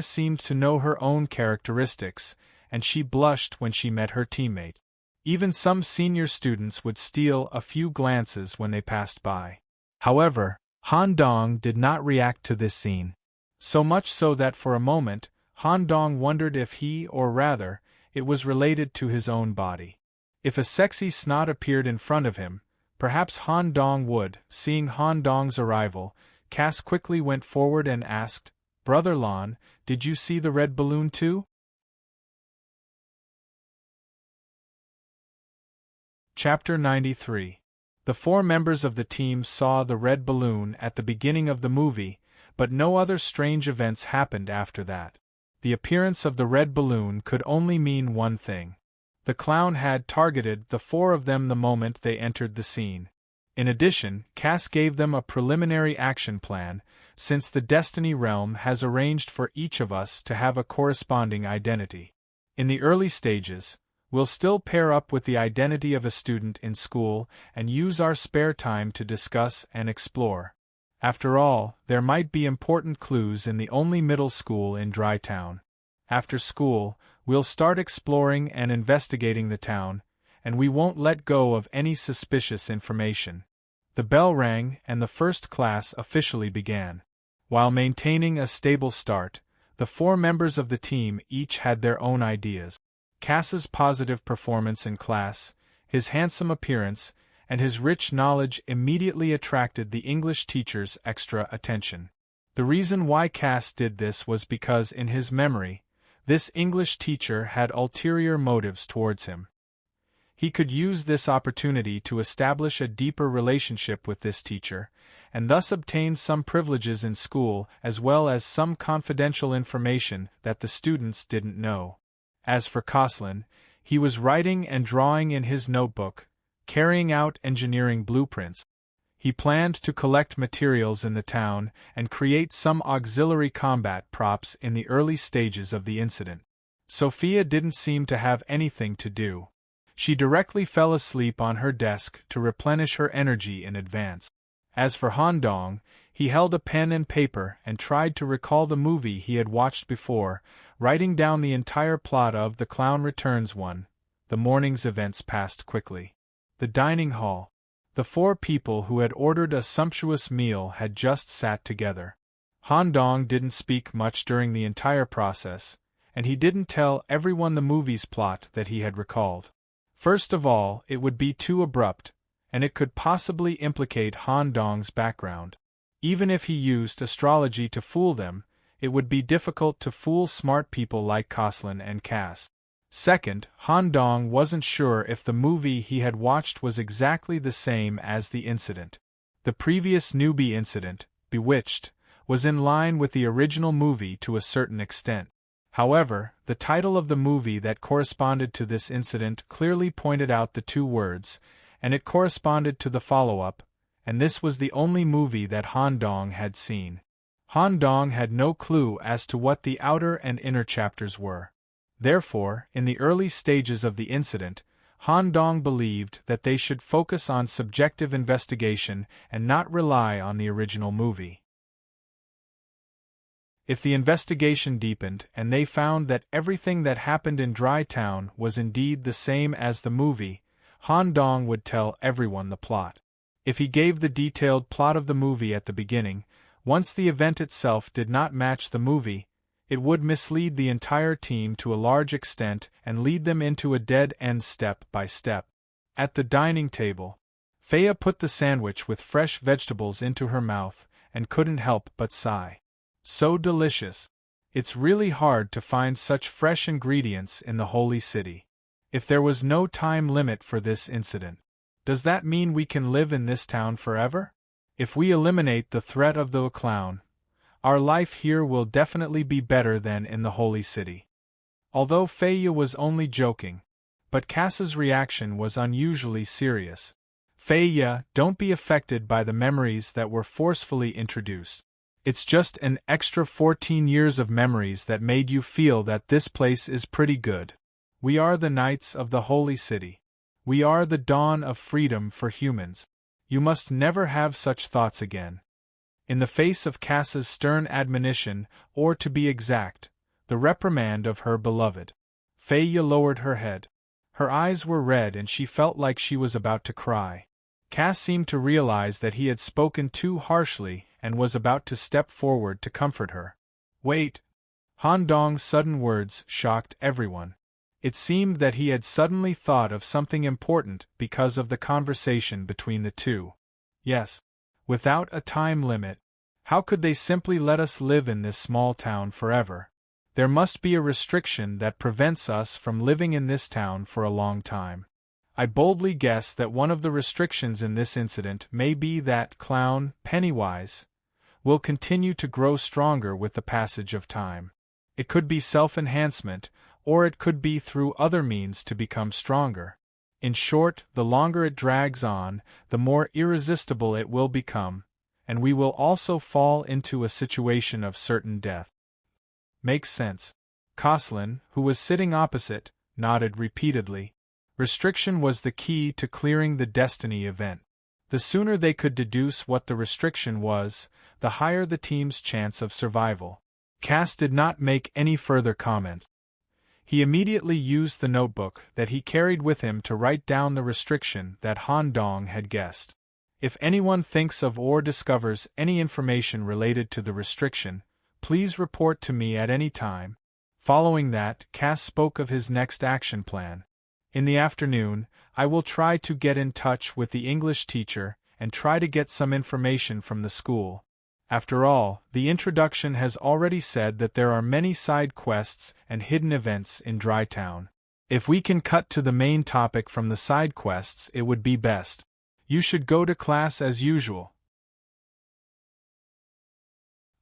seemed to know her own characteristics, and she blushed when she met her teammate. Even some senior students would steal a few glances when they passed by. However, Han Dong did not react to this scene. So much so that for a moment, Han Dong wondered if he, or rather, it was related to his own body. If a sexy snot appeared in front of him, perhaps Han Dong would. Seeing Han Dong's arrival, Cass quickly went forward and asked, "Brother Lon, did you see the red balloon too?" Chapter 93. The 4 members of the team saw the red balloon at the beginning of the movie, but no other strange events happened after that. The appearance of the red balloon could only mean one thing. The clown had targeted the 4 of them the moment they entered the scene. In addition, Cass gave them a preliminary action plan, since the Destiny Realm has arranged for each of us to have a corresponding identity. In the early stages, we'll still pair up with the identity of a student in school and use our spare time to discuss and explore. After all, there might be important clues in the only middle school in Drytown. After school, we'll start exploring and investigating the town, and we won't let go of any suspicious information. The bell rang and the first class officially began. While maintaining a stable start, the 4 members of the team each had their own ideas. Cass's positive performance in class, his handsome appearance, and his rich knowledge immediately attracted the English teacher's extra attention. The reason why Cass did this was because in his memory, this English teacher had ulterior motives towards him. He could use this opportunity to establish a deeper relationship with this teacher, and thus obtain some privileges in school as well as some confidential information that the students didn't know. As for Coslin, he was writing and drawing in his notebook, carrying out engineering blueprints. He planned to collect materials in the town and create some auxiliary combat props in the early stages of the incident. Sophia didn't seem to have anything to do. She directly fell asleep on her desk to replenish her energy in advance. As for Han Dong, he held a pen and paper and tried to recall the movie he had watched before, writing down the entire plot of The Clown Returns. The morning's events passed quickly. The dining hall. The 4 people who had ordered a sumptuous meal had just sat together. Han Dong didn't speak much during the entire process, and he didn't tell everyone the movie's plot that he had recalled. First of all, it would be too abrupt, and it could possibly implicate Han Dong's background. Even if he used astrology to fool them, it would be difficult to fool smart people like Coslin and Cass. Second, Han Dong wasn't sure if the movie he had watched was exactly the same as the incident. The previous newbie incident, Bewitched, was in line with the original movie to a certain extent. However, the title of the movie that corresponded to this incident clearly pointed out the two words, and it corresponded to the follow-up, and this was the only movie that Han Dong had seen. Han Dong had no clue as to what the outer and inner chapters were. Therefore, in the early stages of the incident, Han Dong believed that they should focus on subjective investigation and not rely on the original movie. If the investigation deepened and they found that everything that happened in Dry Town was indeed the same as the movie, Han Dong would tell everyone the plot. If he gave the detailed plot of the movie at the beginning, once the event itself did not match the movie, it would mislead the entire team to a large extent and lead them into a dead end step by step. At the dining table, Faya put the sandwich with fresh vegetables into her mouth and couldn't help but sigh. So delicious. It's really hard to find such fresh ingredients in the Holy City. If there was no time limit for this incident, does that mean we can live in this town forever? If we eliminate the threat of the clown, our life here will definitely be better than in the Holy City. Although Faya was only joking, but Cass's reaction was unusually serious. Faya, don't be affected by the memories that were forcefully introduced. It's just an extra 14 years of memories that made you feel that this place is pretty good. We are the knights of the Holy City. We are the dawn of freedom for humans. You must never have such thoughts again. In the face of Cass's stern admonition, or to be exact, the reprimand of her beloved, Faya lowered her head. Her eyes were red and she felt like she was about to cry. Cass seemed to realize that he had spoken too harshly and was about to step forward to comfort her. Wait! Han Dong's sudden words shocked everyone. It seemed that he had suddenly thought of something important because of the conversation between the two. Yes. Without a time limit. How could they simply let us live in this small town forever? There must be a restriction that prevents us from living in this town for a long time. I boldly guess that one of the restrictions in this incident may be that clown, Pennywise, will continue to grow stronger with the passage of time. It could be self-enhancement, or it could be through other means to become stronger. In short, the longer it drags on, the more irresistible it will become, and we will also fall into a situation of certain death. Makes sense. Coslin, who was sitting opposite, nodded repeatedly. Restriction was the key to clearing the destiny event. The sooner they could deduce what the restriction was, the higher the team's chance of survival. Cass did not make any further comment. He immediately used the notebook that he carried with him to write down the restriction that Han Dong had guessed. If anyone thinks of or discovers any information related to the restriction, please report to me at any time. Following that, Cass spoke of his next action plan. In the afternoon, I will try to get in touch with the English teacher and try to get some information from the school. After all, the introduction has already said that there are many side quests and hidden events in Dry Town. If we can cut to the main topic from the side quests, it would be best. You should go to class as usual.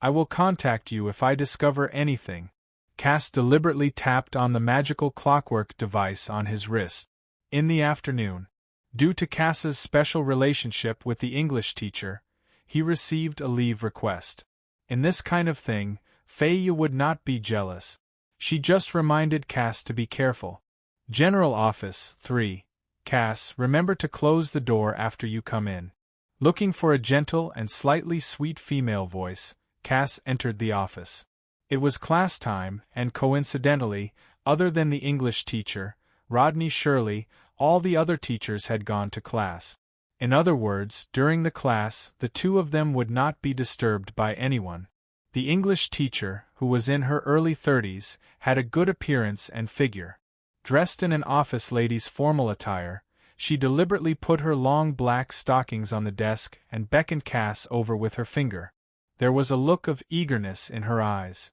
I will contact you if I discover anything. Cass deliberately tapped on the magical clockwork device on his wrist. In the afternoon, due to Cass's special relationship with the English teacher, he received a leave request. In this kind of thing, Faya would not be jealous. She just reminded Cass to be careful. General Office 3. Cass, remember to close the door after you come in. Looking for a gentle and slightly sweet female voice, Cass entered the office. It was class time, and coincidentally, other than the English teacher, Rodney Shirley, all the other teachers had gone to class. In other words, during the class, the two of them would not be disturbed by anyone. The English teacher, who was in her early 30s, had a good appearance and figure. Dressed in an office lady's formal attire, she deliberately put her long black stockings on the desk and beckoned Cass over with her finger. There was a look of eagerness in her eyes.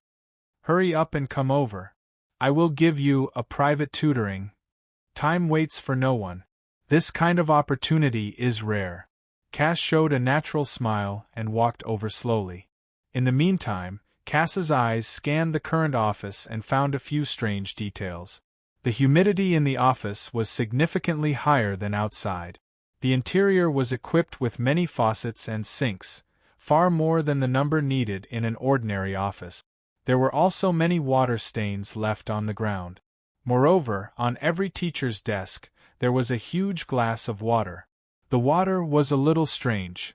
Hurry up and come over. I will give you a private tutoring. Time waits for no one. This kind of opportunity is rare. Cass showed a natural smile and walked over slowly. In the meantime, Cass's eyes scanned the current office and found a few strange details. The humidity in the office was significantly higher than outside. The interior was equipped with many faucets and sinks, far more than the number needed in an ordinary office. There were also many water stains left on the ground. Moreover, on every teacher's desk, there was a huge glass of water. The water was a little strange.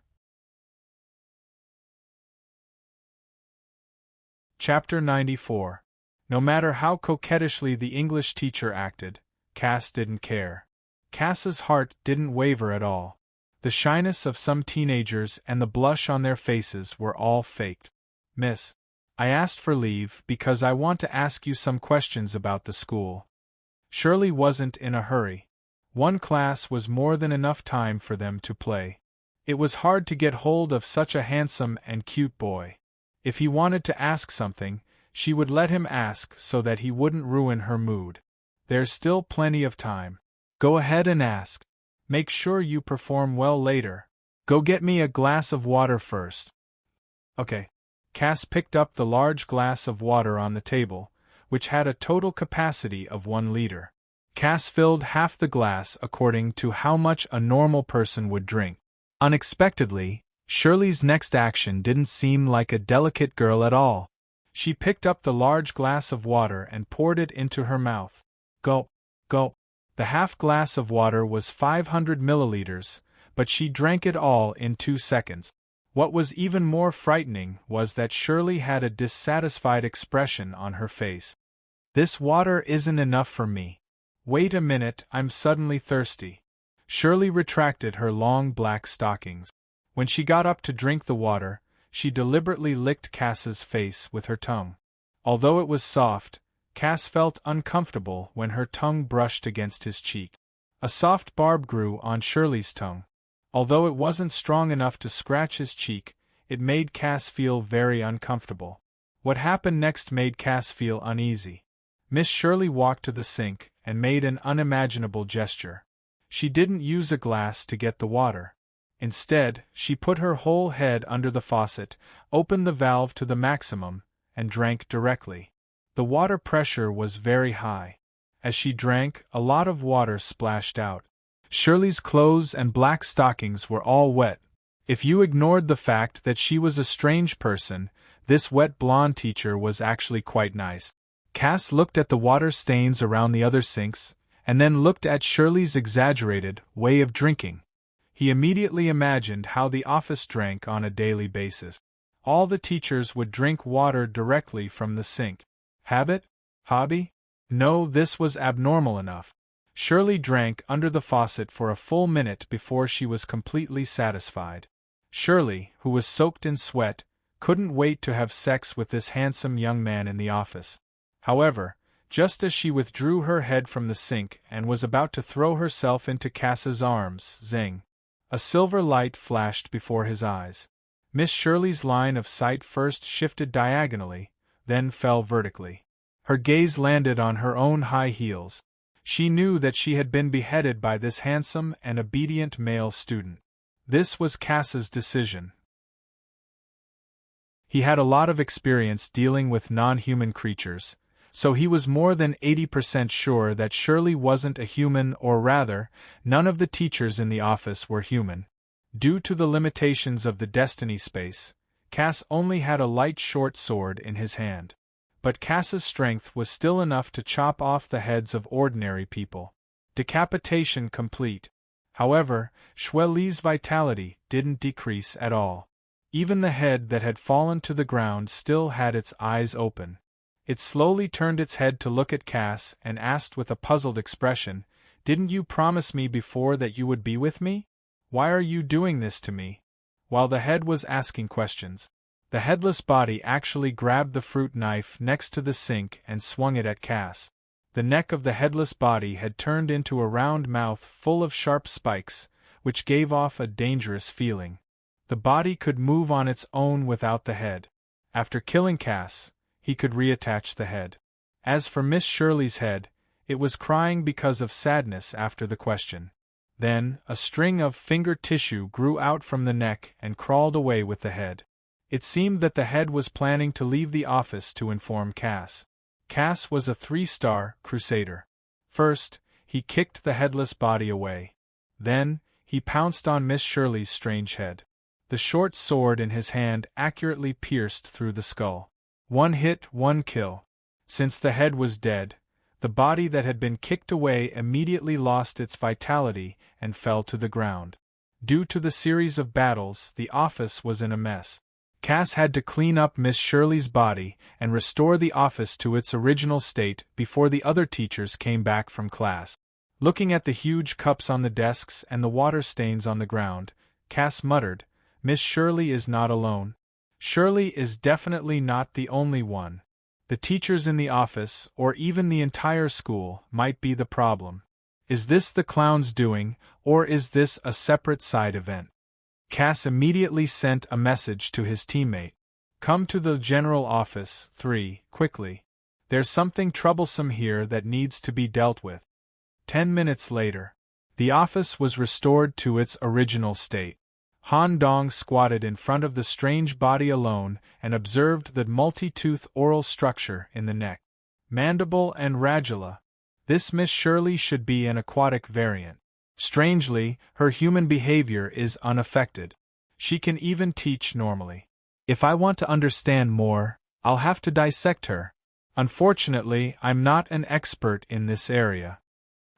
Chapter 94. No matter how coquettishly the English teacher acted, Cass didn't care. Cass's heart didn't waver at all. The shyness of some teenagers and the blush on their faces were all faked. "Miss, I asked for leave because I want to ask you some questions about the school." Shirley wasn't in a hurry. One class was more than enough time for them to play. It was hard to get hold of such a handsome and cute boy. If he wanted to ask something, she would let him ask so that he wouldn't ruin her mood. "There's still plenty of time. Go ahead and ask. Make sure you perform well later. Go get me a glass of water first." "Okay." Cass picked up the large glass of water on the table, which had a total capacity of 1 liter. Cass filled half the glass according to how much a normal person would drink. Unexpectedly, Shirley's next action didn't seem like a delicate girl at all. She picked up the large glass of water and poured it into her mouth. Gulp, gulp. The half glass of water was 500 milliliters, but she drank it all in 2 seconds. What was even more frightening was that Shirley had a dissatisfied expression on her face. "This water isn't enough for me. Wait a minute, I'm suddenly thirsty." Shirley retracted her long black stockings. When she got up to drink the water, she deliberately licked Cass's face with her tongue. Although it was soft, Cass felt uncomfortable when her tongue brushed against his cheek. A soft barb grew on Shirley's tongue. Although it wasn't strong enough to scratch his cheek, it made Cass feel very uncomfortable. What happened next made Cass feel uneasy. Miss Shirley walked to the sink and made an unimaginable gesture. She didn't use a glass to get the water. Instead, she put her whole head under the faucet, opened the valve to the maximum, and drank directly. The water pressure was very high. As she drank, a lot of water splashed out. Shirley's clothes and black stockings were all wet. If you ignored the fact that she was a strange person, this wet blonde teacher was actually quite nice. Cass looked at the water stains around the other sinks, and then looked at Shirley's exaggerated way of drinking. He immediately imagined how the office drank on a daily basis. All the teachers would drink water directly from the sink. Habit? Hobby? No, this was abnormal enough. Shirley drank under the faucet for a full minute before she was completely satisfied. Shirley, who was soaked in sweat, couldn't wait to have sex with this handsome young man in the office. However, just as she withdrew her head from the sink and was about to throw herself into Cass's arms, zing! A silver light flashed before his eyes. Miss Shirley's line of sight first shifted diagonally, then fell vertically. Her gaze landed on her own high heels. She knew that she had been beheaded by this handsome and obedient male student. This was Cass's decision. He had a lot of experience dealing with non-human creatures, so he was more than 80% sure that Shirley wasn't a human, or rather, none of the teachers in the office were human. Due to the limitations of the Destiny space, Cass only had a light short sword in his hand. But Cass's strength was still enough to chop off the heads of ordinary people. Decapitation complete. However, Shirley's vitality didn't decrease at all. Even the head that had fallen to the ground still had its eyes open. It slowly turned its head to look at Cass and asked with a puzzled expression, "Didn't you promise me before that you would be with me? Why are you doing this to me?" While the head was asking questions, the headless body actually grabbed the fruit knife next to the sink and swung it at Cass. The neck of the headless body had turned into a round mouth full of sharp spikes, which gave off a dangerous feeling. The body could move on its own without the head. After killing Cass, he could reattach the head. As for Miss Shirley's head, it was crying because of sadness after the question. Then, a string of finger tissue grew out from the neck and crawled away with the head. It seemed that the head was planning to leave the office to inform Cass. Cass was a 3-star crusader. First, he kicked the headless body away. Then, he pounced on Miss Shirley's strange head. The short sword in his hand accurately pierced through the skull. One hit, one kill. Since the head was dead, the body that had been kicked away immediately lost its vitality and fell to the ground. Due to the series of battles, the office was in a mess. Cass had to clean up Miss Shirley's body and restore the office to its original state before the other teachers came back from class. Looking at the huge cups on the desks and the water stains on the ground, Cass muttered, "Miss Shirley is not alone. Shirley is definitely not the only one. The teachers in the office, or even the entire school, might be the problem. Is this the clown's doing, or is this a separate side event?" Cass immediately sent a message to his teammate. "Come to the general office, 3, quickly. There's something troublesome here that needs to be dealt with." 10 minutes later, the office was restored to its original state. Han Dong squatted in front of the strange body alone and observed the multi-tooth oral structure in the neck. Mandible and radula. This Miss Shirley should be an aquatic variant. Strangely, her human behavior is unaffected. She can even teach normally. If I want to understand more, I'll have to dissect her. Unfortunately, I'm not an expert in this area.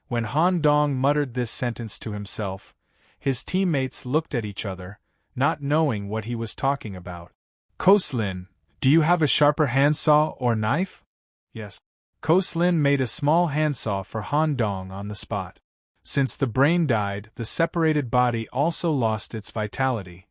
When Han Dong muttered this sentence to himself, his teammates looked at each other, not knowing what he was talking about. "Koslin, do you have a sharper handsaw or knife?" "Yes." Koslin made a small handsaw for Han Dong on the spot. Since the brain died, the separated body also lost its vitality.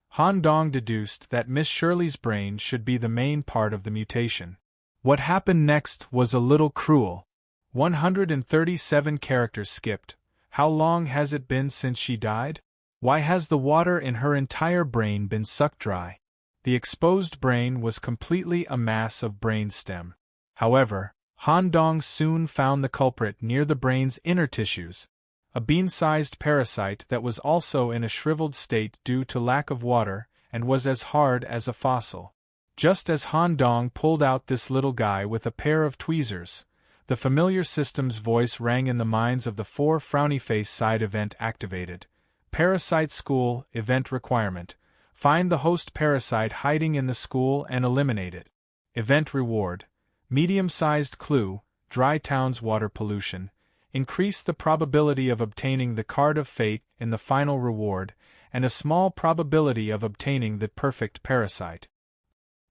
Han Dong deduced that Miss Shirley's brain should be the main part of the mutation. What happened next was a little cruel. 137 characters skipped. How long has it been since she died? Why has the water in her entire brain been sucked dry? The exposed brain was completely a mass of brain stem. However, Han Dong soon found the culprit near the brain's inner tissues, a bean-sized parasite that was also in a shriveled state due to lack of water and was as hard as a fossil. Just as Han Dong pulled out this little guy with a pair of tweezers, the familiar system's voice rang in the minds of the 4 frowny face side event activated. Parasite school event requirement. Find the host parasite hiding in the school and eliminate it. Event reward. Medium-sized clue, dry town's water pollution. Increase the probability of obtaining the card of fate in the final reward, and a small probability of obtaining the perfect parasite.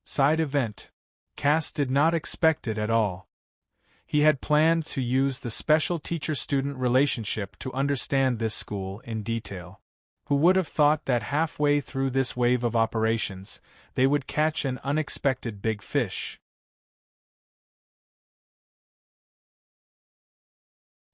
Side event. Cass did not expect it at all. He had planned to use the special teacher-student relationship to understand this school in detail. Who would have thought that halfway through this wave of operations, they would catch an unexpected big fish?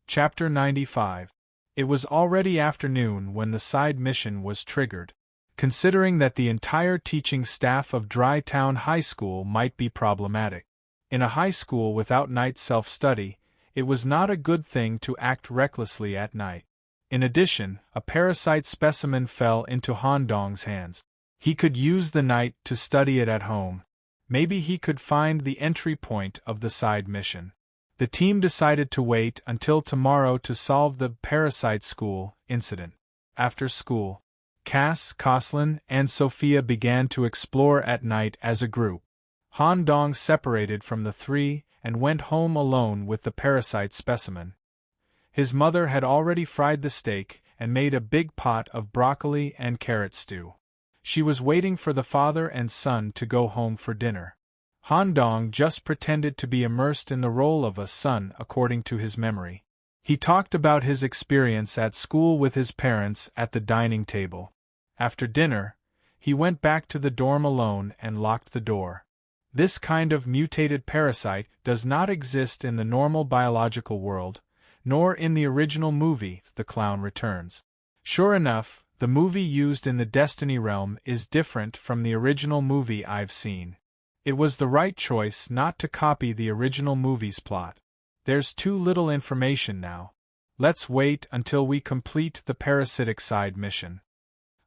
Chapter 95. It was already afternoon when the side mission was triggered. Considering that the entire teaching staff of Dry Town High School might be problematic. In a high school without night self-study, it was not a good thing to act recklessly at night. In addition, a parasite specimen fell into Han Dong's hands. He could use the night to study it at home. Maybe he could find the entry point of the side mission. The team decided to wait until tomorrow to solve the parasite school incident. After school, Cass, Koslin, and Sophia began to explore at night as a group. Han Dong separated from the 3 and went home alone with the parasite specimen. His mother had already fried the steak and made a big pot of broccoli and carrot stew. She was waiting for the father and son to go home for dinner. Han Dong just pretended to be immersed in the role of a son according to his memory. He talked about his experience at school with his parents at the dining table. After dinner, he went back to the dorm alone and locked the door. This kind of mutated parasite does not exist in the normal biological world, nor in the original movie, The Clown Returns. Sure enough, the movie used in the Destiny realm is different from the original movie I've seen. It was the right choice not to copy the original movie's plot. There's too little information now. Let's wait until we complete the parasitic side mission.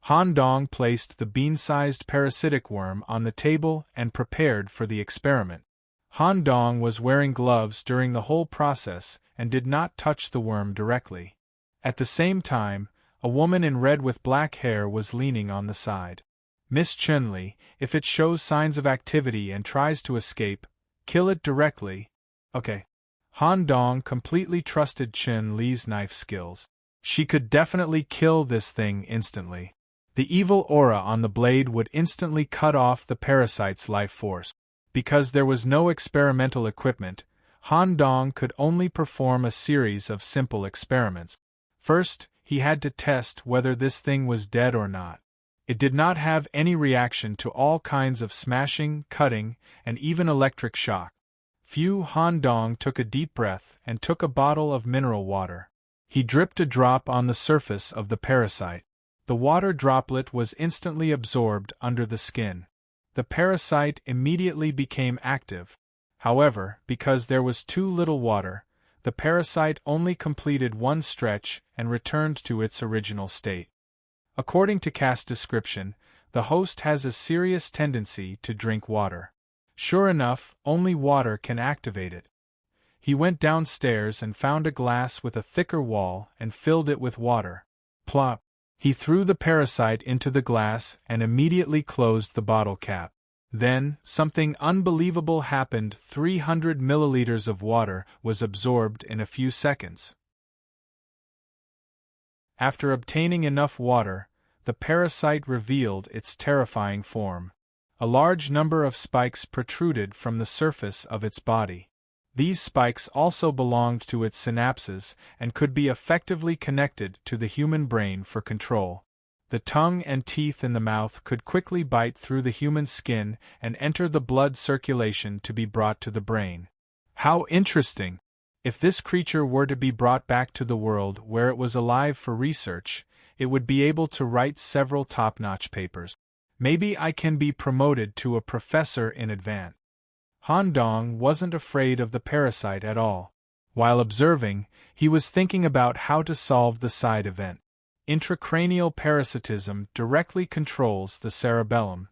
Han Dong placed the bean-sized parasitic worm on the table and prepared for the experiment. Han Dong was wearing gloves during the whole process and did not touch the worm directly. At the same time, a woman in red with black hair was leaning on the side. Miss Chun-Li, if it shows signs of activity and tries to escape, kill it directly. Okay. Han Dong completely trusted Chun-Li's knife skills. She could definitely kill this thing instantly. The evil aura on the blade would instantly cut off the parasite's life force. Because there was no experimental equipment, Han Dong could only perform a series of simple experiments. First, he had to test whether this thing was dead or not. It did not have any reaction to all kinds of smashing, cutting, and even electric shock. Han Dong took a deep breath and took a bottle of mineral water. He dripped a drop on the surface of the parasite. The water droplet was instantly absorbed under the skin. The parasite immediately became active. However, because there was too little water, the parasite only completed one stretch and returned to its original state. According to cast description, the host has a serious tendency to drink water. Sure enough, only water can activate it. He went downstairs and found a glass with a thicker wall and filled it with water. Plop! He threw the parasite into the glass and immediately closed the bottle cap. Then, something unbelievable happened. 300 milliliters of water was absorbed in a few seconds. After obtaining enough water, the parasite revealed its terrifying form. A large number of spikes protruded from the surface of its body. These spikes also belonged to its synapses and could be effectively connected to the human brain for control. The tongue and teeth in the mouth could quickly bite through the human skin and enter the blood circulation to be brought to the brain. How interesting! If this creature were to be brought back to the world where it was alive for research, it would be able to write several top-notch papers. Maybe I can be promoted to a professor in advance. Han Dong wasn't afraid of the parasite at all. While observing, he was thinking about how to solve the side event. Intracranial parasitism directly controls the cerebellum.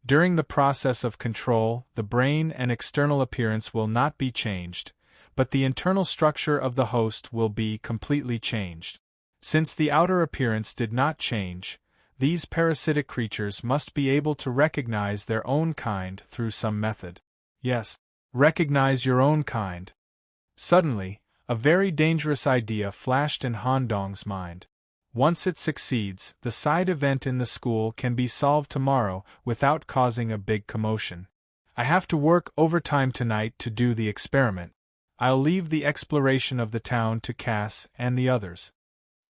During the process of control, the brain and external appearance will not be changed, but the internal structure of the host will be completely changed. Since the outer appearance did not change, these parasitic creatures must be able to recognize their own kind through some method. Yes, recognize your own kind. Suddenly, a very dangerous idea flashed in Han Dong's mind. Once it succeeds, the side event in the school can be solved tomorrow without causing a big commotion. I have to work overtime tonight to do the experiment. I'll leave the exploration of the town to Cass and the others.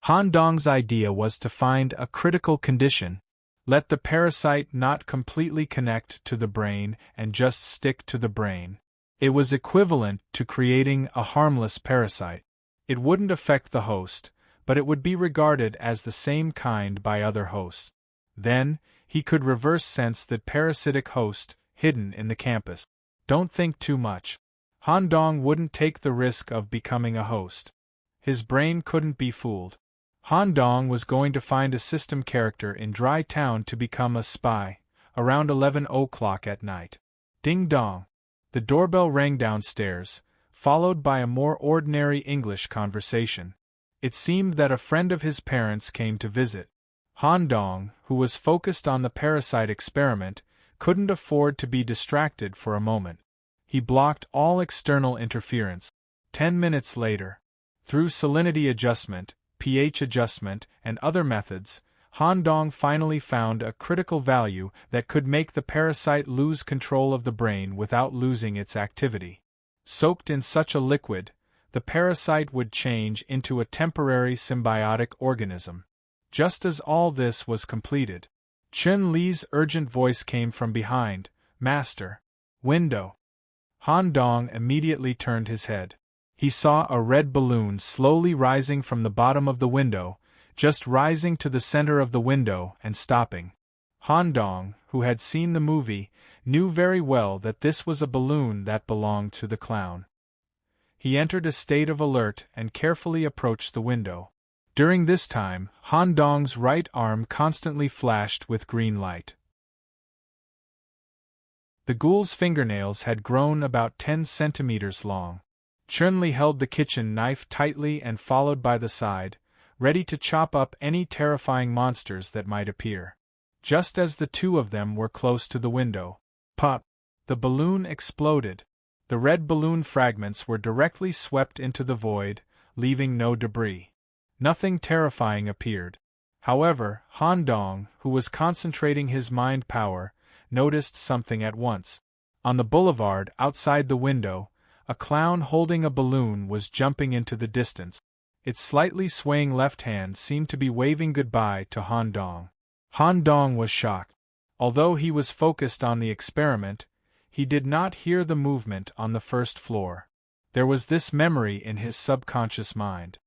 Han Dong's idea was to find a critical condition. Let the parasite not completely connect to the brain and just stick to the brain. It was equivalent to creating a harmless parasite. It wouldn't affect the host, but it would be regarded as the same kind by other hosts. Then, he could reverse sense that parasitic host hidden in the campus. Don't think too much. Han Dong wouldn't take the risk of becoming a host. His brain couldn't be fooled. Han Dong was going to find a system character in Dry Town to become a spy, around 11 o'clock at night. Ding dong. The doorbell rang downstairs, followed by a more ordinary English conversation. It seemed that a friend of his parents came to visit. Han Dong, who was focused on the parasite experiment, couldn't afford to be distracted for a moment. He blocked all external interference. 10 minutes later, through salinity adjustment, pH adjustment, and other methods, Han Dong finally found a critical value that could make the parasite lose control of the brain without losing its activity. Soaked in such a liquid, the parasite would change into a temporary symbiotic organism. Just as all this was completed, Chun-Li's urgent voice came from behind. "Master." "Window." Han Dong immediately turned his head. He saw a red balloon slowly rising from the bottom of the window, just rising to the center of the window and stopping. Han Dong, who had seen the movie, knew very well that this was a balloon that belonged to the clown. He entered a state of alert and carefully approached the window. During this time, Han Dong's right arm constantly flashed with green light. The ghoul's fingernails had grown about 10 centimeters long. Chun-Li held the kitchen knife tightly and followed by the side, ready to chop up any terrifying monsters that might appear. Just as the two of them were close to the window, pop! The balloon exploded. The red balloon fragments were directly swept into the void, leaving no debris. Nothing terrifying appeared. However, Han Dong, who was concentrating his mind power, noticed something at once. On the boulevard outside the window, a clown holding a balloon was jumping into the distance. Its slightly swaying left hand seemed to be waving goodbye to Han Dong. Han Dong was shocked. Although he was focused on the experiment, he did not hear the movement on the first floor. There was this memory in his subconscious mind.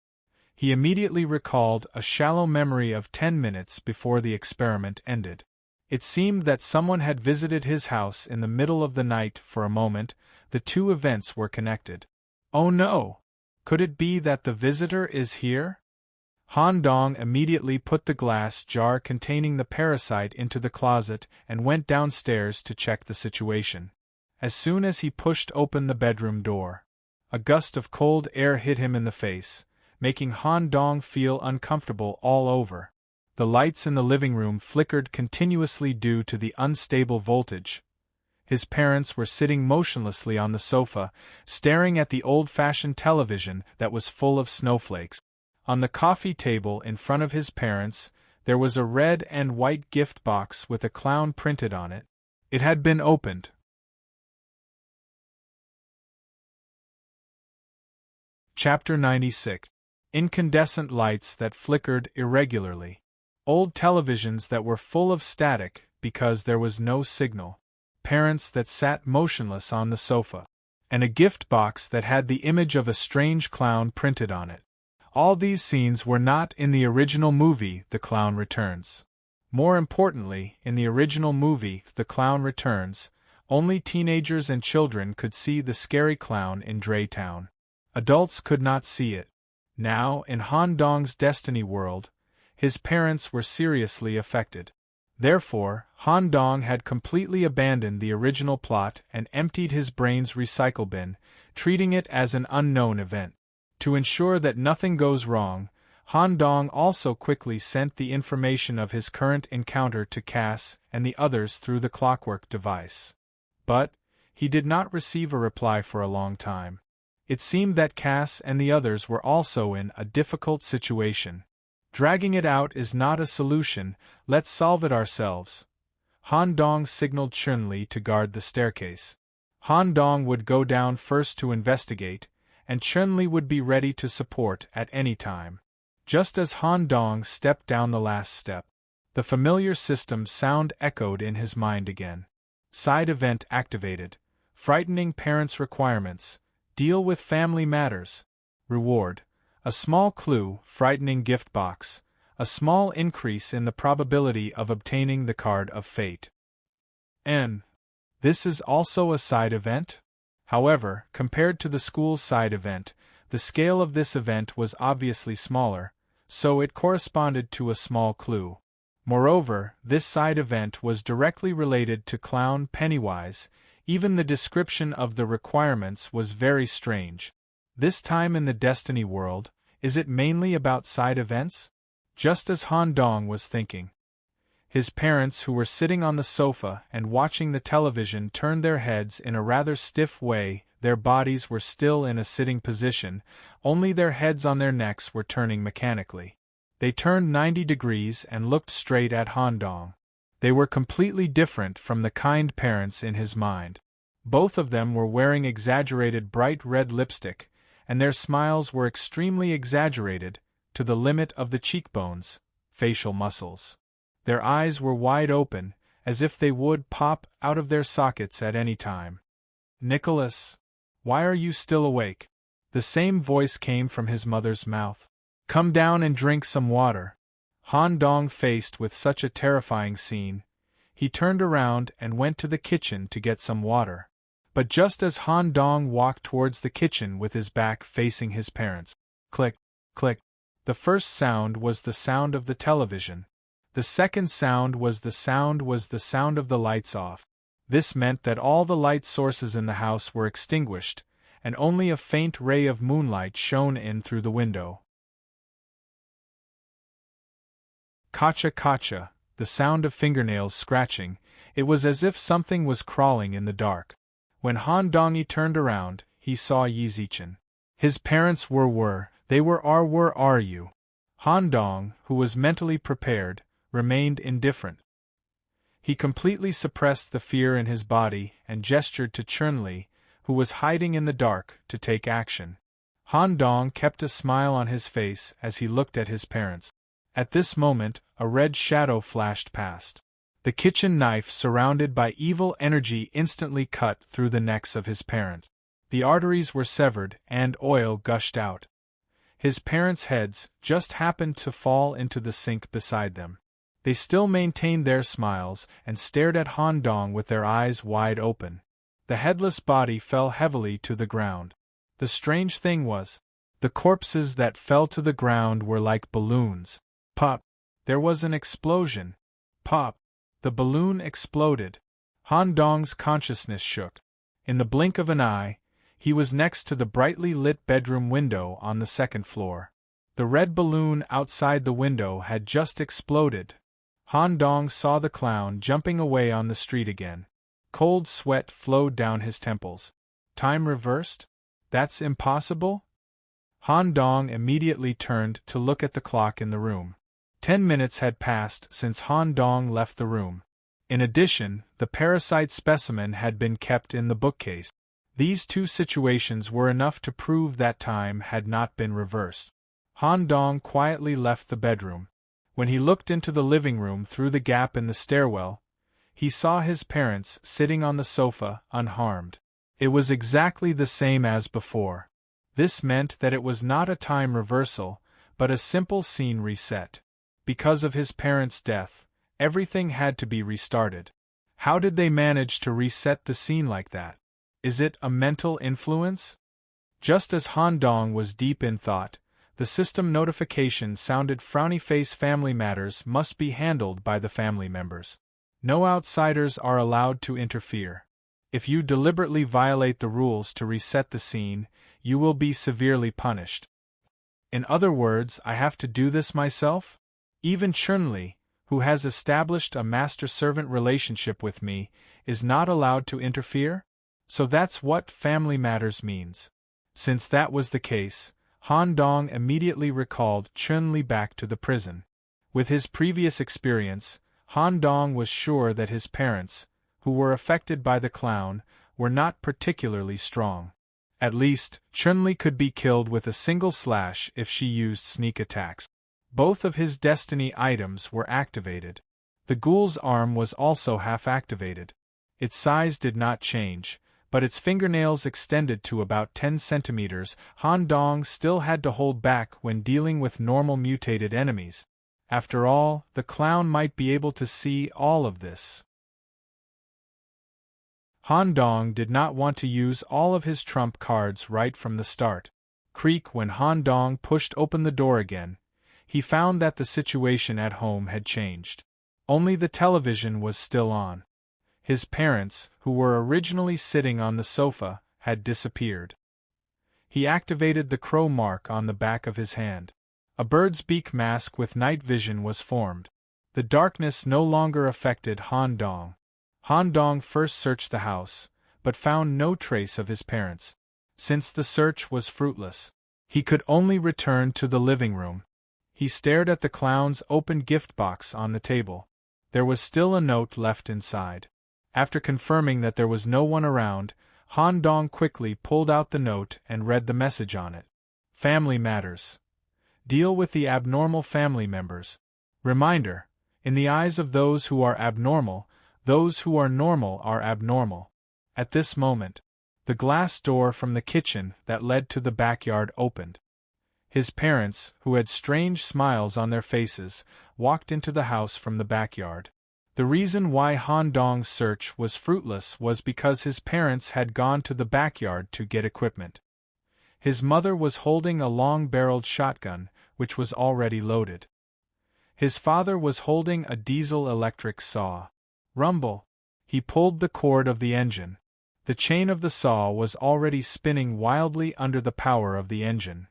He immediately recalled a shallow memory of 10 minutes before the experiment ended. It seemed that someone had visited his house in the middle of the night. For a moment, the two events were connected. Oh no! Could it be that the visitor is here? Han Dong immediately put the glass jar containing the parasite into the closet and went downstairs to check the situation. As soon as he pushed open the bedroom door, a gust of cold air hit him in the face, making Han Dong feel uncomfortable all over. The lights in the living room flickered continuously due to the unstable voltage. His parents were sitting motionlessly on the sofa, staring at the old-fashioned television that was full of snowflakes. On the coffee table in front of his parents, there was a red and white gift box with a clown printed on it. It had been opened. Chapter 96. Incandescent lights that flickered irregularly. Old televisions that were full of static because there was no signal. Parents that sat motionless on the sofa. And a gift box that had the image of a strange clown printed on it. All these scenes were not in the original movie The Clown Returns. More importantly, in the original movie The Clown Returns, only teenagers and children could see the scary clown in Draytown. Adults could not see it. Now, in Han Dong's Destiny world, his parents were seriously affected. Therefore, Han Dong had completely abandoned the original plot and emptied his brain's recycle bin, treating it as an unknown event. To ensure that nothing goes wrong, Han Dong also quickly sent the information of his current encounter to Cass and the others through the clockwork device. But he did not receive a reply for a long time. It seemed that Cass and the others were also in a difficult situation. Dragging it out is not a solution, let's solve it ourselves. Han Dong signaled Chun-Li to guard the staircase. Han Dong would go down first to investigate, and Chun-Li would be ready to support at any time. Just as Han Dong stepped down the last step, the familiar system sound echoed in his mind again. Side event activated. Frightening parents' requirements. Deal with family matters. Reward. A small clue, frightening gift box. A small increase in the probability of obtaining the card of fate. N. This is also a side event? However, compared to the school's side event, the scale of this event was obviously smaller, so it corresponded to a small clue. Moreover, this side event was directly related to Clown Pennywise. Even the description of the requirements was very strange. This time in the Destiny world, is it mainly about side events? Just as Han Dong was thinking. His parents, who were sitting on the sofa and watching the television, turned their heads in a rather stiff way. Their bodies were still in a sitting position, only their heads on their necks were turning mechanically. They turned 90 degrees and looked straight at Han Dong. They were completely different from the kind parents in his mind. Both of them were wearing exaggerated bright red lipstick, and their smiles were extremely exaggerated, to the limit of the cheekbones, facial muscles. Their eyes were wide open, as if they would pop out of their sockets at any time. "Nicholas, why are you still awake?" The same voice came from his mother's mouth. "Come down and drink some water." Han Dong, faced with such a terrifying scene, he turned around and went to the kitchen to get some water. But just as Han Dong walked towards the kitchen with his back facing his parents, click, click, the first sound was the sound of the television. The second sound was the sound of the lights off. This meant that all the light sources in the house were extinguished, and only a faint ray of moonlight shone in through the window. Kacha kacha, the sound of fingernails scratching. It was as if something was crawling in the dark. When Han Dongyi turned around, he saw Yi Zichen. His parents were you. Han Dong, who was mentally prepared, remained indifferent. He completely suppressed the fear in his body and gestured to Chunli, who was hiding in the dark, to take action. Han Dong kept a smile on his face as he looked at his parents. At this moment, a red shadow flashed past. The kitchen knife surrounded by evil energy instantly cut through the necks of his parents. The arteries were severed and oil gushed out. His parents' heads just happened to fall into the sink beside them. They still maintained their smiles and stared at Han Dong with their eyes wide open. The headless body fell heavily to the ground. The strange thing was, the corpses that fell to the ground were like balloons. Pop! There was an explosion. Pop! The balloon exploded. Han Dong's consciousness shook. In the blink of an eye, he was next to the brightly lit bedroom window on the second floor. The red balloon outside the window had just exploded. Han Dong saw the clown jumping away on the street again. Cold sweat flowed down his temples. Time reversed? That's impossible? Han Dong immediately turned to look at the clock in the room. 10 minutes had passed since Han Dong left the room. In addition, the parasite specimen had been kept in the bookcase. These two situations were enough to prove that time had not been reversed. Han Dong quietly left the bedroom. When he looked into the living room through the gap in the stairwell, he saw his parents sitting on the sofa, unharmed. It was exactly the same as before. This meant that it was not a time reversal, but a simple scene reset. Because of his parents' death, everything had to be restarted. How did they manage to reset the scene like that? Is it a mental influence? Just as Han Dong was deep in thought, the system notification sounded. Frowny face. Family matters must be handled by the family members. No outsiders are allowed to interfere. If you deliberately violate the rules to reset the scene, you will be severely punished. In other words, I have to do this myself? Even Chunli, who has established a master-servant relationship with me, is not allowed to interfere? So that's what family matters means. Since that was the case, Han Dong immediately recalled Chunli back to the prison. With his previous experience, Han Dong was sure that his parents, who were affected by the clown, were not particularly strong. At least, Chunli could be killed with a single slash if she used sneak attacks. Both of his destiny items were activated. The ghoul's arm was also half-activated. Its size did not change, but its fingernails extended to about 10 centimeters. Han Dong still had to hold back when dealing with normal mutated enemies. After all, the clown might be able to see all of this. Han Dong did not want to use all of his trump cards right from the start. Creak. When Han Dong pushed open the door again, he found that the situation at home had changed. Only the television was still on. His parents, who were originally sitting on the sofa, had disappeared. He activated the crow mark on the back of his hand. A bird's beak mask with night vision was formed. The darkness no longer affected Han Dong. Han Dong first searched the house, but found no trace of his parents. Since the search was fruitless, he could only return to the living room. He stared at the clown's open gift box on the table. There was still a note left inside. After confirming that there was no one around, Han Dong quickly pulled out the note and read the message on it. Family matters. Deal with the abnormal family members. Reminder: in the eyes of those who are abnormal, those who are normal are abnormal. At this moment, the glass door from the kitchen that led to the backyard opened. His parents, who had strange smiles on their faces, walked into the house from the backyard. The reason why Han Dong's search was fruitless was because his parents had gone to the backyard to get equipment. His mother was holding a long-barreled shotgun, which was already loaded. His father was holding a diesel-electric saw. Rumble! He pulled the cord of the engine. The chain of the saw was already spinning wildly under the power of the engine.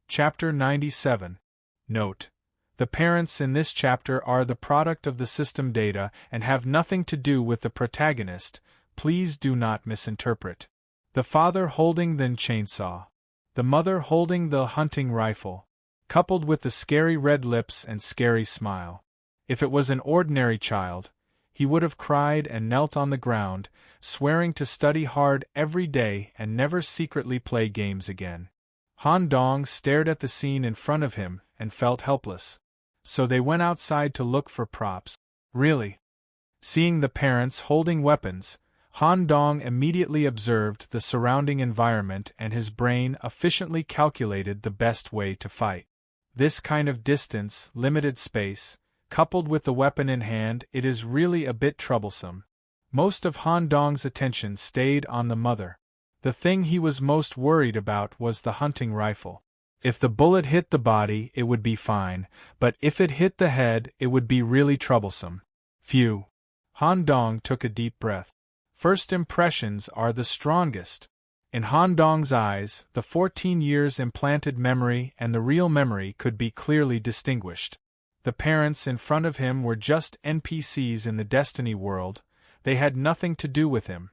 Chapter 97. Note: the parents in this chapter are the product of the system data and have nothing to do with the protagonist. Please do not misinterpret. The father holding the chainsaw. The mother holding the hunting rifle. Coupled with the scary red lips and scary smile. If it was an ordinary child, he would have cried and knelt on the ground, swearing to study hard every day and never secretly play games again. Han Dong stared at the scene in front of him and felt helpless. So they went outside to look for props. Really? Seeing the parents holding weapons, Han Dong immediately observed the surrounding environment and his brain efficiently calculated the best way to fight. This kind of distance, limited space, coupled with the weapon in hand, it is really a bit troublesome. Most of Han Dong's attention stayed on the mother. The thing he was most worried about was the hunting rifle. If the bullet hit the body, it would be fine, but if it hit the head, it would be really troublesome. Phew. Han Dong took a deep breath. First impressions are the strongest. In Han Dong's eyes, the 14 years implanted memory and the real memory could be clearly distinguished. The parents in front of him were just NPCs in the Destiny world, they had nothing to do with him.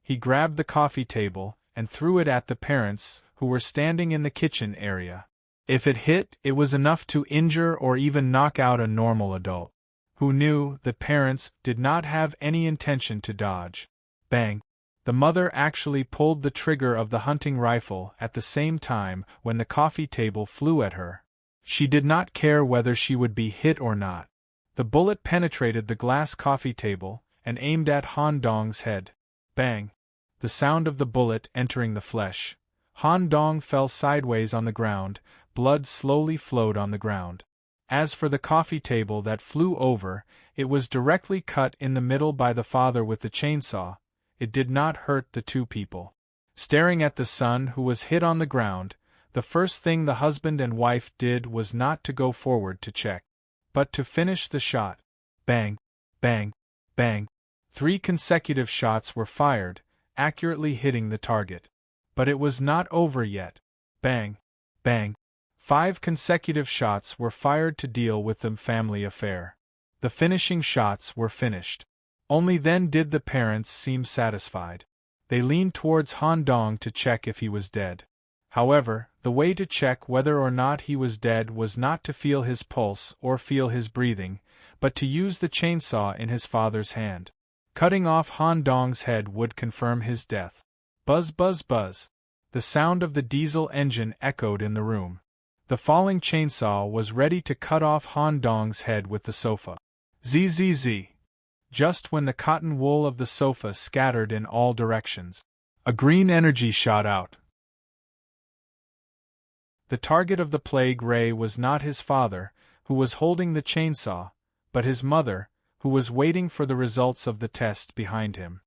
He grabbed the coffee table and threw it at the parents, who were standing in the kitchen area. If it hit, it was enough to injure or even knock out a normal adult. Who knew that parents did not have any intention to dodge. Bang! The mother actually pulled the trigger of the hunting rifle at the same time when the coffee table flew at her. She did not care whether she would be hit or not. The bullet penetrated the glass coffee table and aimed at Han Dong's head. Bang! The sound of the bullet entering the flesh. Han Dong fell sideways on the ground, blood slowly flowed on the ground. As for the coffee table that flew over, it was directly cut in the middle by the father with the chainsaw. It did not hurt the two people. Staring at the son who was hit on the ground, the first thing the husband and wife did was not to go forward to check, but to finish the shot. Bang! Bang! Bang! 3 consecutive shots were fired, accurately hitting the target. But it was not over yet. Bang! Bang! 5 consecutive shots were fired to deal with the family affair. The finishing shots were finished. Only then did the parents seem satisfied. They leaned towards Han Dong to check if he was dead. However, the way to check whether or not he was dead was not to feel his pulse or feel his breathing, but to use the chainsaw in his father's hand. Cutting off Han Dong's head would confirm his death. Buzz buzz buzz. The sound of the diesel engine echoed in the room. The falling chainsaw was ready to cut off Han Dong's head with the sofa. Zzz. Just when the cotton wool of the sofa scattered in all directions, a green energy shot out. The target of the plague ray was not his father, who was holding the chainsaw, but his mother, who was waiting for the results of the test behind him.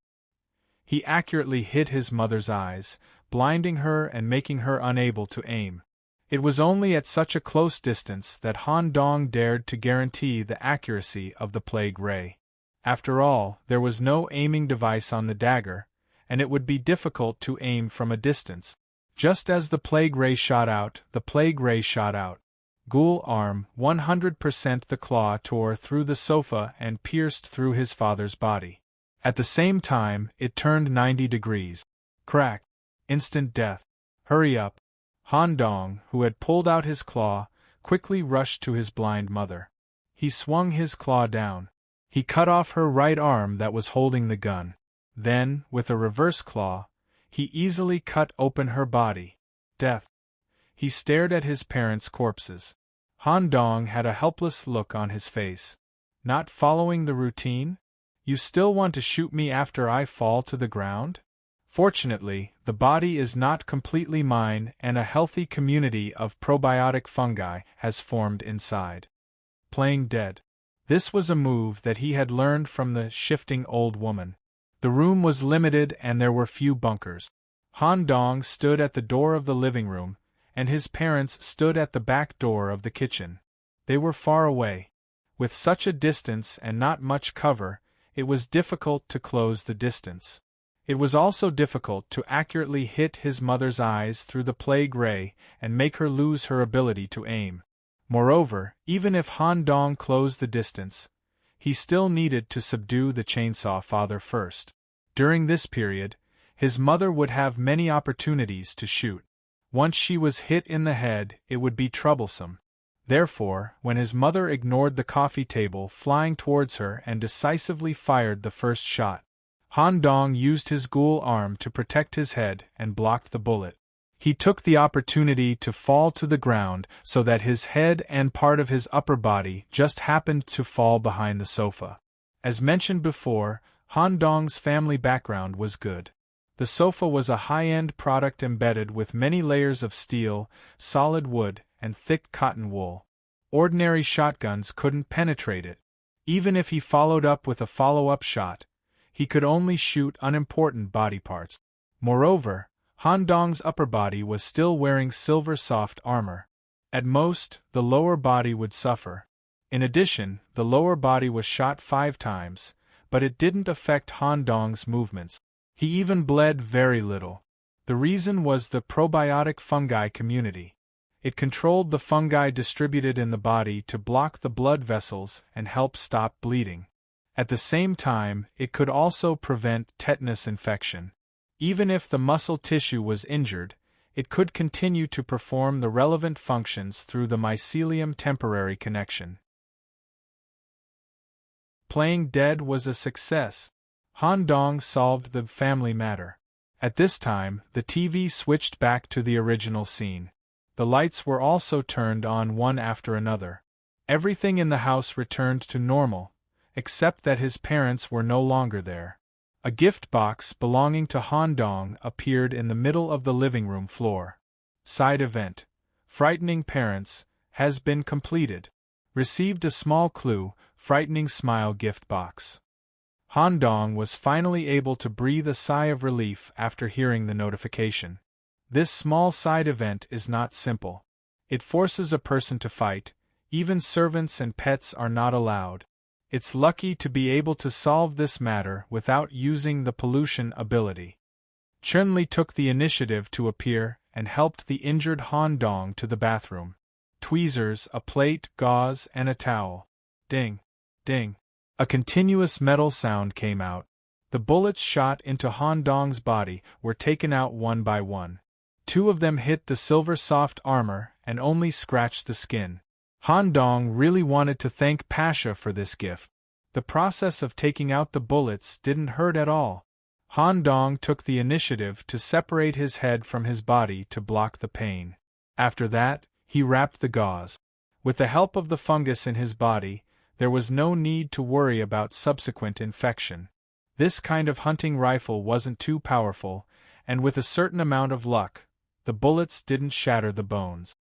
He accurately hit his mother's eyes, blinding her and making her unable to aim. It was only at such a close distance that Han Dong dared to guarantee the accuracy of the plague ray. After all, there was no aiming device on the dagger, and it would be difficult to aim from a distance. Just as the plague ray shot out, the plague ray shot out. Ghoul arm, 100%. The claw tore through the sofa and pierced through his father's body. At the same time, it turned 90 degrees. Crack. Instant death. Hurry up. Han Dong, who had pulled out his claw, quickly rushed to his blind mother. He swung his claw down. He cut off her right arm that was holding the gun. Then, with a reverse claw, he easily cut open her body. Death. He stared at his parents' corpses. Han Dong had a helpless look on his face. Not following the routine? You still want to shoot me after I fall to the ground? Fortunately, the body is not completely mine and a healthy community of probiotic fungi has formed inside. Playing dead. This was a move that he had learned from the shifting old woman. The room was limited and there were few bunkers. Han Dong stood at the door of the living room, and his parents stood at the back door of the kitchen. They were far away. With such a distance and not much cover, it was difficult to close the distance. It was also difficult to accurately hit his mother's eyes through the plague ray and make her lose her ability to aim. Moreover, even if Han Dong closed the distance, he still needed to subdue the chainsaw father first. During this period, his mother would have many opportunities to shoot. Once she was hit in the head, it would be troublesome. Therefore, when his mother ignored the coffee table flying towards her and decisively fired the first shot, Han Dong used his ghoul arm to protect his head and blocked the bullet. He took the opportunity to fall to the ground so that his head and part of his upper body just happened to fall behind the sofa. As mentioned before, Han Dong's family background was good. The sofa was a high-end product embedded with many layers of steel, solid wood, and thick cotton wool. Ordinary shotguns couldn't penetrate it. Even if he followed up with a follow-up shot, he could only shoot unimportant body parts. Moreover, Han Dong's upper body was still wearing silver soft armor. At most, the lower body would suffer. In addition, the lower body was shot 5 times, but it didn't affect Han Dong's movements. He even bled very little. The reason was the probiotic fungi community. It controlled the fungi distributed in the body to block the blood vessels and help stop bleeding. At the same time, it could also prevent tetanus infection. Even if the muscle tissue was injured, it could continue to perform the relevant functions through the mycelium temporary connection. Playing dead was a success. Han Dong solved the family matter. At this time, the TV switched back to the original scene. The lights were also turned on one after another. Everything in the house returned to normal, except that his parents were no longer there. A gift box belonging to Han Dong appeared in the middle of the living room floor. Side event: frightening parents, has been completed. Received a small clue, frightening smile gift box. Han Dong was finally able to breathe a sigh of relief after hearing the notification. This small side event is not simple. It forces a person to fight. Even servants and pets are not allowed. It's lucky to be able to solve this matter without using the pollution ability. Chun-Li took the initiative to appear and helped the injured Han Dong to the bathroom. Tweezers, a plate, gauze, and a towel. Ding, ding. A continuous metal sound came out. The bullets shot into Han Dong's body were taken out one by one. 2 of them hit the silver soft armor and only scratched the skin. Han Dong really wanted to thank Pasha for this gift. The process of taking out the bullets didn't hurt at all. Han Dong took the initiative to separate his head from his body to block the pain. After that, he wrapped the gauze. With the help of the fungus in his body, there was no need to worry about subsequent infection. This kind of hunting rifle wasn't too powerful, and with a certain amount of luck, the bullets didn't shatter the bones.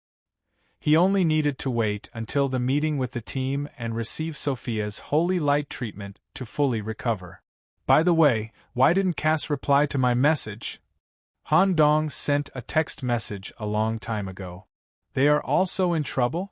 He only needed to wait until the meeting with the team and receive Sophia's holy light treatment to fully recover. By the way, why didn't Cass reply to my message? Han Dong sent a text message a long time ago. They are also in trouble?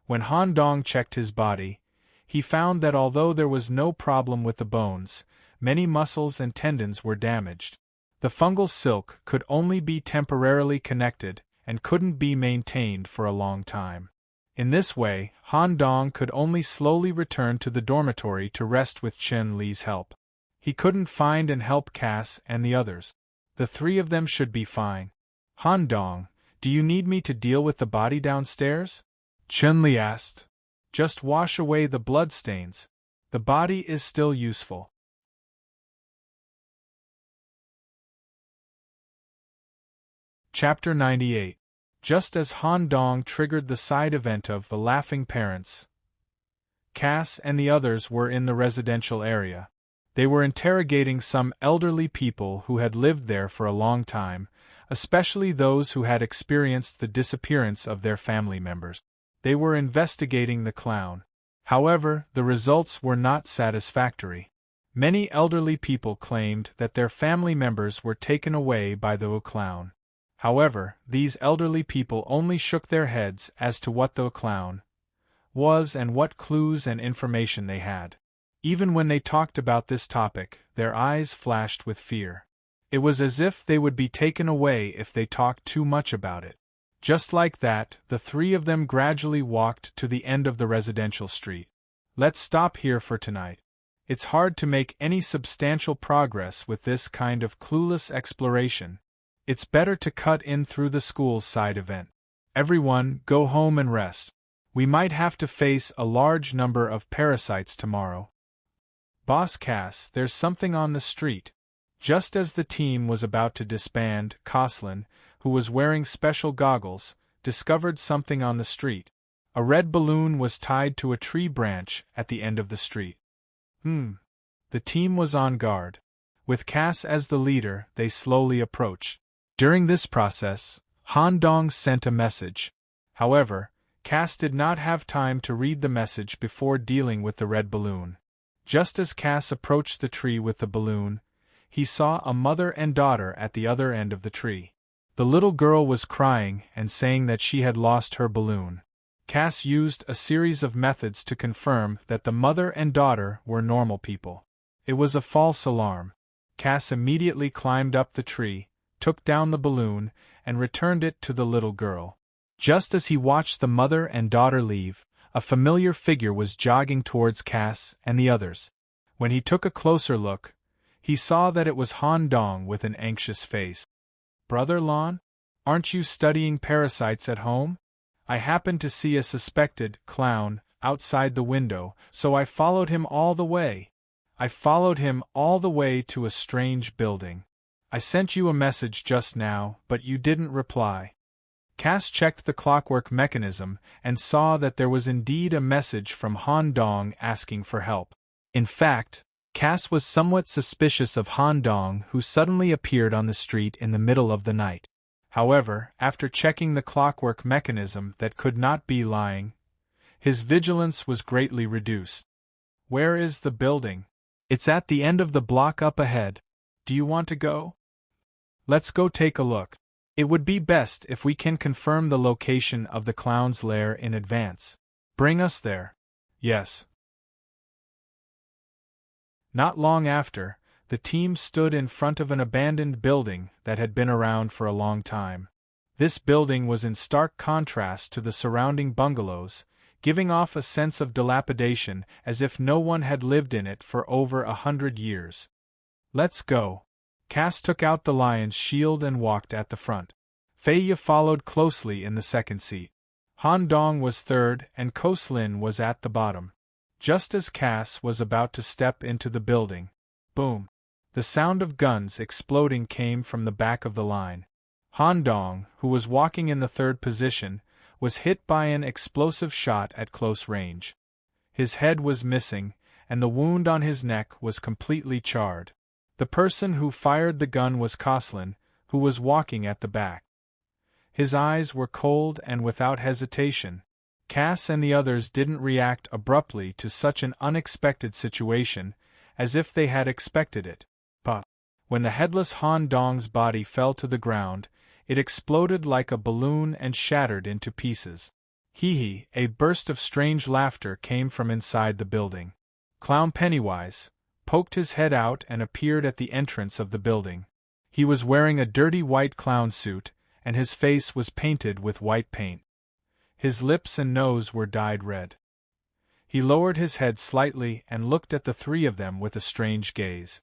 When Han Dong checked his body, he found that although there was no problem with the bones, many muscles and tendons were damaged. The fungal silk could only be temporarily connected and couldn't be maintained for a long time. In this way, Han Dong could only slowly return to the dormitory to rest with Chun-Li's help. He couldn't find and help Cass and the others. The 3 of them should be fine. Han Dong, do you need me to deal with the body downstairs? Chun-Li asked. Just wash away the bloodstains. The body is still useful. Chapter 98. Just as Han Dong triggered the side event of the laughing parents, Cass and the others were in the residential area. They were interrogating some elderly people who had lived there for a long time, especially those who had experienced the disappearance of their family members. They were investigating the clown. However, the results were not satisfactory. Many elderly people claimed that their family members were taken away by the clown. However, these elderly people only shook their heads as to what the clown was and what clues and information they had. Even when they talked about this topic, their eyes flashed with fear. It was as if they would be taken away if they talked too much about it. Just like that, the three of them gradually walked to the end of the residential street. Let's stop here for tonight. It's hard to make any substantial progress with this kind of clueless exploration. It's better to cut in through the school's side event. Everyone, go home and rest. We might have to face a large number of parasites tomorrow. Boss Cass, there's something on the street. Just as the team was about to disband, Coslin, who was wearing special goggles, discovered something on the street. A red balloon was tied to a tree branch at the end of the street. The team was on guard. With Cass as the leader, they slowly approached. During this process, Han Dong sent a message. However, Cass did not have time to read the message before dealing with the red balloon. Just as Cass approached the tree with the balloon, he saw a mother and daughter at the other end of the tree. The little girl was crying and saying that she had lost her balloon. Cass used a series of methods to confirm that the mother and daughter were normal people. It was a false alarm. Cass immediately climbed up the tree, took down the balloon, and returned it to the little girl. Just as he watched the mother and daughter leave, a familiar figure was jogging towards Cass and the others. When he took a closer look, he saw that it was Han Dong with an anxious face. "Brother Lon, aren't you studying parasites at home? I happened to see a suspected clown outside the window, so I followed him all the way. To a strange building. I sent you a message just now, but you didn't reply." Cass checked the clockwork mechanism and saw that there was indeed a message from Han Dong asking for help. In fact, Cass was somewhat suspicious of Han Dong, who suddenly appeared on the street in the middle of the night. However, after checking the clockwork mechanism that could not be lying, his vigilance was greatly reduced. "Where is the building?" "It's at the end of the block up ahead. Do you want to go?" "Let's go take a look. It would be best if we can confirm the location of the clown's lair in advance. Bring us there." "Yes." Not long after, the team stood in front of an abandoned building that had been around for a long time. This building was in stark contrast to the surrounding bungalows, giving off a sense of dilapidation as if no one had lived in it for over 100 years. "Let's go." Cass took out the lion's shield and walked at the front. Feiya followed closely in the second seat. Han Dong was third and Coslin was at the bottom. Just as Cass was about to step into the building, boom! The sound of guns exploding came from the back of the line. Han Dong, who was walking in the third position, was hit by an explosive shot at close range. His head was missing, and the wound on his neck was completely charred. The person who fired the gun was Coslin, who was walking at the back. His eyes were cold and without hesitation. Cass and the others didn't react abruptly to such an unexpected situation, as if they had expected it. But when the headless Han Dong's body fell to the ground, it exploded like a balloon and shattered into pieces. Hee, a burst of strange laughter came from inside the building. Clown Pennywise poked his head out and appeared at the entrance of the building. He was wearing a dirty white clown suit, and his face was painted with white paint. His lips and nose were dyed red. He lowered his head slightly and looked at the three of them with a strange gaze.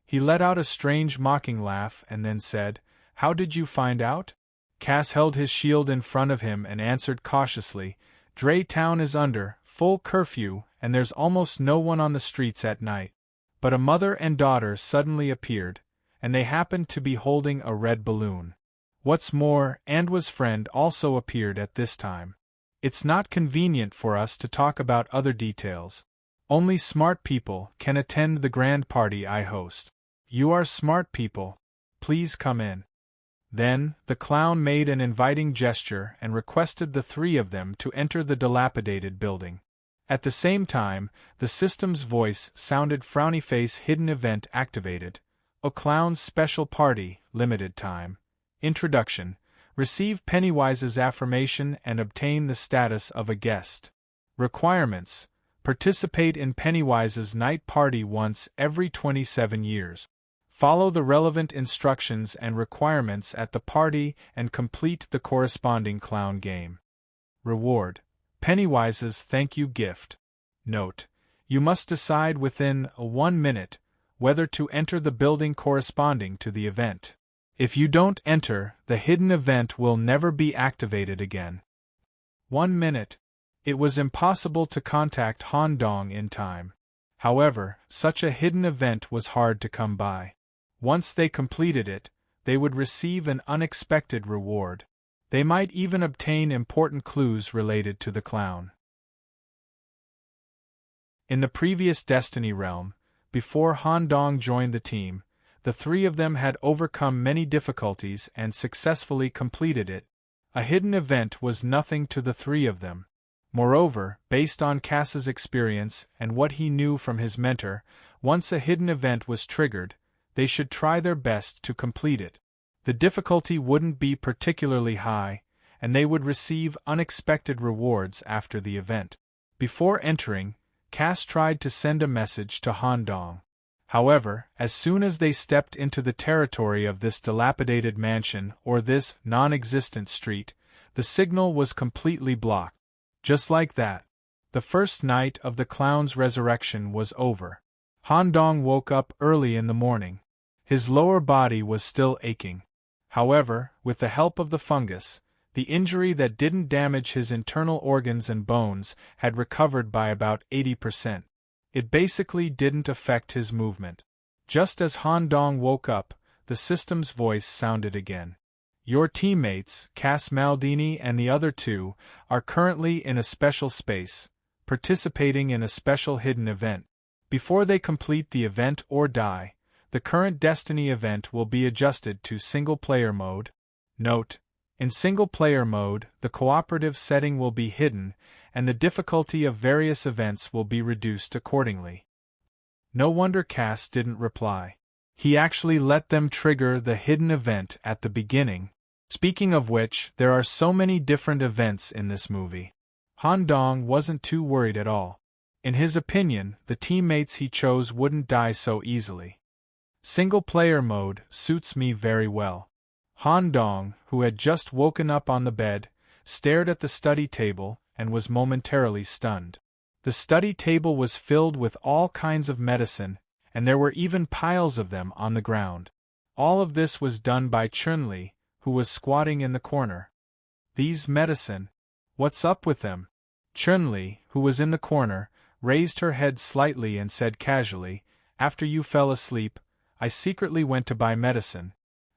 He let out a strange mocking laugh and then said, "How did you find out?" Cass held his shield in front of him and answered cautiously, "Dre Town is under full curfew and there's almost no one on the streets at night. But a mother and daughter suddenly appeared, and they happened to be holding a red balloon. What's more, Andwa's friend also appeared at this time. It's not convenient for us to talk about other details. Only smart people can attend the grand party I host. You are smart people. Please come in. Then, the clown made an inviting gesture and requested the three of them to enter the dilapidated building. At the same time, the system's voice sounded frowny face hidden event activated. A clown's special party, limited time. Introduction. Receive Pennywise's affirmation and obtain the status of a guest. Requirements. Participate in Pennywise's night party once every 27 years. Follow the relevant instructions and requirements at the party and complete the corresponding clown game. Reward. Pennywise's thank you gift. Note: you must decide within 1 minute whether to enter the building corresponding to the event. If you don't enter, the hidden event will never be activated again. 1 minute. It was impossible to contact Han Dong in time. However, such a hidden event was hard to come by. Once they completed it, they would receive an unexpected reward. They might even obtain important clues related to the clown. In the previous Destiny realm, before Han Dong joined the team, the three of them had overcome many difficulties and successfully completed it. A hidden event was nothing to the three of them. Moreover, based on Cass's experience and what he knew from his mentor, once a hidden event was triggered, they should try their best to complete it. The difficulty wouldn't be particularly high, and they would receive unexpected rewards after the event. Before entering, Cass tried to send a message to Han Dong. However, as soon as they stepped into the territory of this dilapidated mansion or this non-existent street, the signal was completely blocked. Just like that, the first night of the clown's resurrection was over. Han Dong woke up early in the morning. His lower body was still aching. However, with the help of the fungus, the injury that didn't damage his internal organs and bones had recovered by about 80%. It basically didn't affect his movement. Just as Han Dong woke up, the system's voice sounded again. Your teammates, Cass Maldini and the other two, are currently in a special space, participating in a special hidden event. Before they complete the event or die, the current Destiny event will be adjusted to single-player mode. Note: in single-player mode, the cooperative setting will be hidden, and the difficulty of various events will be reduced accordingly. No wonder Cass didn't reply. He actually let them trigger the hidden event at the beginning. Speaking of which, there are so many different events in this movie. Han Dong wasn't too worried at all. In his opinion, the teammates he chose wouldn't die so easily. Single-player mode suits me very well. Han Dong, who had just woken up on the bed, stared at the study table and was momentarily stunned. The study table was filled with all kinds of medicine, and there were even piles of them on the ground. All of this was done by Chun-Li, who was squatting in the corner. These medicine? What's up with them? Chun-Li, who was in the corner, raised her head slightly and said casually, "After you fell asleep, I secretly went to buy medicine.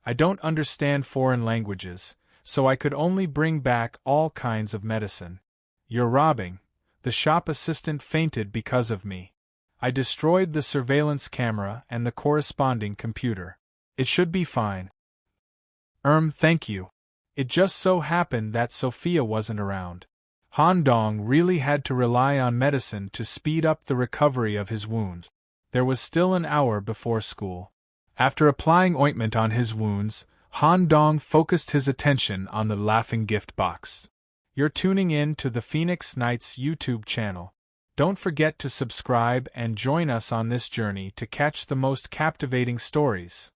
I don't understand foreign languages, so I could only bring back all kinds of medicine. You're robbing. The shop assistant fainted because of me. I destroyed the surveillance camera and the corresponding computer. It should be fine." Thank you. It just so happened that Sophia wasn't around. Han Dong really had to rely on medicine to speed up the recovery of his wounds. There was still an hour before school. After applying ointment on his wounds, Han Dong focused his attention on the laughing gift box. You're tuning in to the Phoenix Knights YouTube channel. Don't forget to subscribe and join us on this journey to catch the most captivating stories.